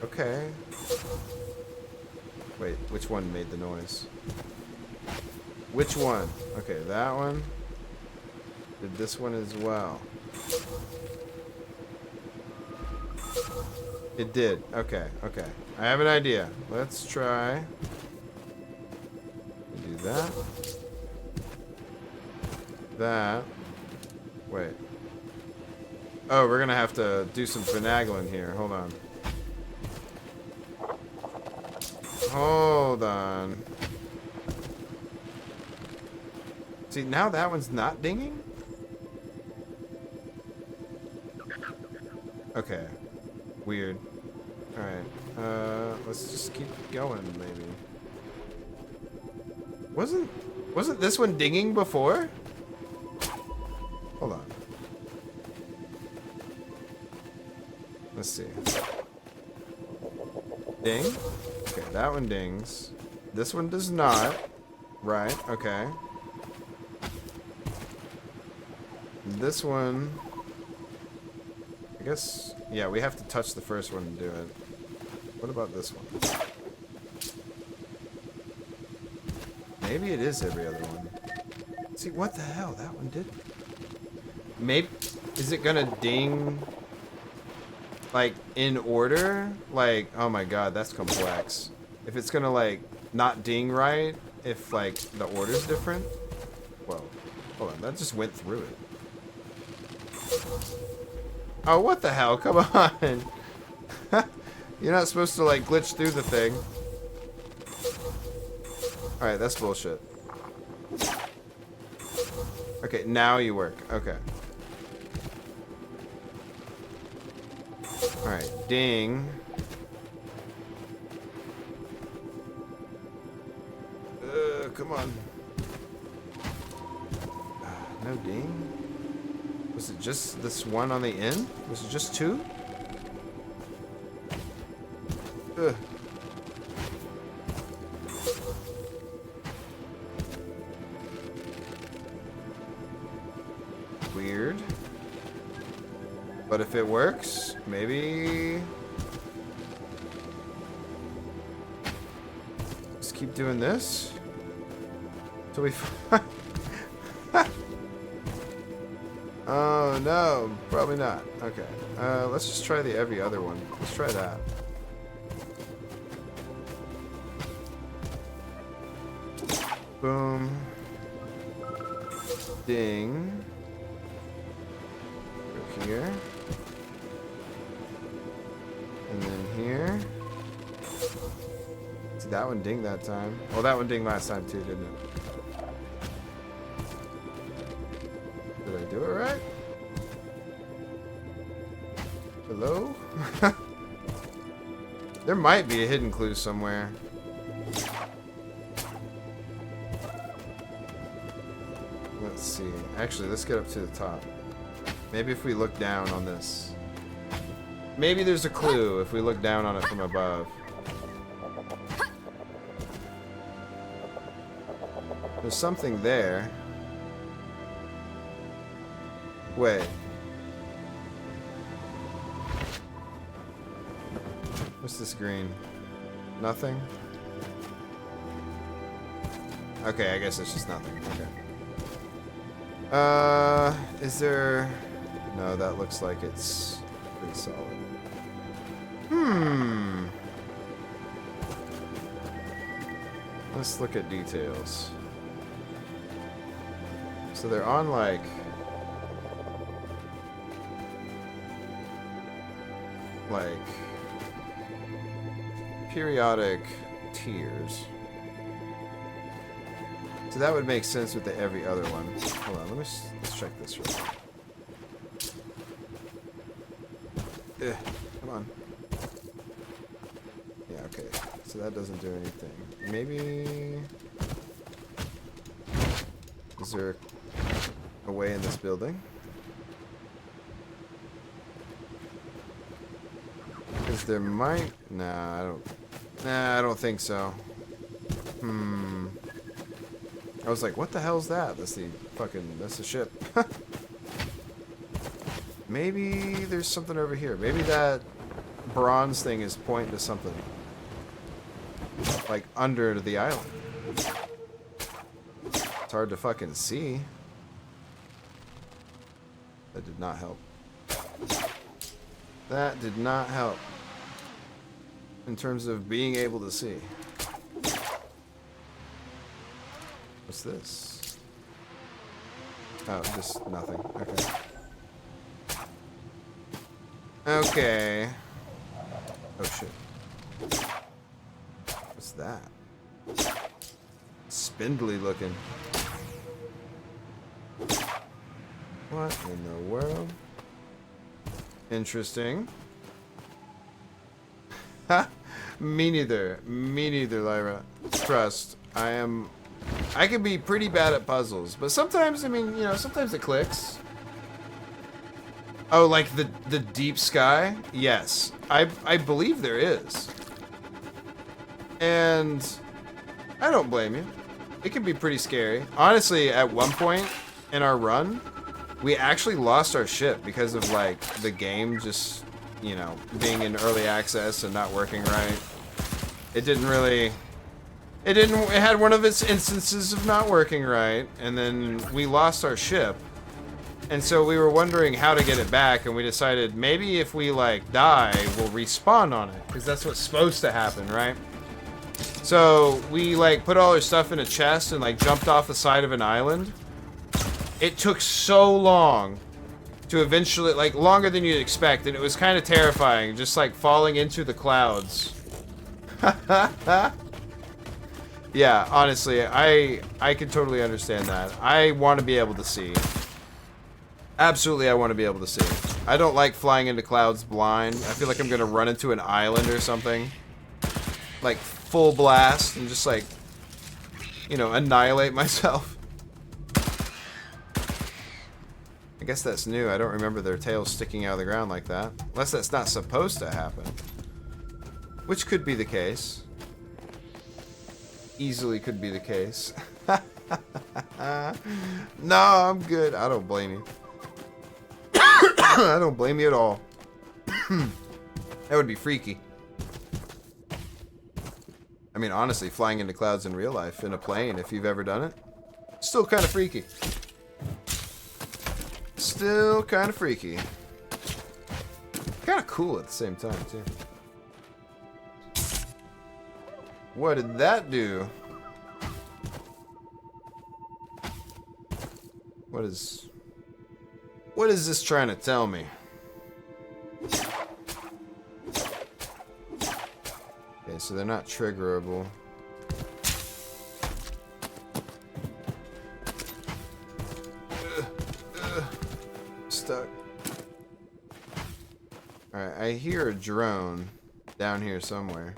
Okay. Wait, which one made the noise? Which one? Okay, that one. Did this one as well? It did. Okay, okay. I have an idea. Let's try. Do that. That. Wait. Oh, we're gonna have to do some finagling here. Hold on. Hold on. See, now that one's not dinging? Okay. Weird. Alright. Let's just keep going, maybe. Wasn't this one dinging before? Hold on. Let's see. Ding. Okay, that one dings. This one does not. Right, okay. This one... I guess... Yeah, we have to touch the first one to do it. What about this one? Maybe it is every other one. See, what the hell? That one did. Maybe, is it gonna ding, like, in order? Like, oh my god, that's complex. If it's gonna, like, not ding right, if, like, the order's different? Whoa. Hold on, that just went through it. Oh, what the hell? Come on. You're not supposed to, like, glitch through the thing. Alright, that's bullshit. Okay, now you work. Okay. Alright, ding. Come on. No ding? Was it just this one on the end? Was it just two? Ugh. Weird. But if it works, maybe... Just keep doing this till we find... Oh no, probably not. Okay, let's just try the every other one. Let's try that. Boom. Ding. Go here. And then here. See, that one dinged that time. Well, that one dinged last time too, didn't it? Did I do it right? Hello? There might be a hidden clue somewhere. Let's see. Actually, let's get up to the top. Maybe if we look down on this. Maybe there's a clue if we look down on it from above. There's something there. Wait. What's this green? Nothing? Okay, I guess it's just nothing. Okay. Is there... No, that looks like it's pretty solid. Let's look at details. So they're on, like... periodic tiers. So that would make sense with the every other one. Hold on, let's check this real quick. Come on. Yeah, okay. So that doesn't do anything. Maybe... Is there a way in this building? Because there might... Nah, I don't think so. I was like, what the hell's that? That's the ship. Maybe there's something over here. Maybe that bronze thing is pointing to something. Like, under the island. It's hard to fucking see. That did not help. That did not help. In terms of being able to see. What's this? Oh, just nothing. Okay. Okay. Oh shit. What's that? Spindly looking. What in the world? Interesting. Ha! Me neither. Me neither, Lyra. Trust. I can be pretty bad at puzzles, but sometimes, I mean, you know, sometimes it clicks. Oh, like the deep sky? Yes. I believe there is. And I don't blame you. It can be pretty scary. Honestly, at one point in our run, we actually lost our ship because of, like, the game just, you know, being in early access and not working right. It didn't really It didn't. It had one of its instances of not working right, and then we lost our ship. And so we were wondering how to get it back, and we decided maybe if we, like, die, we'll respawn on it. Because that's what's supposed to happen, right? So we, like, put all our stuff in a chest and, like, jumped off the side of an island. It took so long to eventually, like, longer than you'd expect, and it was kind of terrifying, just, like, falling into the clouds. Yeah, honestly, I can totally understand that. I want to be able to see. Absolutely, I want to be able to see. I don't like flying into clouds blind. I feel like I'm going to run into an island or something. Like, full blast and just, like, you know, annihilate myself. I guess that's new. I don't remember their tails sticking out of the ground like that. Unless that's not supposed to happen. Which could be the case. Easily could be the case. No, I'm good. I don't blame you. I don't blame you at all. That would be freaky. I mean, honestly, flying into clouds in real life in a plane, if you've ever done it, still kind of freaky. Still kind of freaky. Kind of cool at the same time, too. What did that do? What is this trying to tell me? Okay, so they're not triggerable. Stuck. Alright, I hear a drone down here somewhere.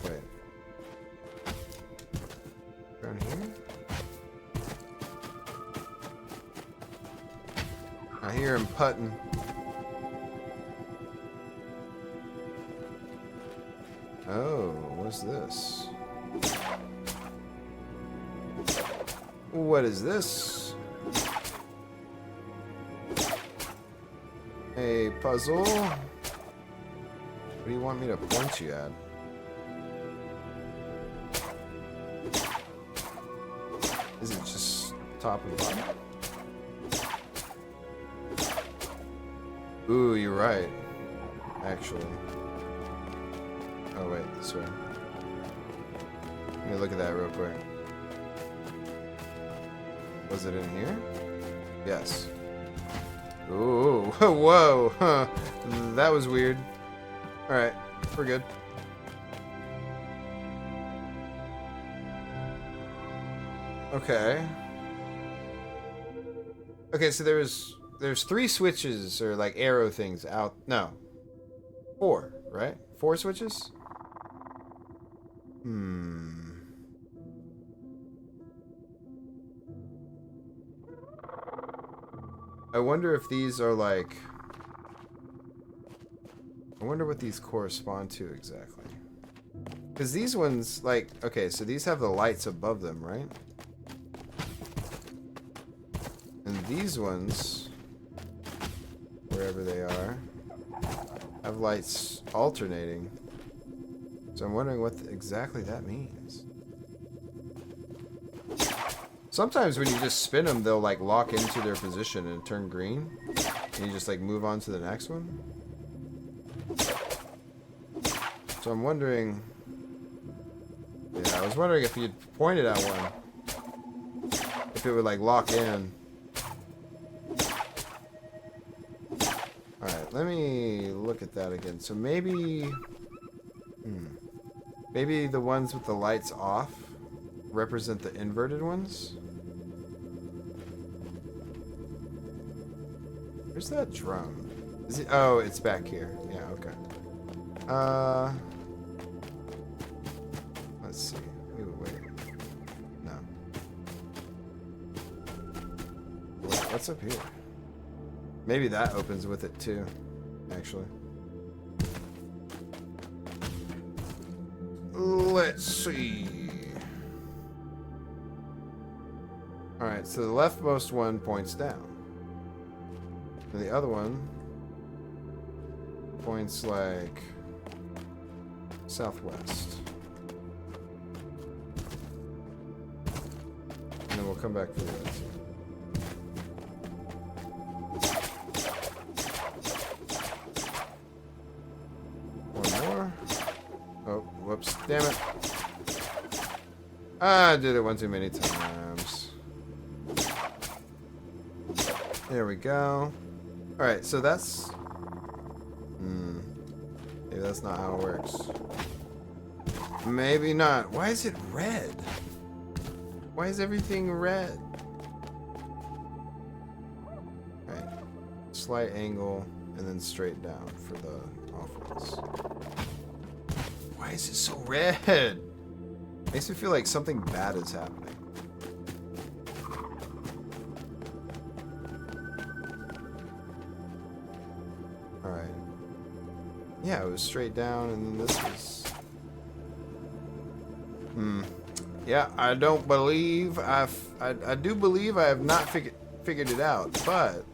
Wait. Down here? I hear him putting. Oh, what's this? What is this? A puzzle? What do you want me to point you at? Is it just top and bottom? Ooh, you're right. Actually. Oh, wait, this way. Let me look at that real quick. Was it in here? Yes. Ooh, whoa, huh. That was weird. Alright, we're good. Okay. Okay, so there's 3 switches, or like arrow things out. No. 4, right? 4 switches? I wonder if these are like... I wonder what these correspond to exactly. Because these ones, like... Okay, so these have the lights above them, right? And these ones, wherever they are, have lights alternating. So I'm wondering what exactly that means. Sometimes when you just spin them, they'll like lock into their position and turn green. And you just like move on to the next one. So I'm wondering... Yeah, I was wondering if you'd pointed at one, if it would like lock in. Alright, let me look at that again. So maybe... Maybe the ones with the lights off represent the inverted ones? Where's that drone? Is it? Oh, it's back here. Yeah, okay. Let's see. Ooh, wait. No. Wait, what's up here? Maybe that opens with it too, actually. Let's see. Alright, so the leftmost one points down. And the other one points like southwest. we'll come back for that. One more. Oh, whoops. Damn it. I did it one too many times. There we go. Alright, so that's... Maybe that's not how it works. Maybe not. Why is it red? Why is everything red? Alright. Slight angle, and then straight down for the offense. Why is it so red? Makes me feel like something bad is happening. Alright. Yeah, it was straight down, and then this was... Yeah, I don't believe I do believe I have not figured it out, but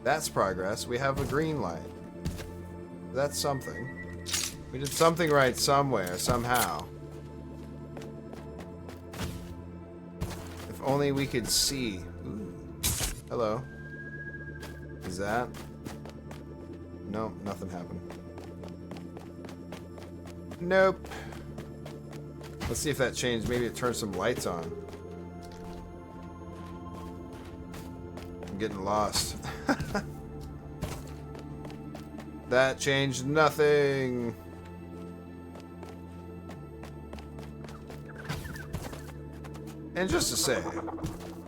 that's progress. We have a green light. That's something. We did something right somewhere, somehow. If only we could see. Ooh. Hello. Is that? Nope, nothing happened. Nope. Let's see if that changed. Maybe it turned some lights on. I'm getting lost. That changed nothing. And just to say,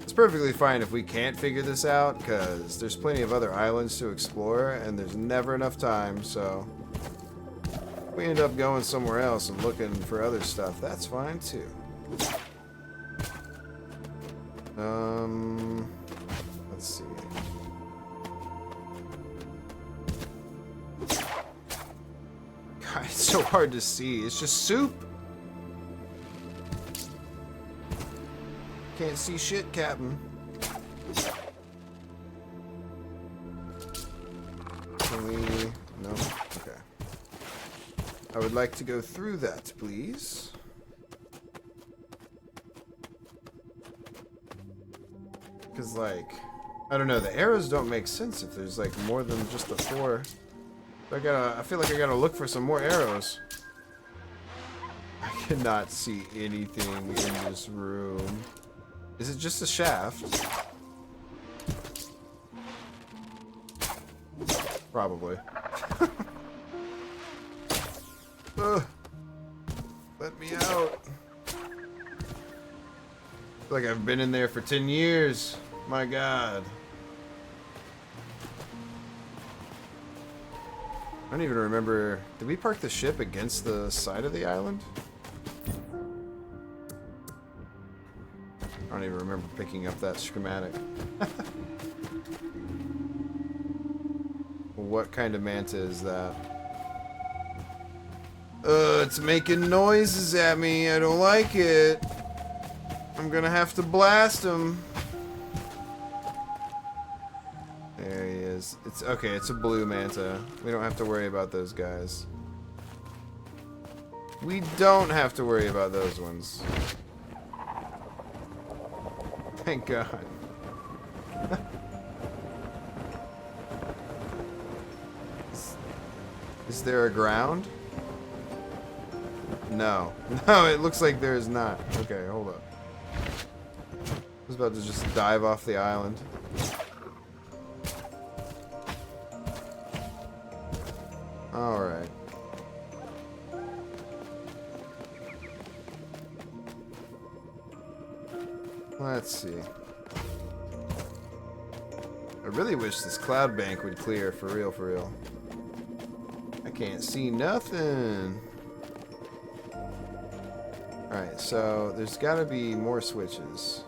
it's perfectly fine if we can't figure this out, because there's plenty of other islands to explore, and there's never enough time, so... if we end up going somewhere else and looking for other stuff, that's fine too. Let's see. God, it's so hard to see. It's just soup. Can't see shit, Captain. Can we... No? Okay. I would like to go through that, please. Because, like, I don't know, the arrows don't make sense if there's, like, more than just the 4. I feel like I gotta look for some more arrows. I cannot see anything in this room. Is it just a shaft? Probably. Let me out. I feel like I've been in there for 10 years. My God. I don't even remember. Did we park the ship against the side of the island? I don't even remember picking up that schematic. What kind of manta is that? It's making noises at me. I don't like it. I'm gonna have to blast him. There he is. It's okay, it's a blue manta. We don't have to worry about those guys. We don't have to worry about those ones. Thank God. Is there a ground? No. No, it looks like there is not. Okay, hold up. I was about to just dive off the island. Alright. Let's see. I really wish this cloud bank would clear, for real, for real. I can't see nothing. Alright, so there's gotta be more switches.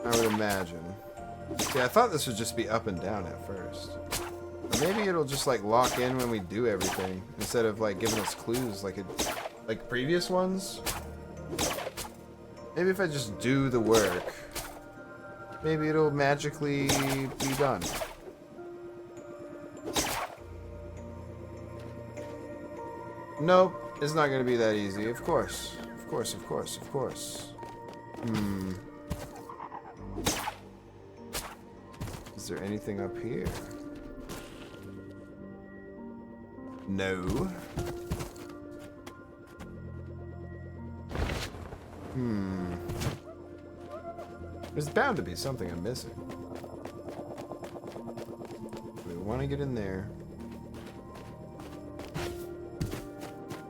I would imagine. See, I thought this would just be up and down at first. Or maybe it'll just like lock in when we do everything, instead of like giving us clues like previous ones. Maybe if I just do the work, maybe it'll magically be done. Nope, it's not gonna be that easy, of course. Of of course, of course, of course. Is there anything up here? No. There's bound to be something I'm missing. We want to get in there.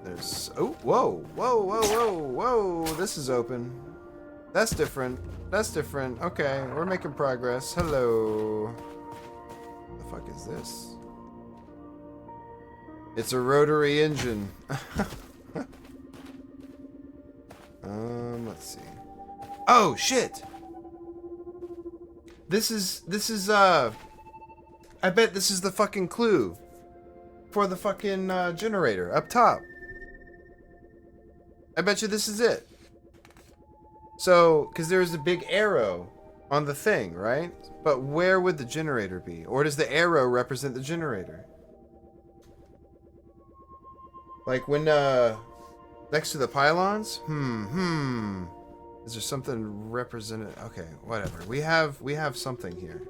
There's... Oh, whoa, whoa, whoa, whoa, whoa. This is open. That's different. That's different. Okay, we're making progress. Hello. What the fuck is this? It's a rotary engine. Let's see. Oh, shit! This is, I bet this is the fucking clue for the fucking, generator up top. I bet you this is it. So, because there's a big arrow on the thing, right? But where would the generator be? Or does the arrow represent the generator? Like when, next to the pylons? Is there something represented? Okay, whatever. We have something here.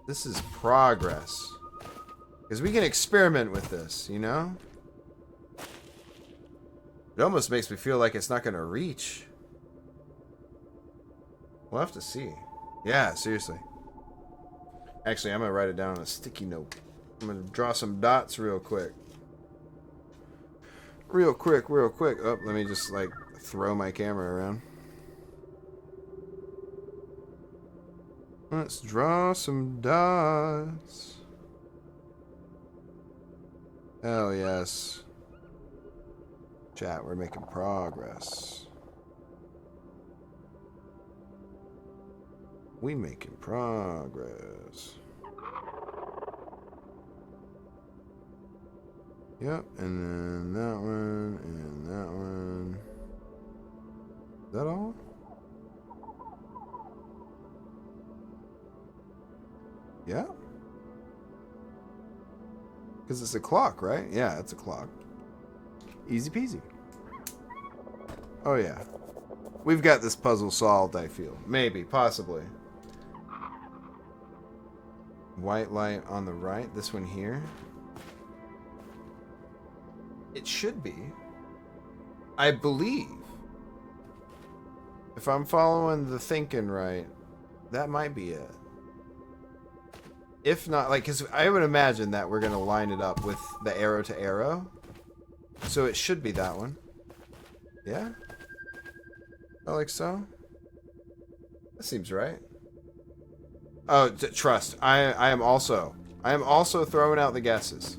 This is progress. Because we can experiment with this, you know? It almost makes me feel like it's not going to reach. We'll have to see. Yeah, seriously. Actually, I'm going to write it down on a sticky note. I'm going to draw some dots real quick. Real quick. Oh, let me just, like, throw my camera around. Let's draw some dots. Hell yes. Chat, we're making progress. We making progress. Yep, and then that one, and that one. Is that all? Yeah? Because it's a clock, right? Yeah, it's a clock. Easy peasy. Oh yeah. We've got this puzzle solved, I feel. Maybe, possibly. White light on the right. This one here. It should be. I believe. If I'm following the thinking right, that might be it. If not, like, because I would imagine that we're going to line it up with the arrow to arrow. So it should be that one. Yeah? Like so? That seems right. Oh, trust. I am also throwing out the guesses.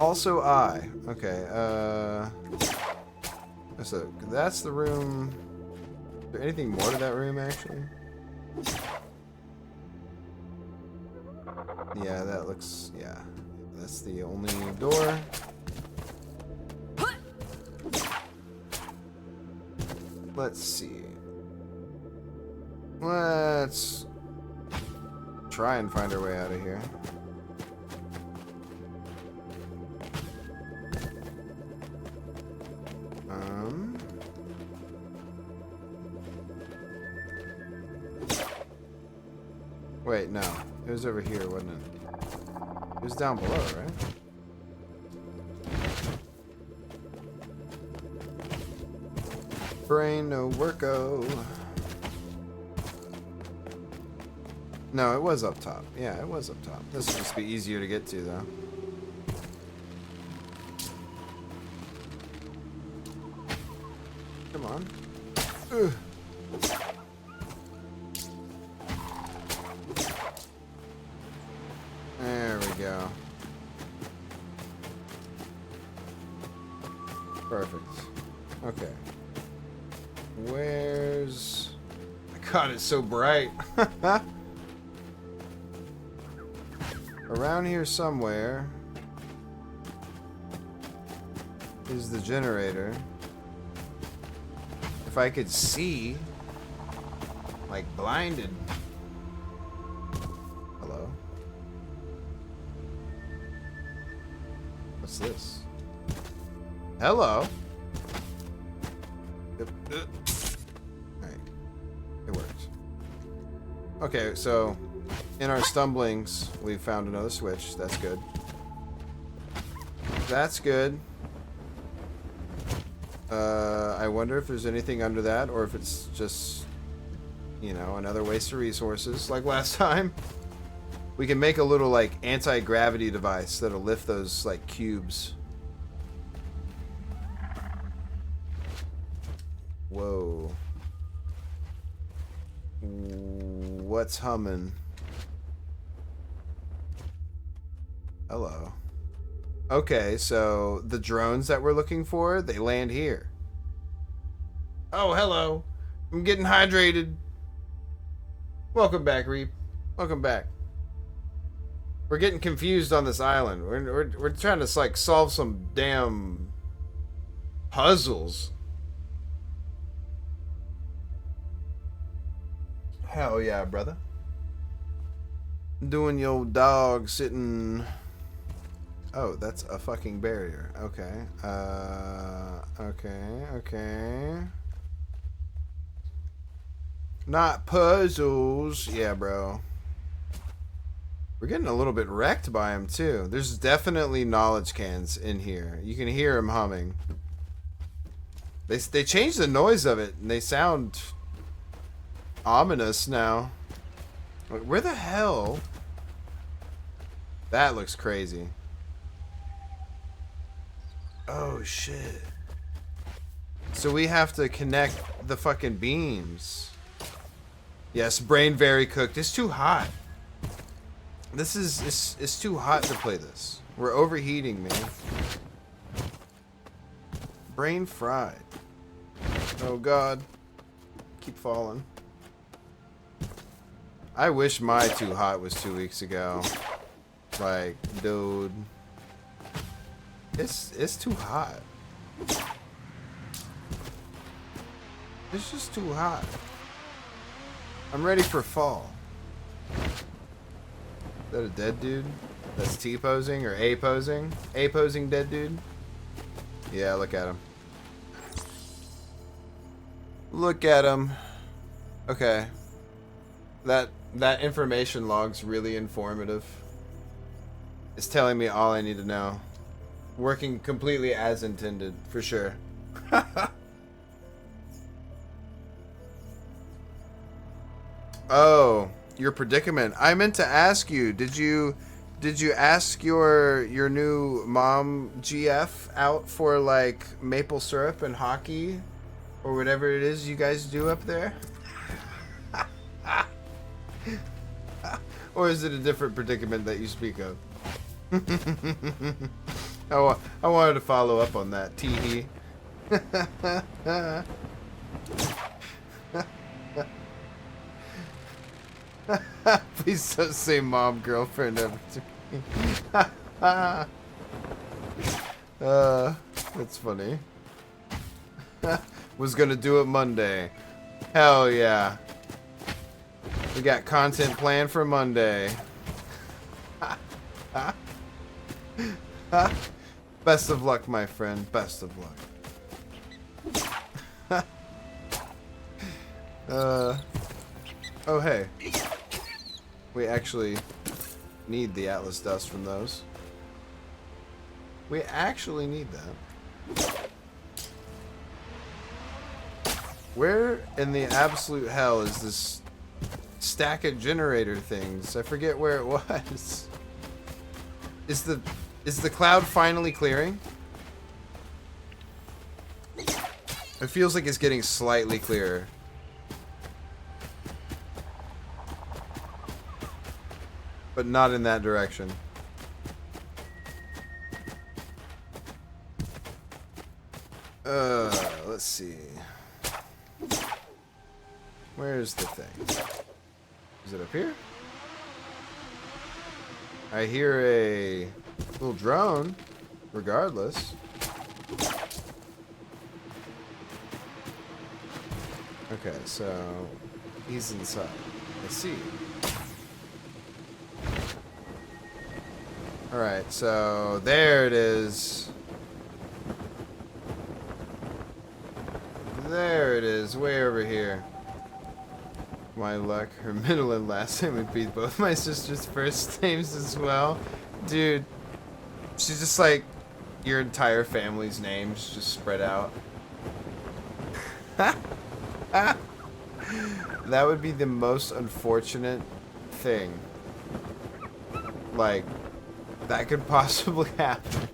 Also I. Okay, so that's the room. Is there anything more to that room, actually? Yeah, that looks... Yeah. That's the only door. Let's see. Let's try and find our way out of here. Wait, no. It was over here, wasn't it? It was down below, right? Brain no worko. No, it was up top. Yeah, it was up top. This would just be easier to get to, though. Come on. Ugh. There we go. Perfect. Okay. Where's... God, it's so bright. Around here somewhere is the generator. If I could see, like blinded. Hello? What's this? Hello. Alright. It works. Okay, so in our stumblings, we found another switch. That's good. That's good. I wonder if there's anything under that, or if it's just, you know, another waste of resources like last time. We can make a little, like, anti-gravity device that'll lift those, like, cubes. Whoa. What's humming? Hello. Okay, so the drones that we're looking for, they land here. Oh, hello. I'm getting hydrated. Welcome back, Reap. Welcome back. We're getting confused on this island. We're trying to, like, solve some damn puzzles. Hell yeah, brother. Doing your dog sitting... Oh, that's a fucking barrier. Okay. Okay. Not puzzles. Yeah, bro. We're getting a little bit wrecked by him, too. There's definitely knowledge cans in here. You can hear him humming. They changed the noise of it, and they sound ominous now. Like, where the hell? That looks crazy. Oh, shit. So we have to connect the fucking beams. Yes, brain very cooked. It's too hot. This is... It's too hot to play this. We're overheating, man. Brain fried. Oh, God. Keep falling. I wish my too hot was 2 weeks ago. Like, dude... It's too hot. It's just too hot. I'm ready for fall. Is that a dead dude? That's T-posing or A-posing? A-posing dead dude? Yeah, look at him. Look at him. Okay. That information log's really informative. It's telling me all I need to know. Working completely as intended, for sure. Oh, your predicament. I meant to ask you. Did you ask your new mom GF out for, like, maple syrup and hockey or whatever it is you guys do up there? Or is it a different predicament that you speak of? I wanted to follow up on that. Teehee. Please don't say mom, girlfriend ever to me. That's funny. Was gonna do it Monday. Hell yeah. We got content planned for Monday. Best of luck, my friend. Best of luck. Oh, hey. We actually need the Atlas dust from those. We actually need that. Where in the absolute hell is this stack of generator things? I forget where it was. Is the cloud finally clearing? It feels like it's getting slightly clearer. But not in that direction. Let's see. Where's the thing? Is it up here? I hear a little drone, regardless. Okay, so he's inside. I see. Alright, so there it is. it is, way over here. My luck, her middle and last name would be both my sister's first names as well. Dude, she's just like your entire family's names just spread out. That would be the most unfortunate thing. Like, that could possibly happen.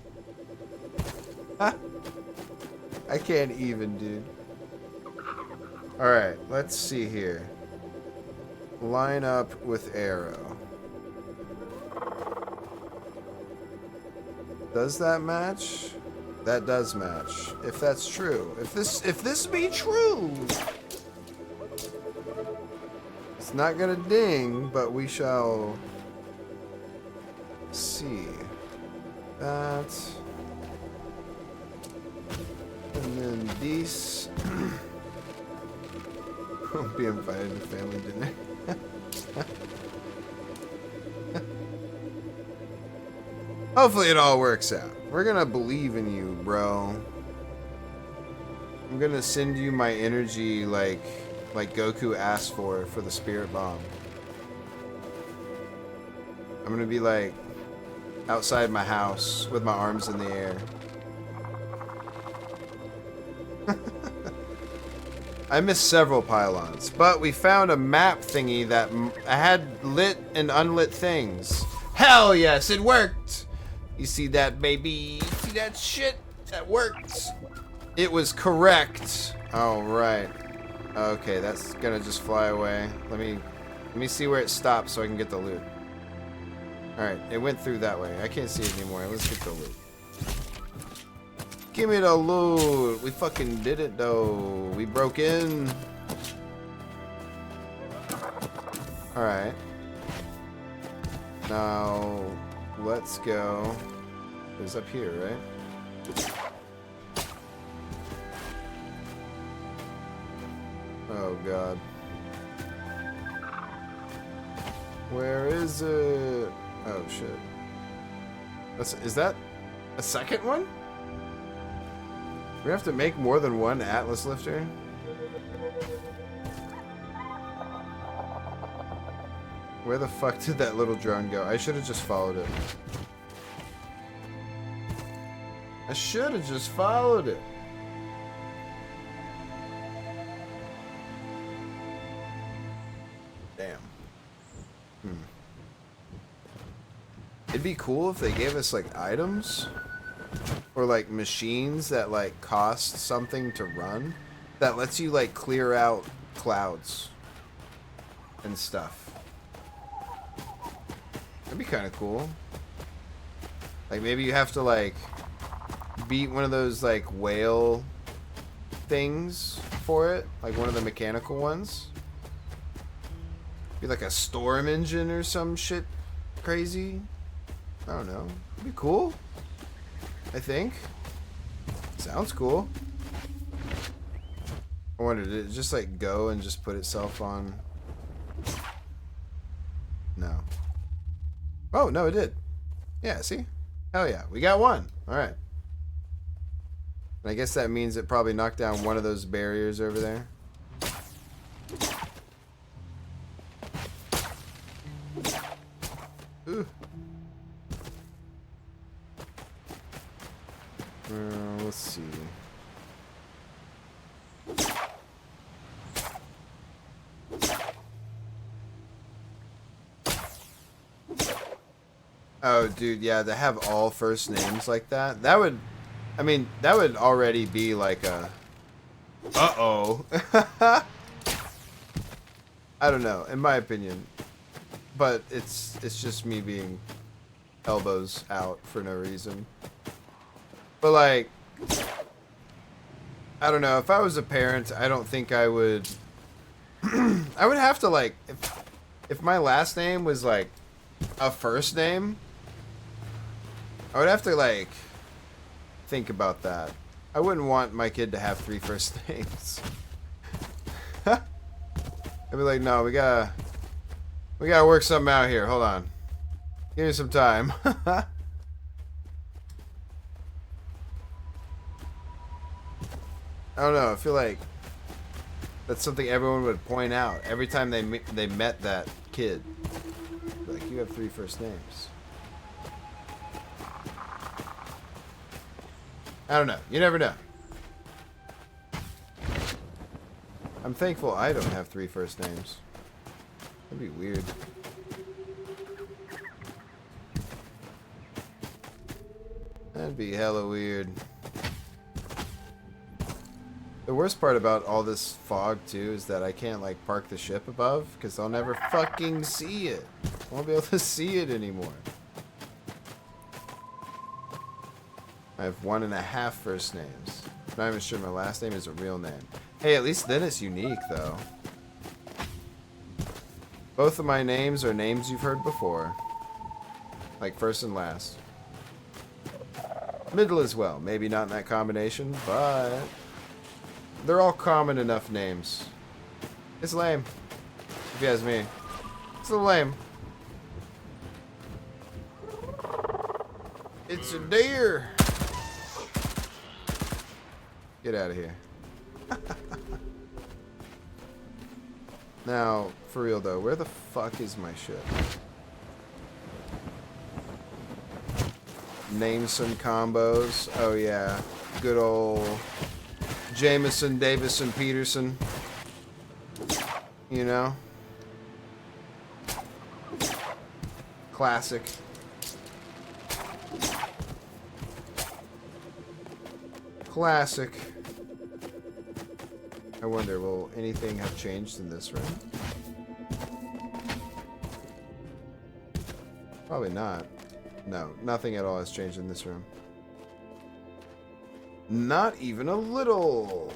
I can't even, dude. Alright, let's see here. Line up with arrow. Does that match? That does match. If that's true. If this be true. It's not gonna ding, but we shall see. That. And then these. Won't be invited to family dinner. Hopefully it all works out. We're gonna believe in you, bro. I'm gonna send you my energy like Goku asked for the spirit bomb. I'm gonna be like outside my house with my arms in the air. I missed several pylons, but we found a map thingy that had lit and unlit things. Hell yes, it worked! You see that, baby? See that shit? That worked. It was correct. All right. Okay, that's gonna just fly away. Let me see where it stops so I can get the loot. All right, it went through that way. I can't see it anymore. Let's get the loot. Give me the loot. We fucking did it though. We broke in. All right. Now, let's go. It was up here, right? Oh, God. Where is it? Oh, shit. Is that a second one? We have to make more than one Atlas lifter? Where the fuck did that little drone go? I should have just followed it. I should have just followed it. Damn. It'd be cool if they gave us like items or like machines that like cost something to run that lets you like clear out clouds and stuff. That'd be kind of cool. Like maybe you have to like beat one of those like whale things for it, like one of the mechanical ones. Be like a storm engine or some shit crazy. I don't know. It'd be cool. I think. Sounds cool. I wonder, did it just like go and just put itself on? No. Oh, no, it did. Yeah, see? Hell yeah. We got one. Alright. And I guess that means it probably knocked down one of those barriers over there. Ooh. Let's see. Oh, dude, yeah, to have all first names like that, that would, I mean, that would already be like a, uh-oh. I don't know, in my opinion, but it's just me being elbows out for no reason. But like, I don't know, if I was a parent, I don't think I would, I would have to like, if my last name was like a first name, I would have to like think about that. I wouldn't want my kid to have 3 first names. I'd be like, no, we gotta work something out here. Hold on. Give me some time. I don't know. I feel like That's something everyone would point out every time they met that kid. Like, you have 3 first names. I don't know. You never know. I'm thankful I don't have 3 first names. That'd be weird. That'd be hella weird. The worst part about all this fog, too, is that I can't, like, park the ship above, because I'll never fucking see it. I won't be able to see it anymore. I have 1.5 first names. I'm not even sure my last name is a real name. Hey, at least then it's unique, though. Both of my names are names you've heard before. Like first and last. Middle as well. Maybe not in that combination, but they're all common enough names. It's lame, if you ask me. It's a little lame. It's a deer. Get out of here. Now, for real though, where the fuck is my ship? Name some combos. Oh yeah. Good old Jameson, Davison, Peterson. You know? Classic. Classic. I wonder, will anything have changed in this room? Probably not. No, nothing at all has changed in this room. Not even a little.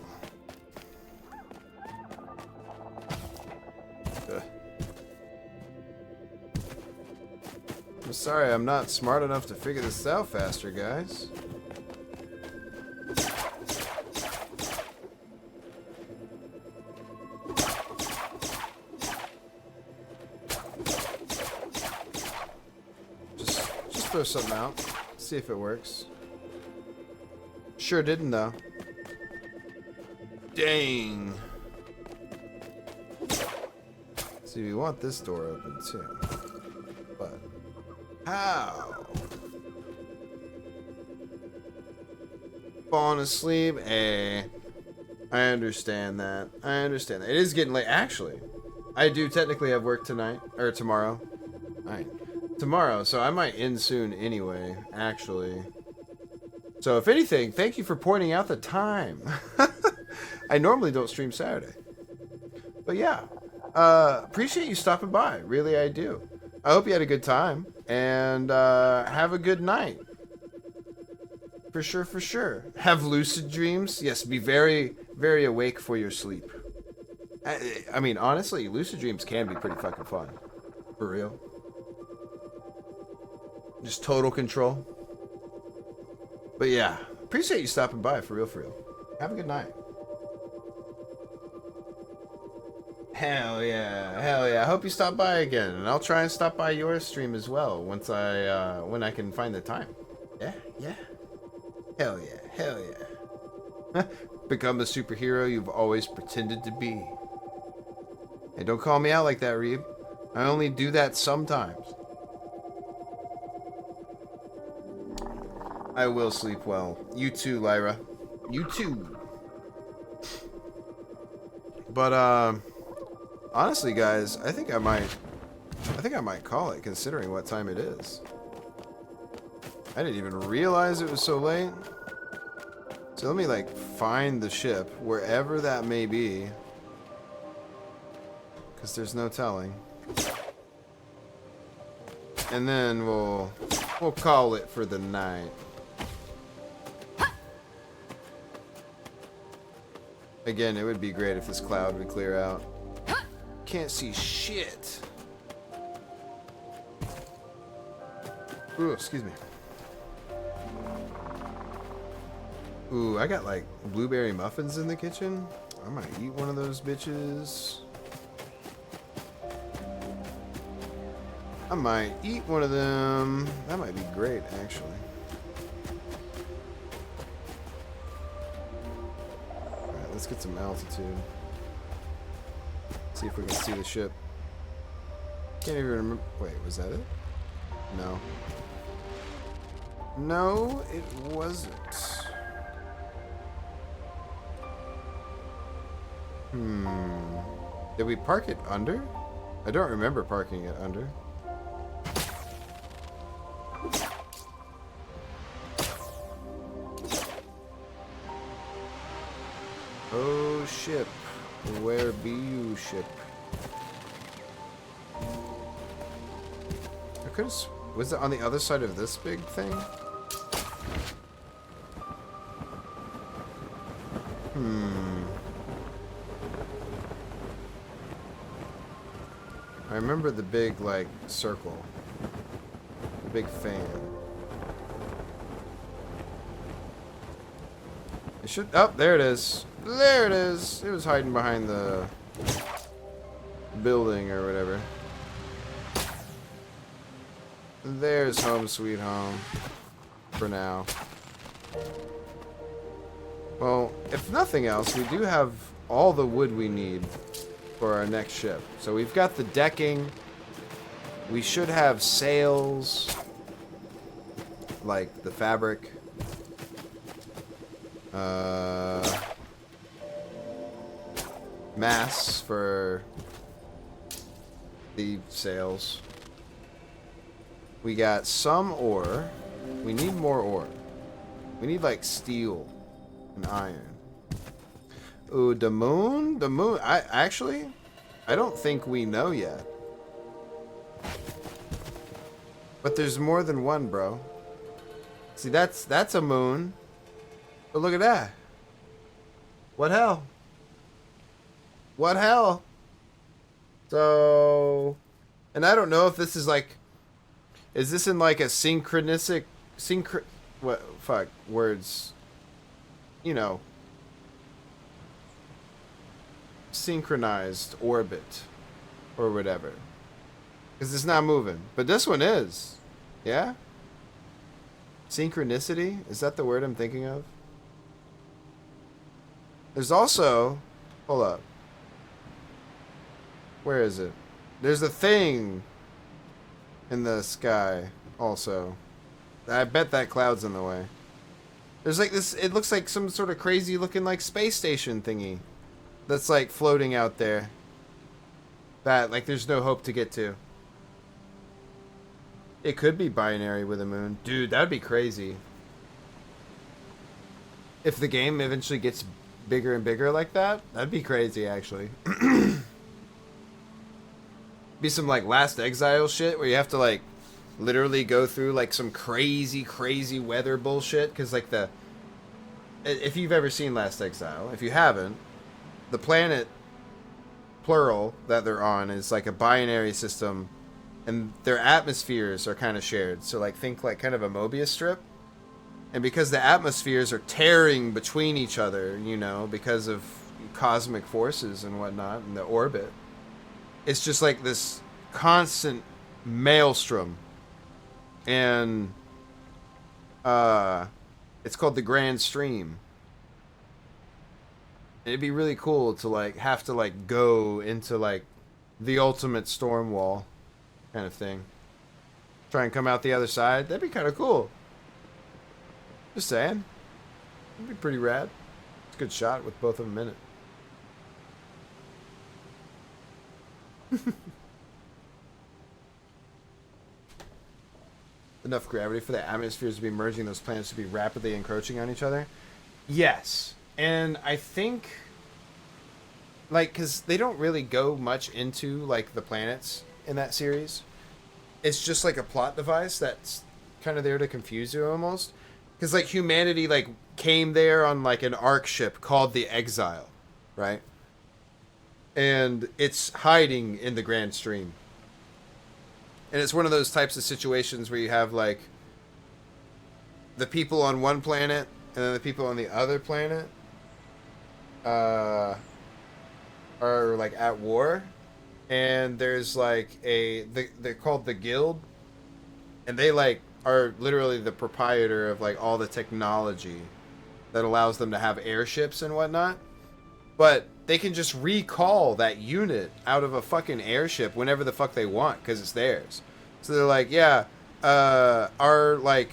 Ugh. I'm sorry, I'm not smart enough to figure this out faster, guys. Throw something out. See if it works. Sure didn't though. Dang. See, we want this door open too. But how? Falling asleep? Eh. I understand that. I understand that. It is getting late. Actually, I do technically have work tonight or tomorrow. Alright. Tomorrow, so I might end soon anyway, actually. So if anything, thank you for pointing out the time. I normally don't stream Saturday. But yeah, appreciate you stopping by. Really, I do. I hope you had a good time, and have a good night. For sure, for sure. Have lucid dreams. Yes, be very, very awake for your sleep. I mean, honestly, lucid dreams can be pretty fucking fun. For real. Just total control. But yeah, appreciate you stopping by, for real, for real. Have a good night. Hell yeah, hell yeah. I hope you stop by again, and I'll try and stop by your stream as well once when I can find the time. Yeah, yeah. Hell yeah, hell yeah. Become the superhero you've always pretended to be. Hey, don't call me out like that, Reeb. I only do that sometimes. I will sleep well. You too, Lyra. You too. But honestly, guys, I think I might call it, considering what time it is. I didn't even realize it was so late. So let me like find the ship wherever that may be, because there's no telling. And then we'll call it for the night. Again, it would be great if this cloud would clear out. Can't see shit. Ooh, excuse me. Ooh, I got like blueberry muffins in the kitchen. I might eat one of those bitches. I might eat one of them. That might be great, actually. Alright, let's get some altitude. See if we can see the ship. Can't even remember. Wait, was that it? No. No, it wasn't. Did we park it under? I don't remember parking it under. Oh, ship. Where be you, ship? I could've... Was it on the other side of this big thing? I remember the big, like, circle. The big fan. It should... Oh, there it is. There it is. It was hiding behind the building or whatever. There's home sweet home. For now. Well, if nothing else, we do have all the wood we need for our next ship. So we've got the decking. We should have sails. Like the fabric. Masts for the sails. We got some ore. We need more ore. We need like steel and iron. Ooh, the moon? The moon. I don't think we know yet. But there's more than one, bro. See, that's a moon. But look at that. What hell? What hell? So, and I don't know if this is like, is this in like a what, fuck, words, you know, synchronized orbit or whatever. Because it's not moving. But this one is. Yeah? Synchronicity? Is that the word I'm thinking of? There's also... Hold up. Where is it? There's a thing in the sky also. I bet that cloud's in the way. There's like this... It looks like some sort of crazy looking like space station thingy. That's like floating out there. That like there's no hope to get to. It could be binary with a moon. Dude, that would be crazy. If the game eventually gets bigger and bigger like that, that'd be crazy actually. Be some like Last Exile shit where you have to like literally go through like some crazy weather bullshit. Cause like if you've ever seen Last Exile, if you haven't, the planet plural that they're on is like a binary system, and their atmospheres are kind of shared. So like think like kind of a Mobius strip. And because the atmospheres are tearing between each other, you know, because of cosmic forces and whatnot in the orbit, it's just like this constant maelstrom. And it's called the Grand Stream. It'd be really cool to like have to like go into like the ultimate storm wall kind of thing. Try and come out the other side. That'd be kind of cool. Just saying. It'd be pretty rad. It's a good shot with both of them in it. Enough gravity for the atmospheres to be merging those planets to be rapidly encroaching on each other? Yes. And I think, like, because they don't really go much into, like, the planets in that series. It's just, like, a plot device that's kind of there to confuse you, almost. Because, like, humanity, like, came there on, like, an ark ship called the Exile, right? And it's hiding in the Grand Stream. And it's one of those types of situations where you have, like, the people on one planet and then the people on the other planet are like at war, and there's like they're called the Guild, and they like are literally the proprietor of like all the technology that allows them to have airships and whatnot, but they can just recall that unit out of a fucking airship whenever the fuck they want because it's theirs. So they're like, yeah, our like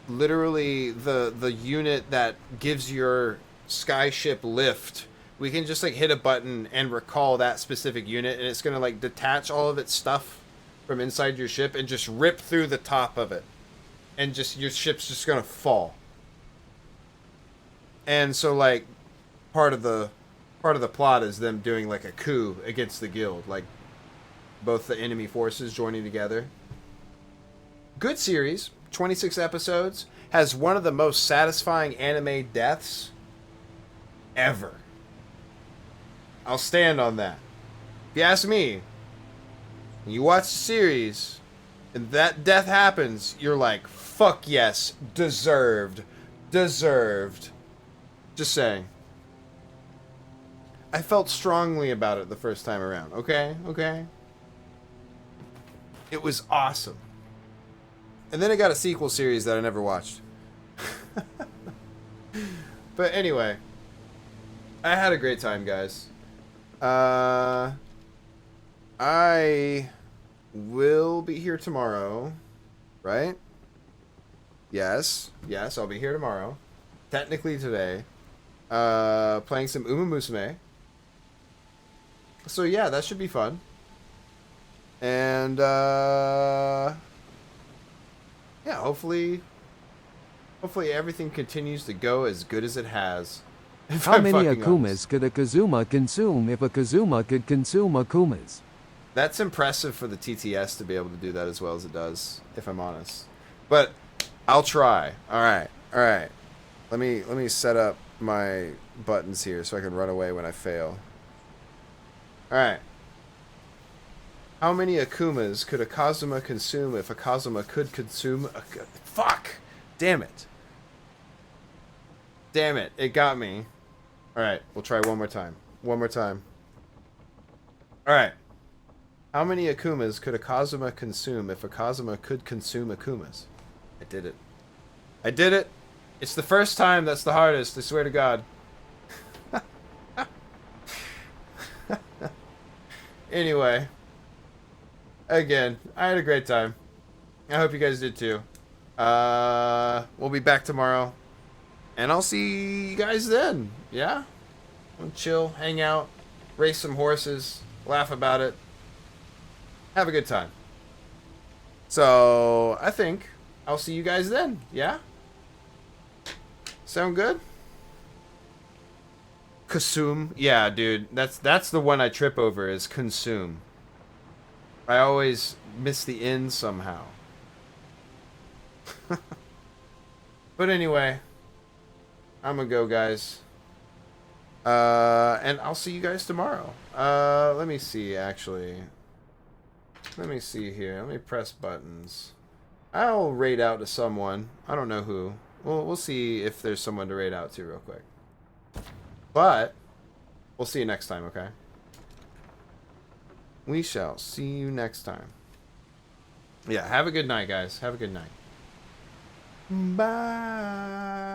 literally the unit that gives your skyship lift, we can just like hit a button and recall that specific unit, and it's gonna like detach all of its stuff from inside your ship and just rip through the top of it, and just your ship's just gonna fall. And so like part of the plot is them doing like a coup against the guild, like both the enemy forces joining together. Good series, 26 episodes, has one of the most satisfying anime deaths ever. I'll stand on that. If you ask me, when you watch the series and that death happens, you're like, fuck yes, deserved. Just saying. I felt strongly about it the first time around, okay? It was awesome. And then it got a sequel series that I never watched. But anyway, I had a great time, guys. I will be here tomorrow, right? Yes, I'll be here tomorrow. Technically today. Playing some Uma Musume. So yeah, that should be fun. And yeah, hopefully everything continues to go as good as it has.
How many Akumas could a Kazuma consume if a Kazuma could consume Akumas?
That's impressive for the TTS to be able to do that as well as it does, if I'm honest. But I'll try. All right. Let me set up my buttons here so I can run away when I fail. All right. How many Akumas could a Kazuma consume if a Kazuma could consume a... Fuck! Damn it. It got me. Alright, we'll try one more time. Alright. How many Akumas could a Kazuma consume if a Kazuma could consume Akumas? I did it. It's the first time that's the hardest, I swear to God. Anyway. Again, I had a great time. I hope you guys did too. We'll be back tomorrow. And I'll see you guys then. Yeah? We'll chill, hang out, race some horses, laugh about it. Have a good time. So, I think I'll see you guys then. Yeah? Sound good? Consume. Yeah, dude. That's the one I trip over is consume. I always miss the end somehow. But anyway, I'm gonna go, guys. And I'll see you guys tomorrow. Let me see, actually. Let me see here. Let me press buttons. I'll raid out to someone. I don't know who. We'll see if there's someone to raid out to real quick. But we'll see you next time, okay? We shall see you next time. Yeah, have a good night, guys. Have a good night. Bye.